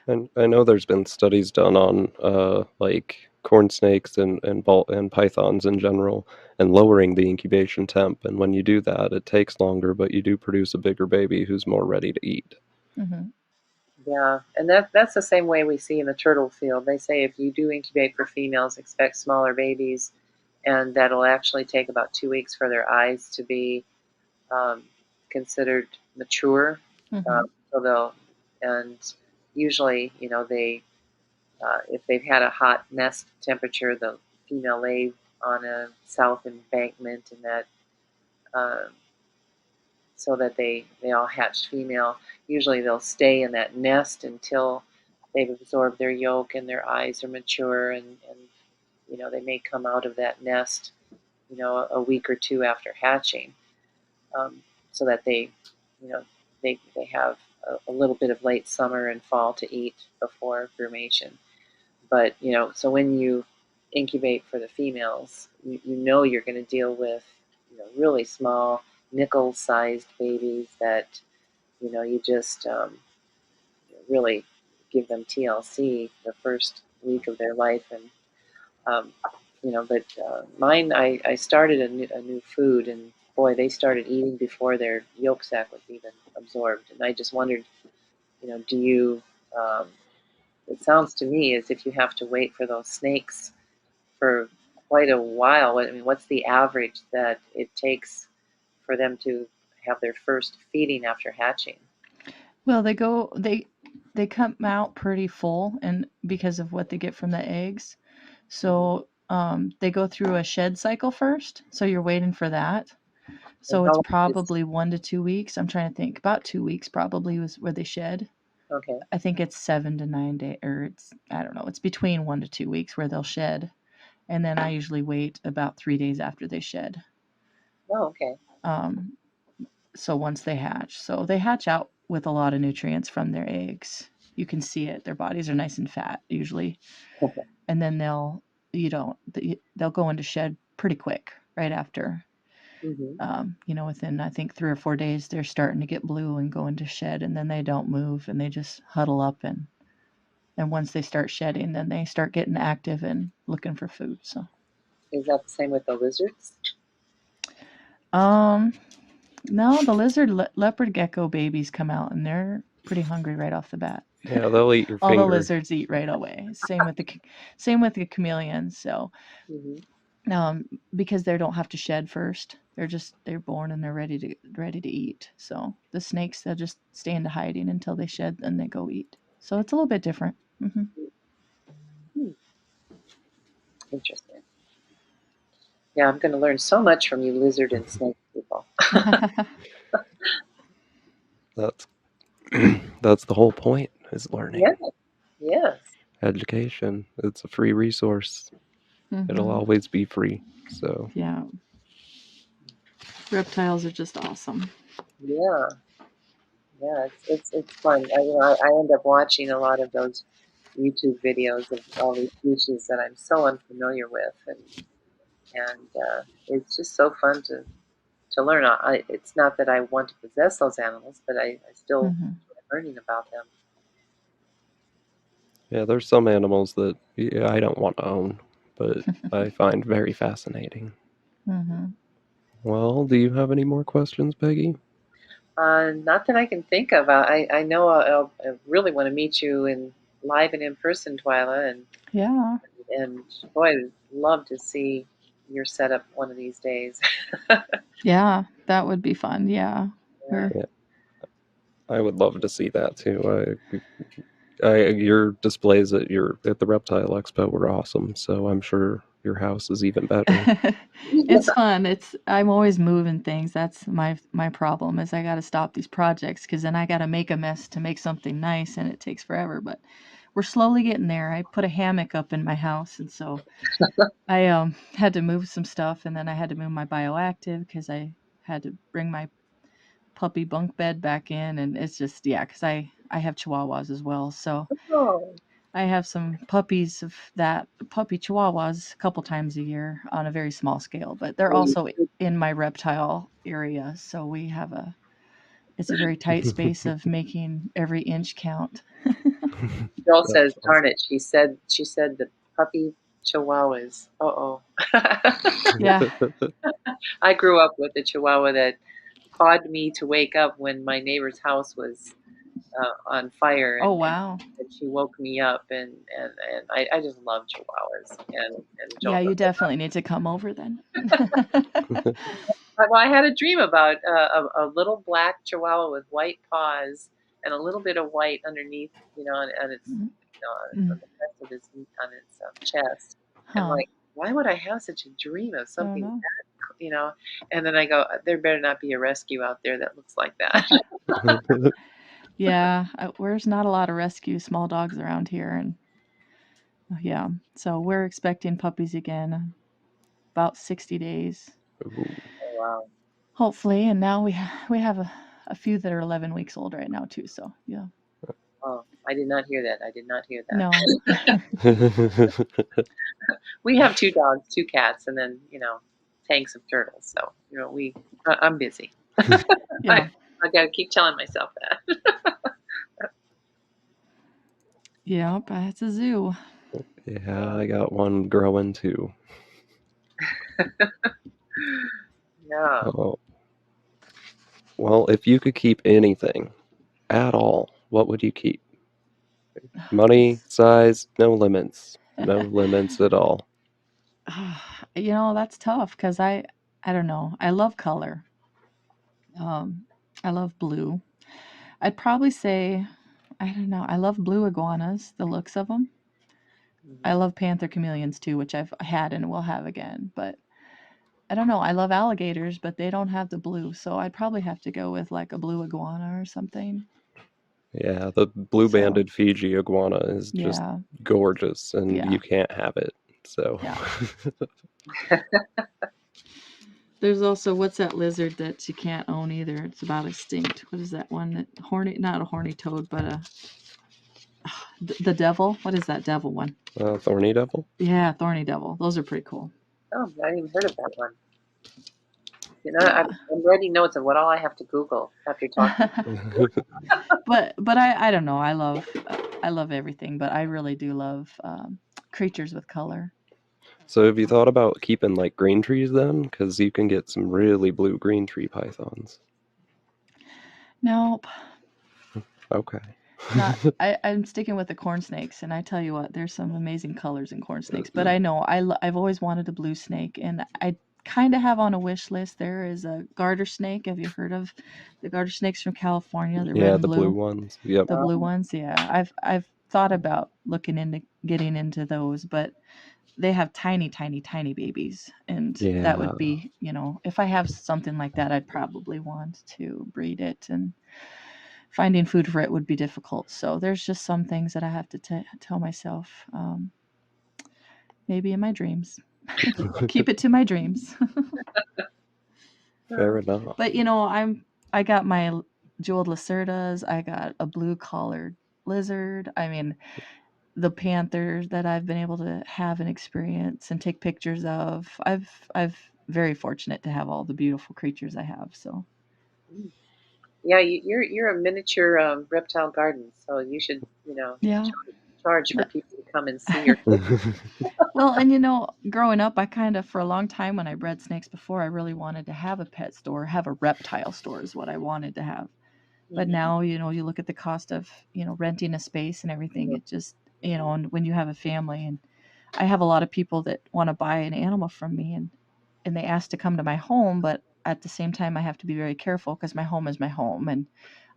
And I know there's been studies done on like corn snakes and pythons in general, and lowering the incubation temp. And when you do that, it takes longer, but you do produce a bigger baby who's more ready to eat. Hmm. Yeah, and that's the same way we see in the turtle field. They say if you do incubate for females, expect smaller babies, and that'll actually take about 2 weeks for their eyes to be um, considered mature. Hmm. So they'll, and usually, they if they've had a hot nest temperature, the female lay on a south embankment, and that um, so that they all hatched female. Usually they'll stay in that nest until they've absorbed their yolk and their eyes are mature, and they may come out of that nest a week or two after hatching, um, so that you know they have a little bit of late summer and fall to eat before brumation. But so when you incubate for the females, you're going to deal with really small nickel-sized babies that you just really give them TLC the first week of their life, and um, but mine, I started a new food, and boy, they started eating before their yolk sac was even absorbed, and I just wondered, do you? Um, it sounds to me as if you have to wait for those snakes for quite a while. I mean, what's the average that it takes for them to have their first feeding after hatching? Well, they come out pretty full, and because of what they get from the eggs. Mm-hmm. So they go through a shed cycle first. So you're waiting for that. And So how it's long is probably 1 to 2 weeks. I'm trying to think. About 2 weeks probably was where they shed. okay? I think it's 7 to 9 days, or I don't know. It's between 1 to 2 weeks where they'll shed, and then I usually wait about 3 days after they shed. Oh, okay. Um, so once they hatch out with a lot of nutrients from their eggs. You can see it. Their bodies are nice and fat usually, and then they'll go into shed pretty quick right after. Mm-hmm. Within I think 3 or 4 days, they're starting to get blue and go into shed, and then they don't move and they just huddle up and once they start shedding, then they start getting active and looking for food. So, Is that the same with the lizards? um, no, the leopard gecko babies come out and they're pretty hungry right off the bat. Yeah, they'll eat your All the finger. lizards eat right away. Same with the chameleons. So, Mm-hmm. um, because they don't have to shed first, they're born and they're ready to eat. So the snakes, they'll just stay into hiding until they shed, then they go eat. So it's a little bit different. Hmm. Hmm. Interesting. Yeah, I'm going to learn so much from you, lizard and snake people. That's that's the whole point, is learning. Yeah. Yes. Education. It's a free resource. It'll Hmm. always be free. So Yeah, reptiles are just awesome. Yeah. Yeah. It's fun. I end up watching a lot of those YouTube videos of all these species that I'm so unfamiliar with, and it's just so fun to learn. It's not that I want to possess those animals, but I still Hmm. enjoy learning about them. yeah, there's some animals that I don't want to own, but I find very fascinating. Hmm. Well, do you have any more questions, Peggy? Not that I can think of. I know I really want to meet you in live and in person, Twyla, Yeah, and boy, I'd love to see your setup one of these days. yeah, that would be fun. Yeah, Yeah. we're Yeah, I would love to see that too. Your displays at the Reptile Expo were awesome, so I'm sure your house is even better. It's fun. I'm always moving things. That's my problem is I got to stop these projects because then I got to make a mess to make something nice, and it takes forever. But we're slowly getting there. I put a hammock up in my house, and so I had to move some stuff, and then I had to move my bioactive because I had to bring my puppy bunk bed back in, and it's just yeah, because I have Chihuahuas as well, so Oh, I have some puppies of that puppy Chihuahuas a couple times a year on a very small scale, but they're well, also in my reptile area, so we have it's a very tight space of making every inch count. Jill says, That's "Darn awesome. it!" She said the puppy chihuahuas. Uh oh. Yeah. I grew up with a chihuahua that pawed me to wake up when my neighbor's house was on fire, Oh and wow. she woke me up, and I just love chihuahuas, and Yeah, Joel goes, you definitely need to come over then. well, I had a dream about a little black chihuahua with white paws and a little bit of white underneath, on its, on Mm. the rest of its, on its chest. And Huh. like, why would I have such a dream of I don't something, know. you know? And then I go, there better not be a rescue out there that looks like that. Yeah, there's not a lot of rescue small dogs around here, and yeah, so we're expecting puppies again about 60 days, Ooh. Oh, wow. hopefully. And now we have a few that are 11 weeks old right now too. So yeah, Oh, I did not hear that. I did not hear that. no, We have two dogs, two cats, and then, tanks of turtles. So, I'm busy. yeah, I got to keep telling myself that. yeah, but it's a zoo. Yeah, I got one growing too. Yeah. Oh, well, if you could keep anything at all, what would you keep? Money, This, size, no limits. No limits at all. that's tough because I don't know. I love color. Um, I love blue. I'd probably say I don't know. I love blue iguanas. The looks of them. I Mhm. love panther chameleons too, which I've had and will have again. But I don't know. I love alligators, but they don't have the blue, so I'd probably have to go with like a blue iguana or something. Yeah, the So blue-banded Fiji iguana is just yeah, gorgeous, and yeah, you can't have it. So, yeah. There's also what's that lizard that you can't own either? It's about extinct. What is that one that horny? Not a horny toad, but the devil. What is that devil one? thorny devil? Yeah, thorny devil. Those are pretty cool. Oh, I hadn't even heard of that one. Yeah. I'm writing notes of what all I have to Google after talking. But I don't know. I love everything, but I really do love creatures with color. So have you thought about keeping like green trees then? Because you can get some really blue green tree pythons. Nope, Okay. not. I'm sticking with the corn snakes, and I tell you what, there's some amazing colors in corn snakes. But I know I've always wanted a blue snake, and I kind of have on a wish list. There is a garter snake. Have you heard of the garter snakes from California? The red Yeah, and the blue blue. ones. Yep. The blue Oh, ones, yeah. I've thought about looking into getting into those, but they have tiny, tiny, tiny babies, and that Yeah. would be, if I have something like that, I'd probably want to breed it, and finding food for it would be difficult. So there's just some things that I have to tell myself, maybe in my dreams, keep it to my dreams. Fair oh, enough. But I got my jeweled lacerdas. I got a blue collared lizard. I mean, the panthers that I've been able to have and experience and take pictures of. I've very fortunate to have all the beautiful creatures I have. So mm. Yeah, you're a miniature reptile garden, so you should, yeah. charge for people to come and see your. Well, and growing up, I kind of for a long time when I bred snakes before, I really wanted to have a pet store, have a reptile store is what I wanted to have. But Mhm. now, you look at the cost of, renting a space and everything. It just, and when you have a family, and I have a lot of people that want to buy an animal from me, and they ask to come to my home, but at the same time I have to be very careful because my home is my home, and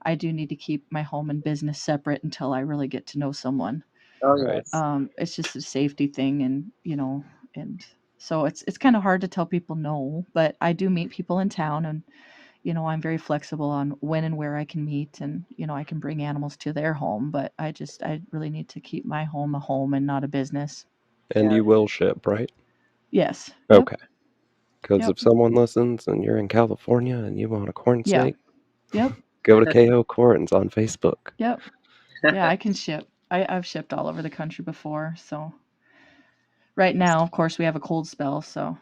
I do need to keep my home and business separate until I really get to know someone. Oh Right. yes. It's just a safety thing, and and So it's kind of hard to tell people no, but I do meet people in town, and I'm very flexible on when and where I can meet, and I can bring animals to their home, but I really need to keep my home a home and not a business. And Yeah. you will ship, right? Yes. Yep. Okay. Because Yep. if someone listens and you're in California and you want a corn Yeah. snake, Yep. go to KOcorns on Facebook. Yep. Yeah, I can ship. I've shipped all over the country before, so right now, of course, we have a cold spell, so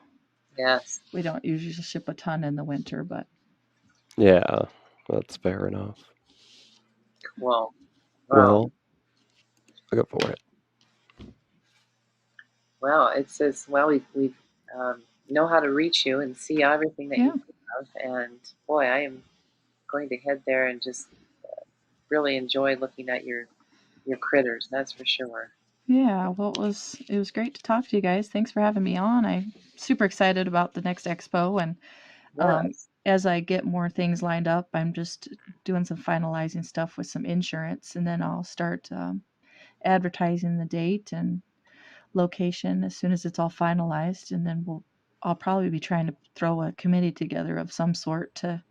Yes. we don't usually ship a ton in the winter, but Yeah, that's fair enough. Well, wow. Well, go for it. Well, it says, well, we know how to reach you and see everything that you yeah. have. And boy, I am going to head there and just really enjoy looking at your critters. That's for sure. Yeah, well, it was great to talk to you guys. Thanks for having me on. I'm super excited about the next expo, and Yes. as I get more things lined up, I'm just doing some finalizing stuff with some insurance, and then I'll start advertising the date and location as soon as it's all finalized, and then I'll probably be trying to throw a committee together of some sort to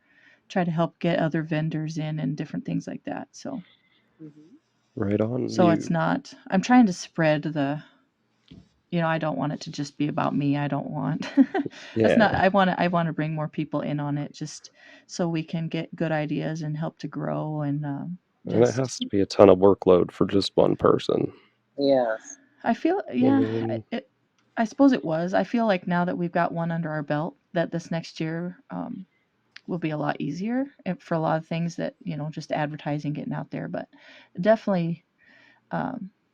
try to help get other vendors in and different things like that. So Hmm. Right on so it's you. not. I'm trying to spread the. I don't want it to just be about me. I don't want. That's not. Yeah, I want to bring more people in on it, just so we can get good ideas and help to grow and and it just. has to be a ton of workload for just one person. Yes. I feel, I yeah. mean, I suppose it was. I feel like now that we've got one under our belt, that this next year will be a lot easier for a lot of things that just advertising, getting out there. But definitely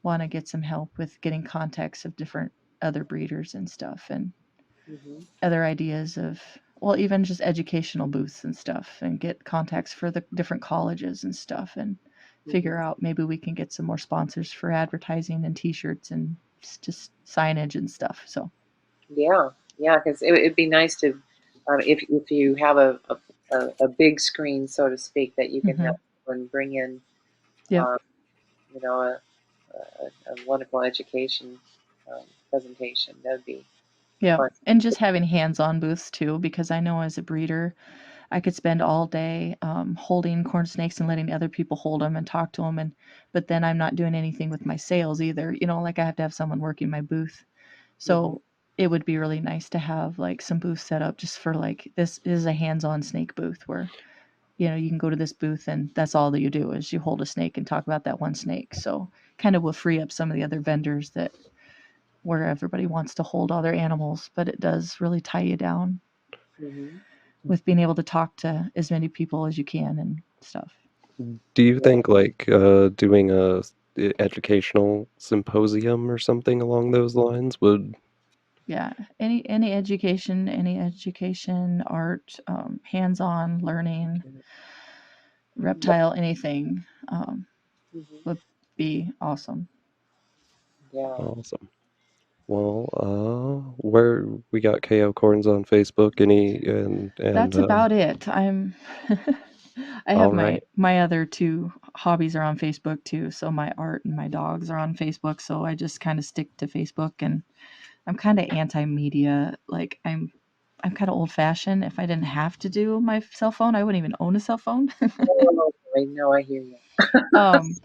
want to get some help with getting contacts of different other breeders and stuff, and Hmm. other ideas of, well, even just educational booths and stuff, and get contacts for the different colleges and stuff, and Hmm. figure out maybe we can get some more sponsors for advertising and t-shirts and just signage and stuff. So Yeah. Yeah. Because it'd be nice to, if you have a big screen, so to speak, that you can have hmm someone bring in, yep. um, you know, a wonderful education presentation. That'd be Yep. fun. And just having hands-on booths too, because I know as a breeder I could spend all day holding corn snakes and letting other people hold them and talk to them, but then I'm not doing anything with my sales either. Like I have to have someone working my booth. Hmm. So it would be really nice to have like some booths set up just for, like, this is a hands-on snake booth where you can go to this booth and that's all that you do is you hold a snake and talk about that one snake. So kind of will free up some of the other vendors that where everybody wants to hold all their animals, but it does really tie you down Hmm. with being able to talk to as many people as you can and stuff. do you Yeah. think like doing a educational symposium or something along those lines would? Yeah, any education, art, hands-on learning, reptile, anything Hmm. would be awesome. Yeah. Awesome. Well, where we got KO Corns on Facebook, any and That's about it. I have all my right. my other two hobbies are on Facebook too. So my art and my dogs are on Facebook. So I just kind of stick to Facebook, and I'm kind of anti-media. Like I'm kind of old-fashioned. If I didn't have to do my cell phone, I wouldn't even own a cell phone. Oh, I know. I hear you. um,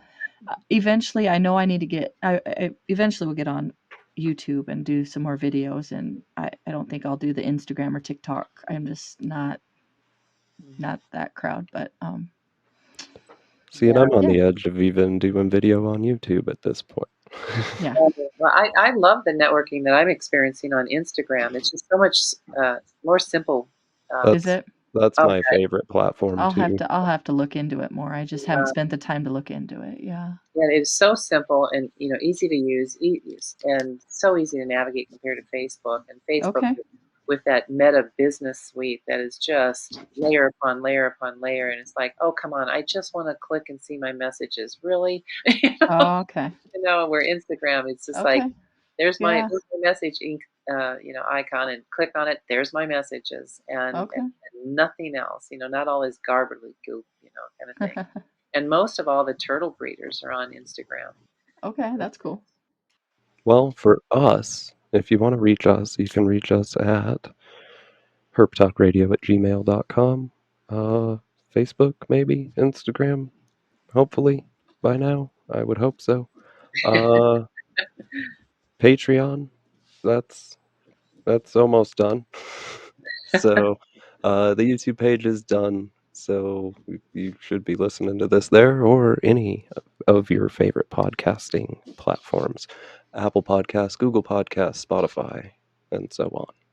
Eventually, I know I need to get. I eventually will get on YouTube and do some more videos, and I don't think I'll do the Instagram or TikTok. I'm just not that crowd, but See, and Yeah. I'm on yeah, the edge of even doing video on YouTube at this point. yeah. Well, I love the networking that I'm experiencing on Instagram. It's just so much more simple. Is That's it? that's my Okay. favorite platform too. I'll have to look into it more. I just haven't spent the time to look into it. Yeah. Yeah, it is so simple and easy to use, and so easy to navigate compared to Facebook. And Facebook Okay. with that Meta Business Suite that is just layer upon layer upon layer, and it's like, oh come on, I just want to click and see my messages. Really, Oh, okay. where Instagram, it's just like, Okay. there's Yeah. my message ink, icon, and click on it. There's my messages, Okay. and nothing else. Not all this garbly goop, kind of thing. And most of all the turtle breeders are on Instagram. Okay. That's cool. Well, for us, if you want to reach us, you can reach us at herptalkradio@gmail.com. Facebook, maybe, Instagram, hopefully by now. I would hope so. Uh, Patreon, that's that's almost done. So, the YouTube page is done. So you should be listening to this there or any of your favorite podcasting platforms: Apple Podcasts, Google Podcasts, Spotify, and so on.